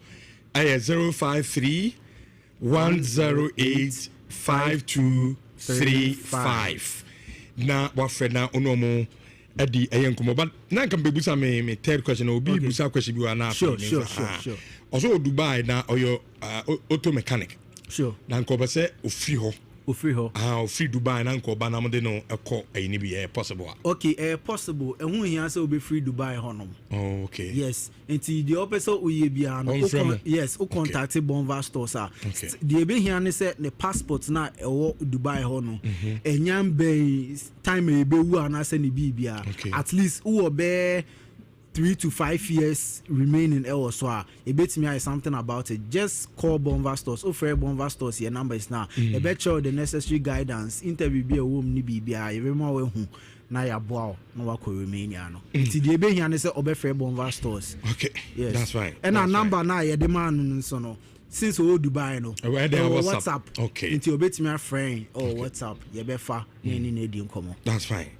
Speaker 1: 053 108 5235. Na wa friend na onomo edi eyenkomo but na kan be busa me third question obi busa question bi wa na
Speaker 10: sure.
Speaker 1: Also Dubai na oyo auto mechanic.
Speaker 10: Sure.
Speaker 1: Na ko be say ofri ho.
Speaker 10: Free
Speaker 1: Dubai na nko ba na mo de no ekọ ayini bi possible.
Speaker 10: Okay, possible. Ehun hia say obi free Dubai honom.
Speaker 1: Oh, okay.
Speaker 10: Yes. Enti the opesa oye bia no. Yes, o contact Bonva stores a. The ebe hia ne say the passport na ewo Dubai honom. Enyam be time ebe wu ana say ne bibia. At least who obe 3 to 5 years remaining elsewhere. A bit me something about it. Just call Bonva stores. Offer Bonva stores. Your number is now. A better the necessary guidance. Interview be a woman ni bibia. Every more who na ya bow no wa ko Romania no. Ti de be here say obefer Bonva stores.
Speaker 1: Okay.
Speaker 10: Yes.
Speaker 1: That's fine.
Speaker 10: And our number now ye demand so no. Since we Dubai no. WhatsApp.
Speaker 1: Okay.
Speaker 10: Until obet me a friend or WhatsApp ye be fa any need come.
Speaker 1: That's fine.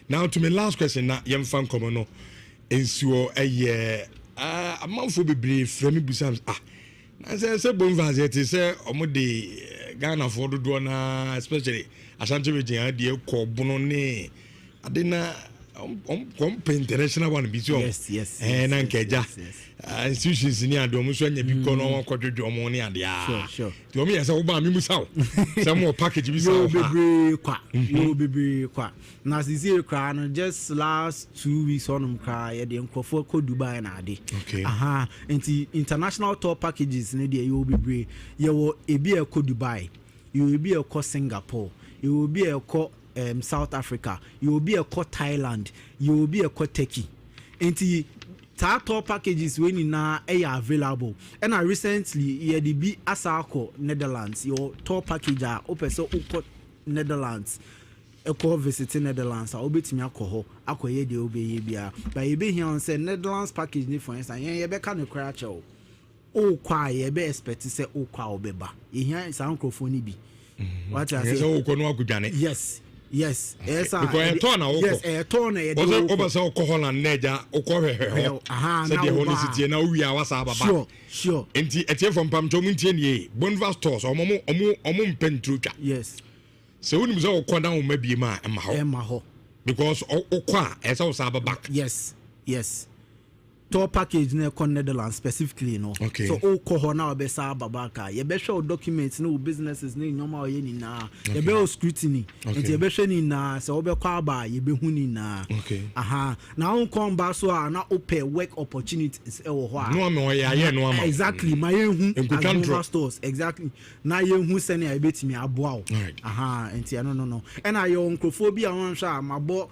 Speaker 1: Now to my last question na yem fan come no. Ensuo amanfo bebree frɛ me busam na say Bonvas yet say omo de Ghana for do na especially Ashanti region de ko bono ne adena international one bi so
Speaker 10: yes
Speaker 1: na nkeja institutions ni adom so anya bi ko no kwadwodwo omo ne ade
Speaker 10: sure
Speaker 1: ti omo yesa wo ba me musaw some more package bi so
Speaker 10: yo bebree kwa na sisi kra no just last 2 weeks onum kra ye de nkofo ko Dubai na ade enti international tour packages ne de yo bebree ye wo ebi e ko Dubai you will be a ko Singapore you will be a ko South Africa, you will be a co Thailand, you will be a co Turkey. And the tour packages when are available. And I recently you the be Asako Netherlands, your tour package are open so Netherlands. A call visiting Netherlands, I'll be to me alcohol, acquire the obey bia. But you be here on say Netherlands package for instance, you be kind of crash. Oh, quiet, be expect to say, oh, cow beba. You hear it's uncle for Nibi. What I say? Yes.
Speaker 1: Because a ton
Speaker 10: yes, a ton.
Speaker 1: Over so Holland Neja, Okohe. Said the Holy City, now we are was
Speaker 10: sure.
Speaker 1: And the from Pamtomintian, Bonva stores, or Momum Pentruka.
Speaker 10: Yes.
Speaker 1: So when we saw Quadam maybe ma because Okwa as our Saba back.
Speaker 10: Yes. Tour package ne kon Netherlands specifically no.
Speaker 1: Okay.
Speaker 10: So o ko na obesa babaka ye be show documents no businesses ne nyoma ye ni na ye be scrutiny and ye be hwe ni na se obe kwa ba ye be hu ni na.
Speaker 1: Okay.
Speaker 10: Na on come back so na open work opportunities e wo ho a.
Speaker 1: No me ye no ama.
Speaker 10: Exactly my ye hu stores exactly na ye hu se ne ye betimi aboa o. Enti no and I your oncrophobia wan hwa mabo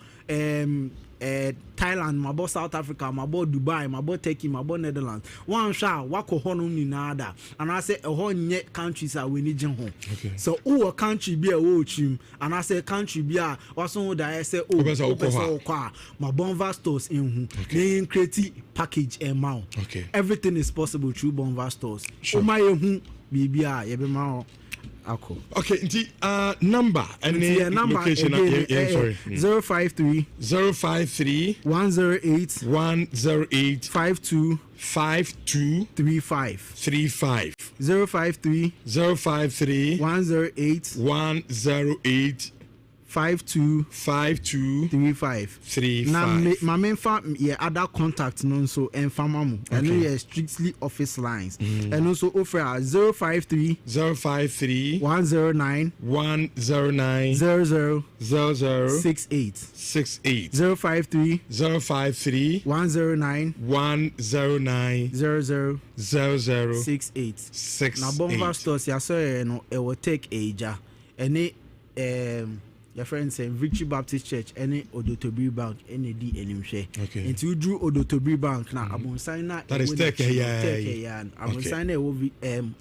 Speaker 10: Thailand, my boss South Africa, my boss Dubai, my boss Turkey, my boss Netherlands. One shot, wako honum ni nada. And I say a whole net countries are we need home. So a country be a watching, and I say country be a also that I say my Bonva stores in whom they create package amount.
Speaker 1: Okay.
Speaker 10: Everything is possible through Bonva stores.
Speaker 1: Sure.
Speaker 10: My baby, ako.
Speaker 1: Okay, nti number and location
Speaker 10: again,
Speaker 1: sorry.
Speaker 10: 053 108 52 35 053 108 52 35 na ma memfa ye other contact no so enfama mu and we strictly office lines and also offer 053 109 00 68 053 109 00 68 na bomba stores ya so no e will take aja any your friend say Victory Baptist Church any Odotobri Bank any di enimhwe enti udru Odotobri Bank na abonsan na
Speaker 1: that is take ya
Speaker 10: abonsan na wo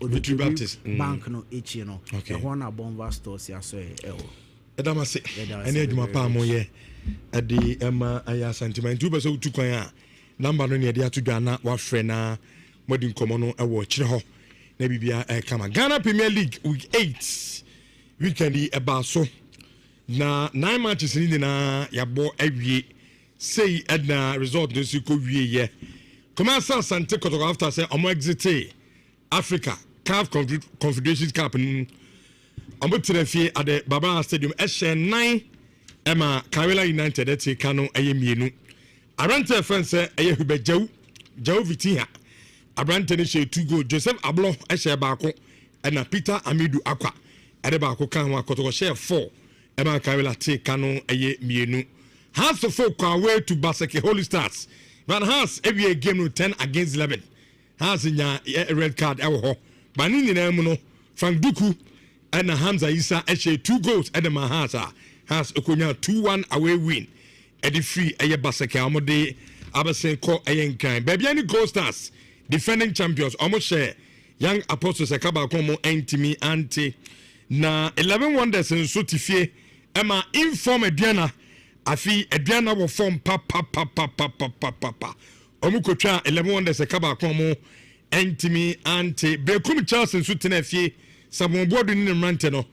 Speaker 10: Odotobri Baptist Bank no echi no e ho na bomba stores ya so e wo
Speaker 1: edamase any adwuma pa mo ye ade ema aya sentiment tu be so tu kwan a number no ne de atodwa na wa frɛ na modin komo no e wo kire ho na bibia e kama Ghana Premier League week 8 weekend eba so na 9 matches ni na yabo awie say edna result no si ko wie ye Komasa Sante Kotoko after say omo exit Africa CAF Confederations Cup omo trefie at the Baba Stadium ehye 9 ema Karela United eti kanu ayemienu Arante friends say Hubejaw Vitinha Abrante ne she 2 goal Joseph Ablo ehye baako na Peter Amidu Akwa ade baako kan ho Kotoko share 4 ema Karela te kanu ayemienu Has the folk away to Baseke Holy Stars. Van Has every game no 10 against 11. Has in a red card ewo. Banini na mu no Frank Duku and Hamza Isa eche 2 goals at the Mahasa. Has Okonya 2-1 away win. Edi free eye Baseke amode abasen ko ayen kan. Baby any Gold Stars defending champions almost share Young Apostles akaba ko mo entimi anti na 11 wonders in sotifie ema inform Ediana afi Ediana wo form pa omukotwa 11 wonders akaba ko mo entimi anti bekum Charles nso tena fie sabon bodu ni mrante no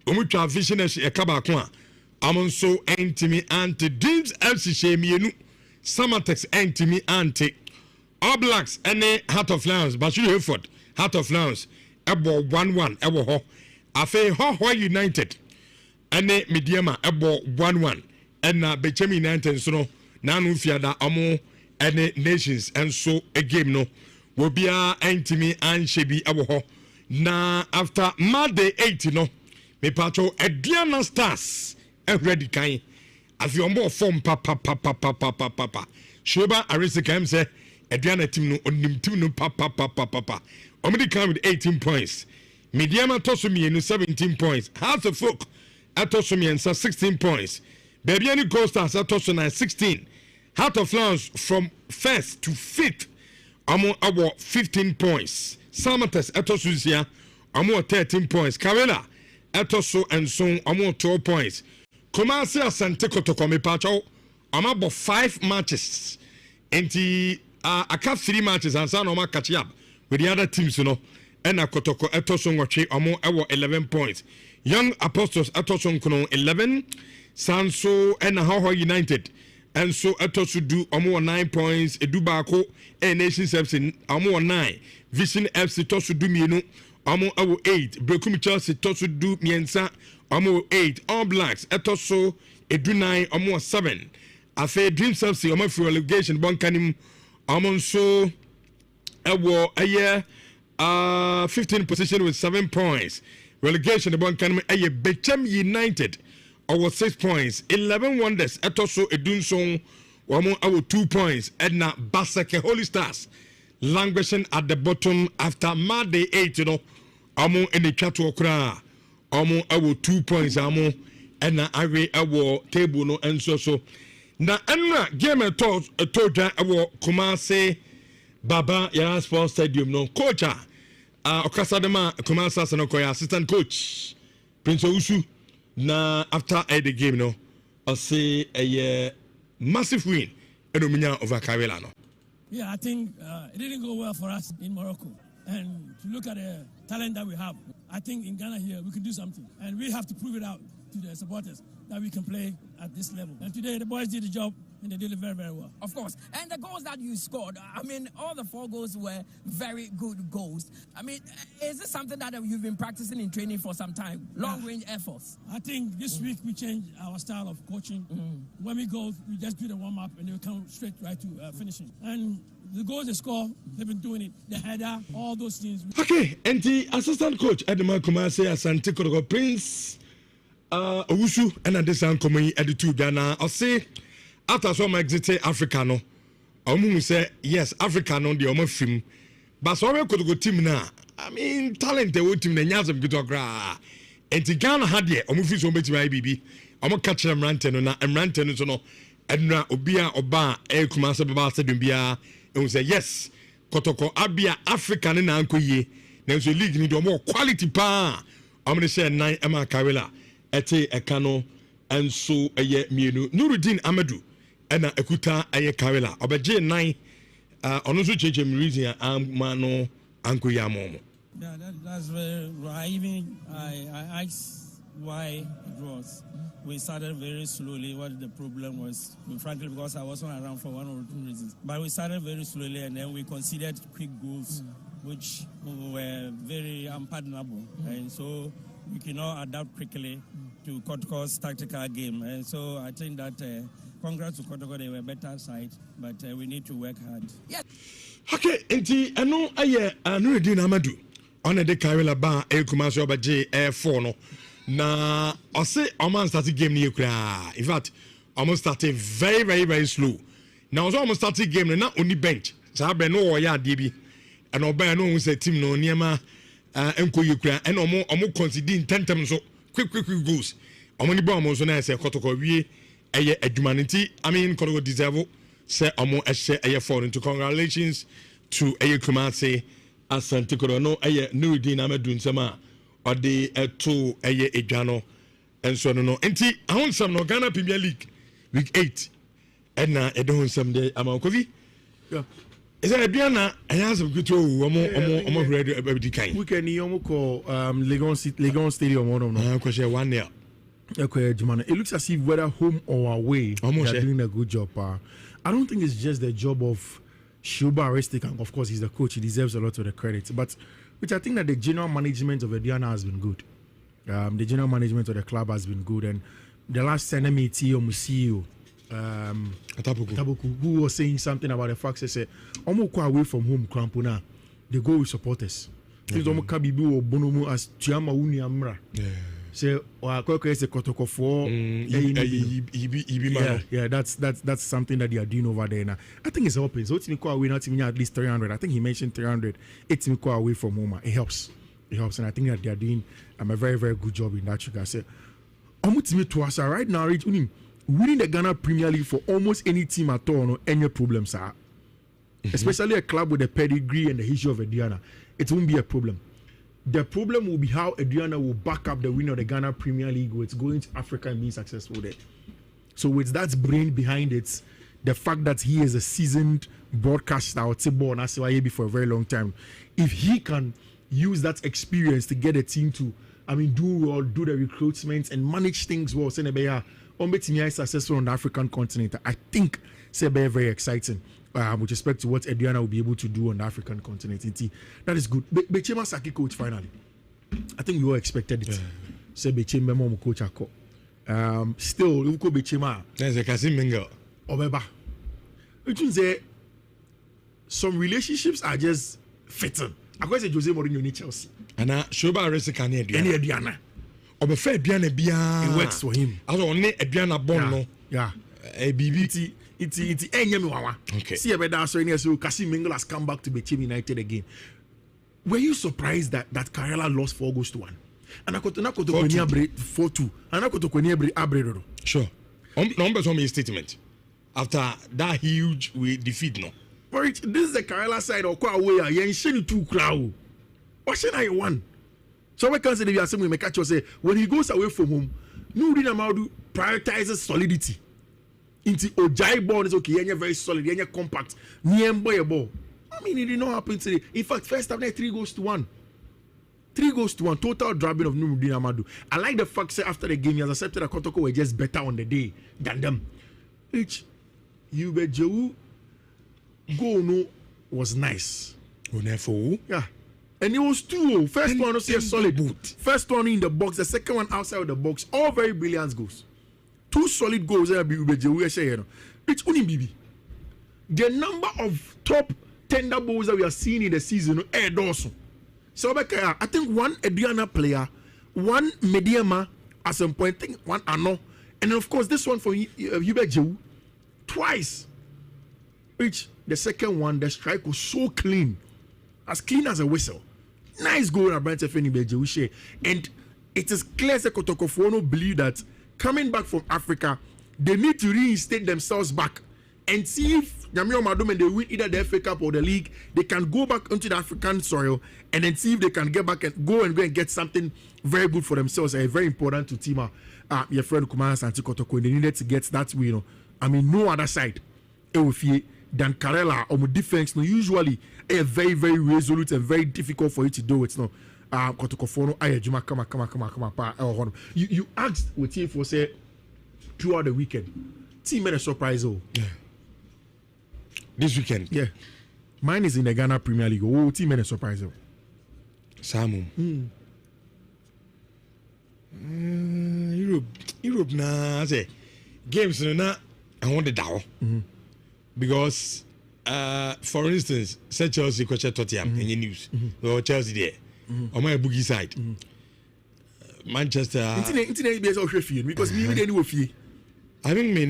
Speaker 1: omutwa vision akaba ko a amonso entimi anti Dreams FC shemienu Samatex entimi anti All Blacks ene Heart of Lions Bashir Hayford Heart of Lions ebo 1-1 ebo ho afi Ho United ene Mediama ebo 1-1 ena Bechem United so no nanu fiada omo ene Nations enso a game no will be a entimi anshebi ebo ho na after Monday 8 no me pato Ediana Stars ready kan afi ombo form pa Shoba Arisika em say Ediana team no onim team no pa omedi kan with 18 points Mediama tosumi no 17 points House of Folk atosumi and 16 points Baby any Gold Stars atosuna 16 Heart of Lions from 1st to 5th amo abo 15 points Samates atosusia amo 13 points Karela atoso and so amo 12 points Komasi Asante Kotoko me pacho amo 5 matches enti I cut 3 matches and so no catch up with the other teams you know and Kotoko atoso ngwache amo abo 11 points Young Apostles atoso nkono 11 Sanso and Ho United and so atoso do amo 9 points edubako Nations FC amo 9 Vision FC toso do mienu amo abo 8 Brekum Chelsea toso do miensa amo 8 All Blacks atoso edu 9 amo 7 afa Dreams FC amo for relegation bonkanim amo so ewo aye 15th position with 7 points relegation bonkanim aye Bechem United over 6 points 11 wonders atoso edunson wamo our 2 points edna Baseke Holy Stars languishing at the bottom after Monday 8 you know amo ene twato okra amo our 2 points amo edna awe our table no enso so na enra game toja our Kumasi Baba Yara Sports Stadium no coach okasadema Kumasi Sanokoya assistant coach Prince Usu na after the game no I say a massive win over Karela no.
Speaker 11: Yeah, I think it didn't go well for us in Morocco. And to look at the talent that we have, I think in Ghana here, we can do something. And we have to prove it out to the supporters that we can play at this level. And today, the boys did the job, and they did it very, very well.
Speaker 12: Of course. And the goals that you scored, I mean, all the 4 goals were very good goals. I mean, is this something that you've been practicing in training for some time? Long-range efforts?
Speaker 11: I think this week we changed our style of coaching. When we go, we just do the warm-up, and then we come straight right to finishing. And the goals they score, they've been doing it. The header, all those things.
Speaker 1: Okay, and the assistant coach Edema Kumase Asante Kotoko Prince Owusu and Adesan Komi at the 2 Ghana. I'll say after some exit Africa no, Omu say yes, Africa no the Omo film. But so we could go team now. I mean talent the team the nyasam good gra. And the Ghana had there Omu fi so beti IBB. Omo catch them ranten na ranten so no edna obia oba e Kumase baba stadium bia. And we say yes, Kotoko Abia Africa na ankoye. Na so league ni do more quality pa. I'm going to say 9 Emma Kawela ete ekano enso eye mienu Nuruddin Amadou ena ekuta eye Kawela obeje 9 ono so cheche reason amano ankoye amomo.
Speaker 11: Yeah, that's very right. Even I asked why it was. We started very slowly. What the problem was, frankly, because I wasn't around for 1 or 2 reasons. But we started very slowly, and then we conceded quick goals, which were very unpardonable. And so we cannot adapt quickly to Kotoko's tactical game. And so I think that congrats to Kotoko, they were better side, but we need to work hard.
Speaker 12: Yes.
Speaker 1: Okay, enti eno aye Nuruddin Amadou on the Kawela ba e Kumase obaje 4 no. Na ose almost started game ni kura. In fact, almost started very very very slow. Now also almost started game na only bench. Sa be no ya de bi. And oba no hu say team no niema enko yekura and omo consider tentem so quick goals. Omo ni ba omo so na say Kotoko wie eye adwumanenti. I mean Kotoko deserve say omo ehye eye for into congratulations to eye Kumase Asante Kotoko no eye Nuruddin Amadou nsema or the 2 eye edwano and so no enti ahon sam no Ghana Premier League week 8 and na edon sam de amankovi
Speaker 3: yeah
Speaker 1: is that edwana ayas good to omo ready every kind
Speaker 3: we can omo call Legon Stadium one of no
Speaker 1: question 1-0
Speaker 3: okay Jumana, it looks as if whether home or away they're doing a good job. I don't think it's just the job of Shuba Aristic, and of course he's the coach, he deserves a lot of the credit, but which I think that the general management of Ediana has been good. The general management of the club has been good, and the last enemy Musio Atabuku, who was saying something about the fact that Omoko away from home Krampuna, they go with supporters. Things Omokabibu or Bonomo as Tiama Uniamra. Say Koko is a Kotoko for yeah, that's something that they are doing over there now. I think it's open. So it's away not even at least 300. I think he mentioned 300. It's away from home. It helps, and I think that they are doing a very very good job in that regard. Say, to us right now, winning the Ghana Premier League for almost any team at all, no any problems are. Especially a club with the pedigree and the history of Ediana, it won't be a problem. The problem will be how Adriana will back up the winner of the Ghana Premier League with going to Africa and being successful there. So with that brain behind it, the fact that he is a seasoned broadcaster, I would say born as for a very long time, if he can use that experience to get a team to, do the recruitment and manage things well, Senebeya, is successful on the African continent, I think Senebeya very exciting. With respect to what Ediana will be able to do on the African continent. That is good. Bechema Saki coach finally. I think we all expected it. Say Bechema Momo coach ako. Still, Uko Bechema.
Speaker 1: There's a Kasim Mingo.
Speaker 3: Obeba. Which means some relationships are just fitting. I go say Jose Mourinho ni Chelsea.
Speaker 1: And Shoba Aristic and
Speaker 3: Ediana.
Speaker 1: Obefe Ediana bia.
Speaker 3: It works for him.
Speaker 1: Also on Ediana Bono.
Speaker 3: Yeah.
Speaker 1: BBT.
Speaker 3: It's okay. See so Kasim Mingle has come back to Bechim United again. Were you surprised that Karela lost 4 goals to 1? And I got to 4-2. And I got to Abrero.
Speaker 1: Sure. Numbers on my statement. After that huge defeat, no.
Speaker 3: But this is the Karela side of Kwawea. Yen Sheni 2 crowd. What should I won? So I can say the assembly make catch say when he goes away from home, Nuruddin Amadou prioritizes solidity. Into Ojai ball is okay, you're very solid, you're compact, near boy ball. It did not happen today. In fact, first half 3 goals to 1. 3-1 total drubbing of Nurudeen Amadou. I like the fact that after the game he has accepted that Kotoko were just better on the day than them. Ubejewu goal no was nice. Yeah. And it was 2. First one was a solid boot. First one in the box, the second one outside of the box. All very brilliant goals. 2 solid goals there. It's only BB. The number of top tender balls that we are seeing in the season are awesome. So I think one Adriana player, one Mediama at some point, I think one Ano, and then of course this one for Ubejewu twice. Which the second one, the strike was so clean as a whistle. Nice goal at Brent Feni Bejewu. And it is clear that Kotokofono believe that coming back from Africa, they need to reinstate themselves back and see if Nyamio Madum and they win either the FA Cup or the league, they can go back onto the African soil and then see if they can get back and go and get something very good for themselves. Very important to Tima, your friend Kumara Santi Kotoko. They needed to get that win. I mean, no other side than Karela or defense. No, usually a very, very resolute and very difficult for you to do it. No, Kotokofono, Ayajuma, come. You asked what team for say throughout the weekend. Team made a surprise. Yeah.
Speaker 1: This weekend?
Speaker 3: Yeah. Mine is in the Ghana Premier League. Oh, team made a surprise.
Speaker 1: Samu. Europe na say games na I want the down. Because for instance, say Chelsea coach Tottenham in news. Or Chelsea there. On my boogie side. Manchester.
Speaker 3: Internet be so field because me dey no fie.
Speaker 1: I think me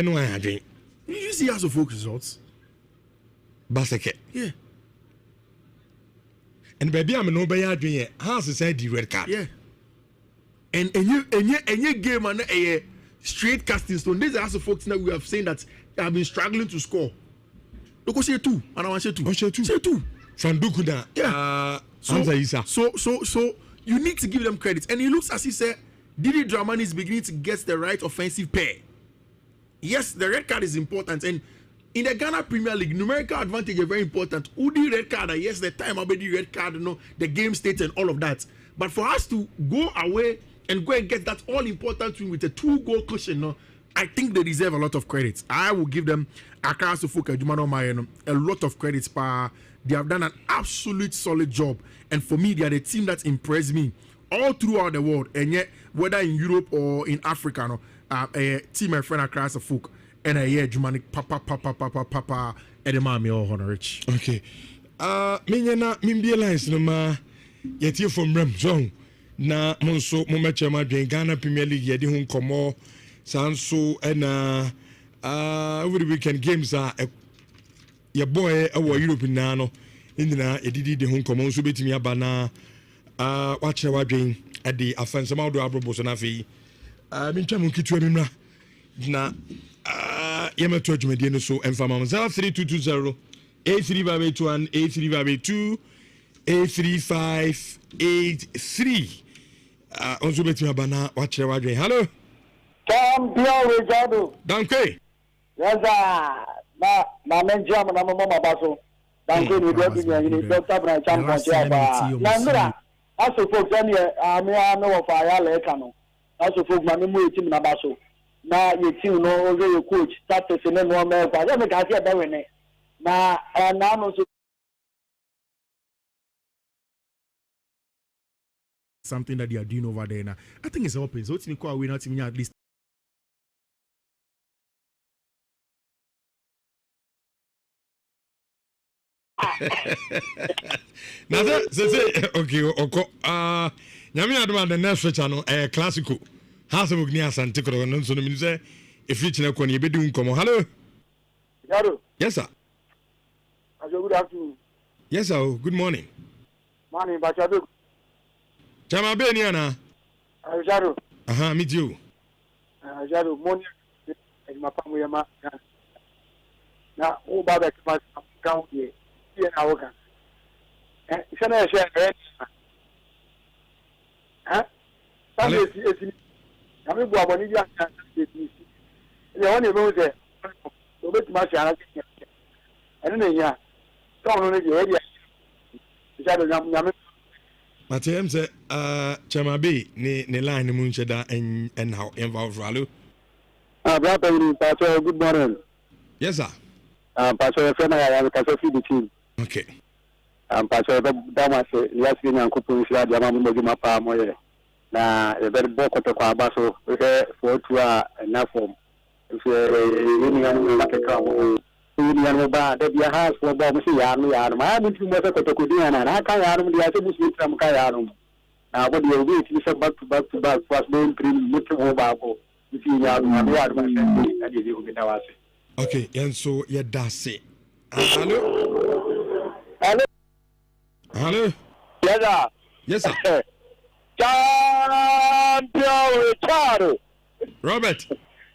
Speaker 1: no I drink.
Speaker 3: You see House of Folk results.
Speaker 1: Basket.
Speaker 3: Yeah.
Speaker 1: And baby, I'm no by doing House said the red card.
Speaker 3: Yeah. And you game and a straight casting stone. These are House of Folk that we have seen that have been struggling to score. Look, I say 2, and I want to say 2. Say 2.
Speaker 1: From Dukuda.
Speaker 3: Yeah. So you need to give them credit. And it looks as he said, Didi Dramani is beginning to get the right offensive pair. Yes, the red card is important, and in the Ghana Premier League, numerical advantage is very important. Udi red card, yes, the time already red card, the game state and all of that. But for us to go away and go and get that all important win with a 2-goal cushion, I think they deserve a lot of credit. I will give them a lot of credits. They have done an absolute solid job, and for me, they are the team that impressed me all throughout the world, and yet whether in Europe or in Africa, a team my friend across the folk and a year Jumanic papa edemami or honorich.
Speaker 1: Okay. Minyana Mimbi Alliance no ma yet here from Rem Zone. Na Monso Momachama Ghana Premier League yedi hun komo Sanso and over the weekend games are your boy our European nano in the edidi de hun komo so betimi abana watch our game at the offense amount of Abrobosonafi. Minchamu kitu mimra na yema to adwumade no so emfa mam 03220 A3581 A3582 A3583 onzo betimi abana wachere wadwen. Hello
Speaker 13: Champion Richardo
Speaker 1: Donkor.
Speaker 13: Yes na menjam na mama baso Donkor ni do ni Dr. Brian Champion Chiaba na Nhyira aso folks any ami no of aya leka no aso folks ma mu team na baso na ye team no ozo ye coach status ne no ma kwa ya me ka se da wene na na no so
Speaker 3: something that they are doing over there now. I think it's open. So it's me call we not even at least.
Speaker 1: Now say okay nyame adoma the next channel classical house of Gnia Sante Koro no so no mean say if you chine kwani e bedu nkomo. Hello
Speaker 13: Yaro.
Speaker 1: Yes sir.
Speaker 13: Good afternoon.
Speaker 1: Yes sir, good morning.
Speaker 13: Morning Bachado.
Speaker 1: Chama be ni ana.
Speaker 13: Jaro.
Speaker 1: Meet you.
Speaker 13: Jaro morning e ma pamu yama. Na o ba ba ka kan ye. Ye na woka. Isa na share Sunday esi. Kami bu aboni bi aka esi. Ye won e be say. O be tuma share ake. Ene na ya. So no ne ye dia. Jaro nyame
Speaker 1: Matiem say Chamabi ni line mun cheda and how involved Ralo.
Speaker 13: Pastor, good morning.
Speaker 1: Yes, sir.
Speaker 13: Pastor, friend, I am Pastor the team.
Speaker 1: Okay.
Speaker 13: Pastor, Damas, last year, and Kupun Shad, Yamama Pamoye. Now, a very book of the Kwabaso, for 2 hours enough form. If you're like a cow, Union Oba, there be a house for Bob Yarm. I have been to Motokudian, and I can't yarm the other Muslim from Kayarum. Now, what do you wait? You said back to back was being pretty much over. If you are and you will be now.
Speaker 1: Okay, and so yeah, that's it. Hello? Hello?
Speaker 13: Yes, sir.
Speaker 1: Yes, sir.
Speaker 13: Champion Richard.
Speaker 1: Robert.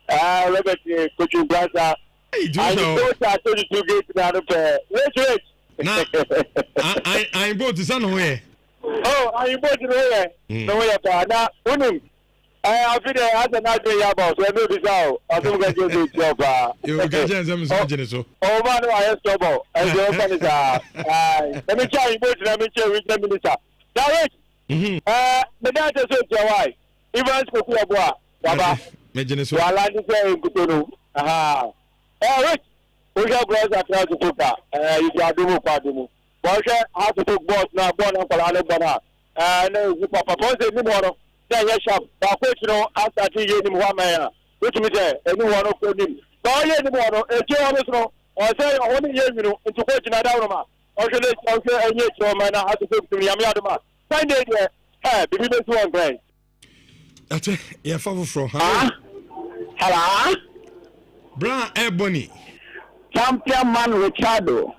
Speaker 13: Robert, could you brother?
Speaker 1: Hey, do
Speaker 13: I
Speaker 1: know?
Speaker 13: I told you to get out of wait.
Speaker 1: Nah, I'm both the son away.
Speaker 13: Oh, I'm both the way. No way, now, I feel that as an idea about so I know this out. I don't get your job.
Speaker 1: You get them so.
Speaker 13: Oh, man, I have trouble. And the open is let me try you both. Let me tell you, Minister. Now, the dad is your wife. Even as for Kuabua, Baba.
Speaker 1: Major,
Speaker 13: I like to say, Kutunu. Aha. All right. We got girls that try to cook. You got to move, Padu. Well, I have to cook boss now, born on Palana. And the Papa Ponce, the morning. Yes, but you know, after 3 years in 1 man, which means anyone of them. But I know, a journalist, or say, only year, you know, into question Adama. Or should I say, a man has to cook to me, Amadama. Find it, because it's one brain.
Speaker 1: That's it, yeah, follow from
Speaker 13: Hello?
Speaker 1: Bra Ebony.
Speaker 13: Champion man Richardo.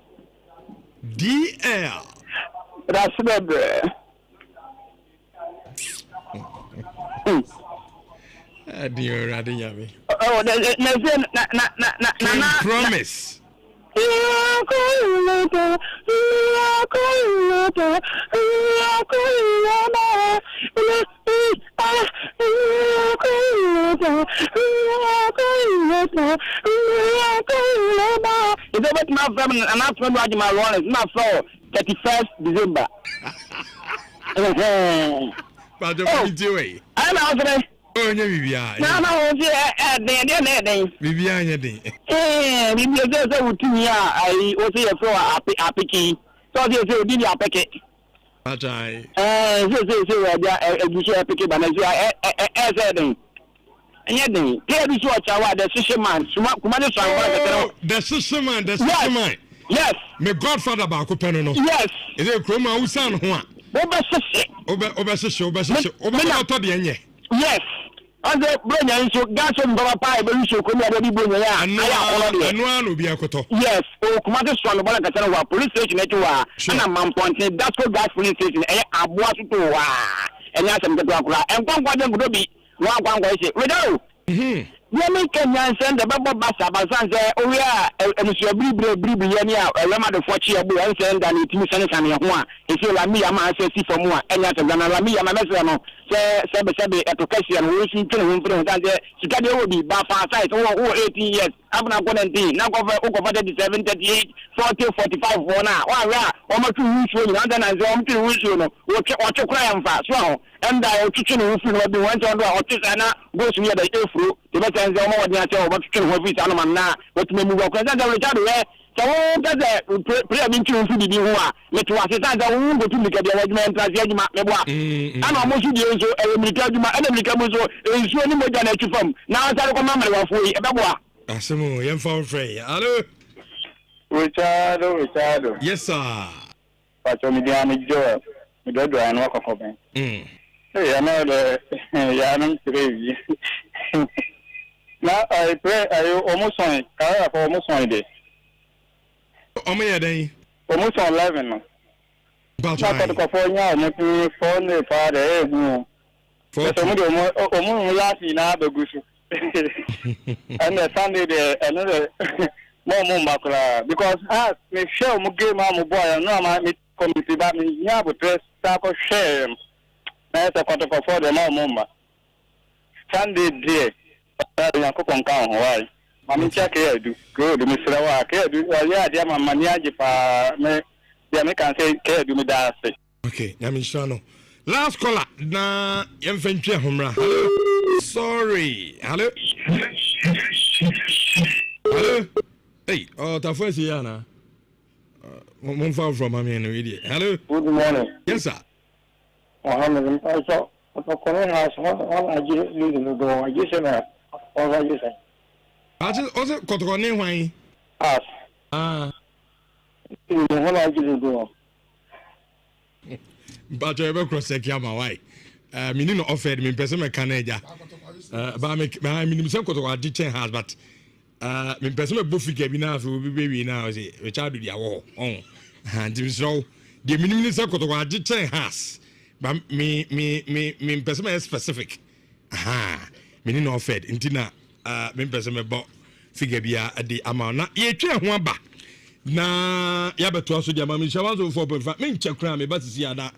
Speaker 1: DL.
Speaker 13: That's the
Speaker 1: Dear Radiyami.
Speaker 13: Oh,
Speaker 1: Promise.
Speaker 13: It's about my family and I'm from my wallet. My floor, 31st December.
Speaker 1: But what do you do?
Speaker 13: I'm out there.
Speaker 1: Oh, yeah,
Speaker 13: no, they.
Speaker 1: Vivian, we
Speaker 13: just I was here for a picky. So they did a packet.
Speaker 1: But I
Speaker 13: picky, but I said, and yet, here is what I want the fisherman.
Speaker 1: The fisherman, the fisherman.
Speaker 13: Yes.
Speaker 1: My godfather Bakupeno.
Speaker 13: Yes.
Speaker 1: Is it Chroma who son one?
Speaker 13: Yes. And the brain so gas and Papa, but you come out of the
Speaker 1: and one will be a coto.
Speaker 13: Yes, oh, Commander Swan, the police station, and a man pointing, that's what gas police station, I was to and that's the Dracula, and one would be one way. Widow. Women can send the Baba Bassa, but Sansa, oh, yeah, and Monsieur Bribiania, a Lama de Fortia, and send an intimation and Yahua. If you like me, I'm a safety for more, and that's a Ganalami, I'm a messer. Sabe education we see to that Chicago will be Bafa size over 18 years. I'm not going to now go over 37, 38, 40, 45 for now. Oh, almost 2 weeks, and then I am 2 weeks, what you cry and fast. So, and I kitchen will be went on the Otisana goes near the Afro, the better and the more than I tell what you will be Salaman now, what may move up. And then I will tell you, so that's a pre-mean to the Dua, which was a time that we will go to look at the regiment as Yajima. I'm almost doing so, and we tell you my enemy comes so, is really more than a from. Now I come on for you, Abba.
Speaker 1: Asimo, young found Frey. Hello,
Speaker 13: Richard.
Speaker 1: Yes, sir.
Speaker 13: But you need Joe, you don't do an walk of me. Hey, I know the Yanam Tree. Now I pray, I almost on it, I almost on it. Almost 11. But I got for now, making phone the father. Last in other goose. And the Sunday, another more because I make sure Mugi Mamma boy and no man committee that me, yeah, but dress taco share. That's a protocol for the more Sunday, dear. I cook on count. Why? I'm check here. Do good, Mr. Waka. Do yeah, dear, my mania. If I can say, care do me that.
Speaker 1: Okay, Yamishano. Last caller na yemfentwe homra. Hello. Sorry. Hello. Hello. Hey, ta first here na. One far from me and idiot. Hello.
Speaker 13: Good morning.
Speaker 1: Yes sir.
Speaker 13: I'm also calling us I just need to go. I just said I just said.
Speaker 1: I just also kotokone hwan.
Speaker 13: Us. You want I just go.
Speaker 1: But you ever cross check my why? Me no offered me person me Canada. Ba me me say kotoko adichen has but me person me bofi ke bi na so baby na say we child do dia wo on. And so the minimum say kotoko adichen has. But me person me specific. Me no offered intina me person me bo figure bia the amount na ye twa ho aba. Na ya beto aso dia ma me shawan so 4.5 me nche kra me ba sisi ada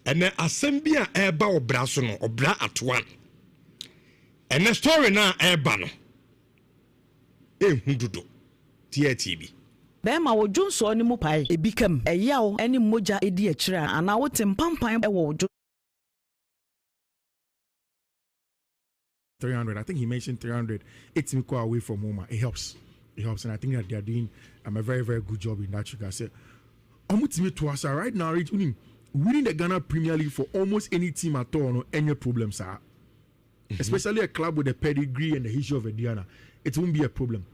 Speaker 1: ene asem bia eba obra so no obra atwan ene story na eba no hundudo TTB
Speaker 14: Bema wo Johnson ni mu pai ebi kam eyawo eni moja edi akira ana wo tempampan ewo
Speaker 3: 300. I think he mentioned 300. It's me away from home. It helps. It helps, and I think that they are doing a very, very good job in that regard. I said, to us right now, winning the Ghana Premier League for almost any team at all, no any problems are. Especially a club with the pedigree and the history of Adriana, it won't be a problem.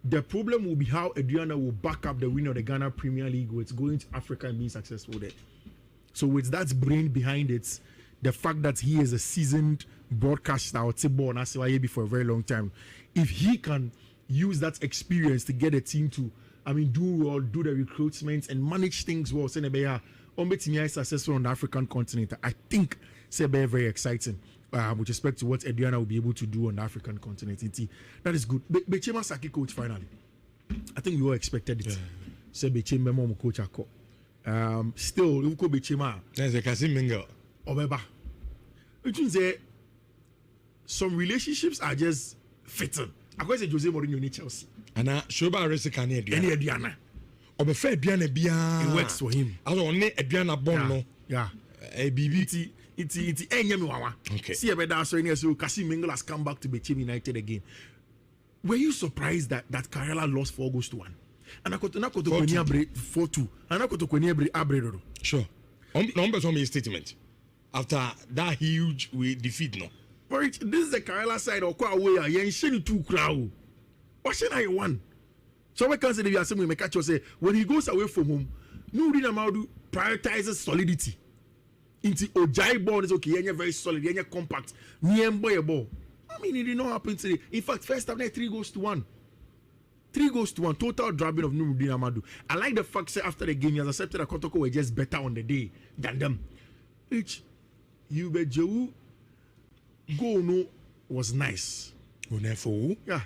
Speaker 3: The problem will be how Adriana will back up the winner of the Ghana Premier League with going to Africa and being successful there. So with that brain behind it, the fact that he is a seasoned broadcaster or Tibo Nasiwayebi for a very long time, if he can use that experience to get a team to, do the recruitment and manage things well, Senebeya, Ombetimia is successful on the African continent. I think Sebe very exciting with respect to what Adriana will be able to do on the African continent. That is good. Bechema Saki coach finally. I think we all expected it. Sebe Chembe Momo coach ako. Still, Uko Bechema.
Speaker 1: There's a Kasim Mingo.
Speaker 3: Obeba. Which means some relationships are just fitting. I say Jose Mourinho in Chelsea. And
Speaker 1: Shoba Resika ni
Speaker 3: Adriana.
Speaker 1: Obefe Adriana bia.
Speaker 3: It works for him.
Speaker 1: Aso only Adriana born no.
Speaker 3: Yeah.
Speaker 1: BB.
Speaker 3: It's enyemi wawa.
Speaker 1: Okay.
Speaker 3: See about so Kasim Mingle has come back to Bechem United again. Were you surprised that Karela lost 4-1? And I got to 4-2. And I got to Abre.
Speaker 1: Sure. Numbers on my statement. After that huge defeat, no.
Speaker 3: But this is the Karela side of Kwaway. You're in 2 crowd. What should I want? So I can say the assembly may catch you say when he goes away from home, Nuri Namadu prioritizes solidity. Into Ojai ball is okay, you're very solid, you're compact, near ball. It did not happen today. In fact, first half 3-1. 3-1, total drubbing of Nurudin Amadou. I like the fact that after the game, he has accepted that Kotoko were just better on the day than them. Which you bet Joe go no was nice. Yeah.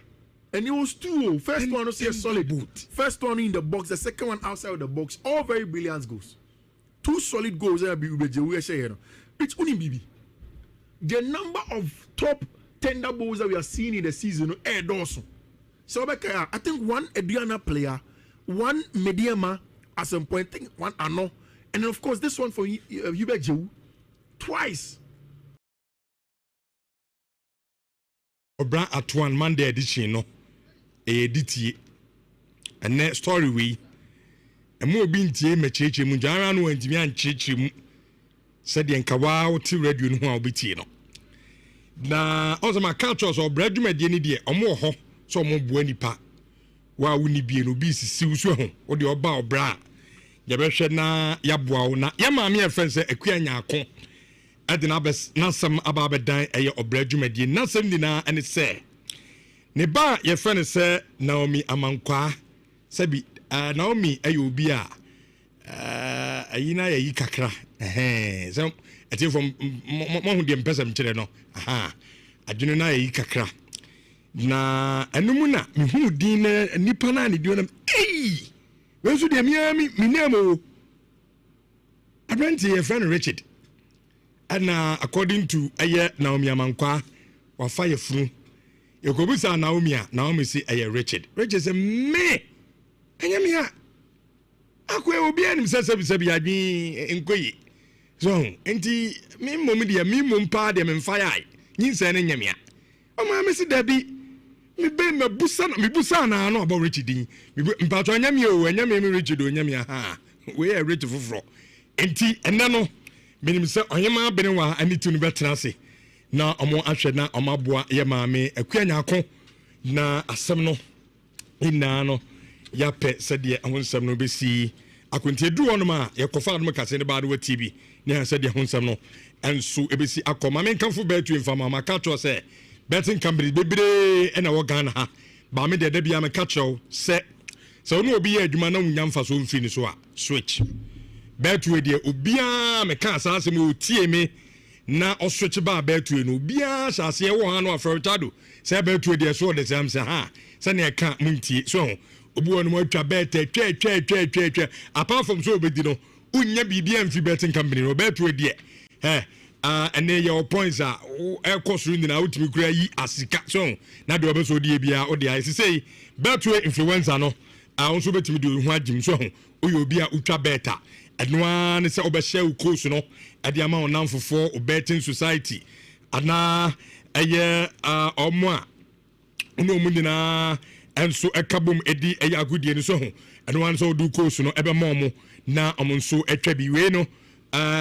Speaker 3: And it was 2. First one was a solid boot. First one in the box, the second one outside of the box. All very brilliant goals. 2 solid goals. It's only BB. The number of top tender balls that we are seeing in the season also. So I think one Adriana player, one Mediama at some point, I think one Ano, and then of course this one for Hubert Jew twice.
Speaker 1: Obra at one Monday edition no DT and next story we and more being tea mecheche munjara no ntimi ancheche mu said the nkawa ti radio no ho obeti no na also my cultures or bread me de ni de omo ho so omo bua nipa wa woni bie no bi sisi usu ho wo de oba obra ya behwe na ya boa wo na ya maame e fense akua nyaako adina bes na sam aba bedan eye obra dwumadi na sam dina ene se ne ba ye fene se Naomi Amankwa sabi Naomi ayo obi a ayina yayi kakra so ati from mo hu de mpesam kire no adwene na yayi kakra na enum na me hu din na nipa na ne dio na we so de mi name o Adventi ye friend Richard. And according to Naomi Amankwa, wa fire fru. Yokobusa Naomi say Richard. Richard say me. Anyamia. Akwe obi anim sebi adwi enkoyi. so enti me mom de me mom pa de me mfa yai nyinsa ne nyamia o ma me si da bi me be me busa na no abo rich din mpa to nyamia o nyamia me rich do nyamia ha we are rich foforo enti enne no menim se oyema bene wa anitu no betena se na omo ahwe na omaboa ye maame akuanya ko na asem no ina no ya pe sede ahonsam no besi akontie du wono ma ye kofa no kase ne baade wa TV ne sede ahonsam no enso ebesi akoma men kanfo betu infama ma ka to se betting company bebre ena wo Ghana ha ba me de bia me ka cho se no obi ye adwuma na wunya mfa so mfi ni so a switch betu de obia me ka asase me otie me na oswitch ba betu no obia asase ye wo ha no afrotado se betu de so de sam se ha se ne ka muntie so obi wonu mo atwa beta twa apart from so obedi no unya bibia mfi betting company no betu de ene your points are cost ring na utimi kura yi asika so na de obeso de bia o de ai say betu influencer no also betimi de hu agim so oyo obi a utwa beta eno ne se obehye ukos no ade ama onam fofo o betting society ana eye omo a no mu nyina enso ekabom edi eye agudie ni so eno an so du ukos no ebe momo na omonso etwa bi we no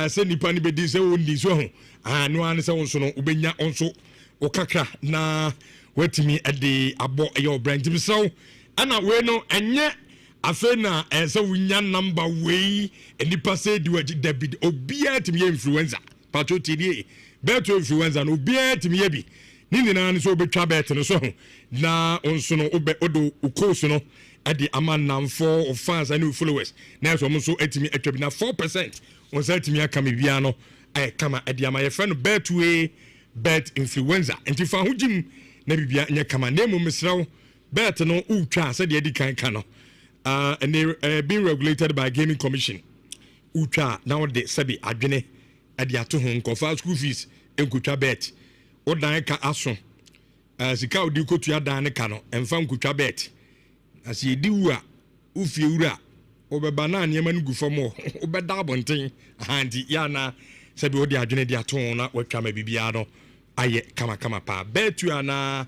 Speaker 1: se nipa ni bedi se woni so no an se wonso no ubenya onso okakra na watimi ede abo eye branch bi so ana we no enye afena se wunya number we nipa se di waji David obia timi influencer patroti die beto influencer no obia timi ye bi ni nyina ne so obetwa bet no so na onso no odo ukoso no ade amanam for fans and followers na so mo so atimi atwabi na 4% on sa atimi aka me bia no ay kama ade ama ye friend betwe bet influencer enti fa hujim na bibia nya kama na mo mesraw bet no utwa se de adi kan no and they being regulated by Gaming Commission utwa now de sabi adwene ade ato ho nkofa school fees enkutwa bet odan ka aso sika odi kotu adan ne ka no emfa nkutwa bet asi edi wu a ufie wura obeba na anyema no gufamo obeda abonten ahandi ya na sabi odi adwene de ato na watwa ma bibia no aye kama pa betu ana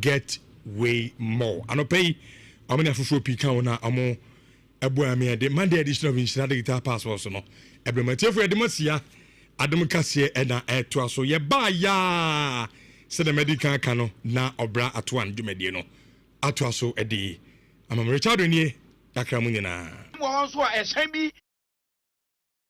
Speaker 1: get way more anopay amene afofo pika wona amo ebo ame de Monday edition of Nhyira digital passport so no ebrematiefo de masia adom kase na eto aso ye ba ya se de medical kano na obra atoan dwumade no ato aso edi amam Richard nie yakra mu nyina
Speaker 15: won so a esan bi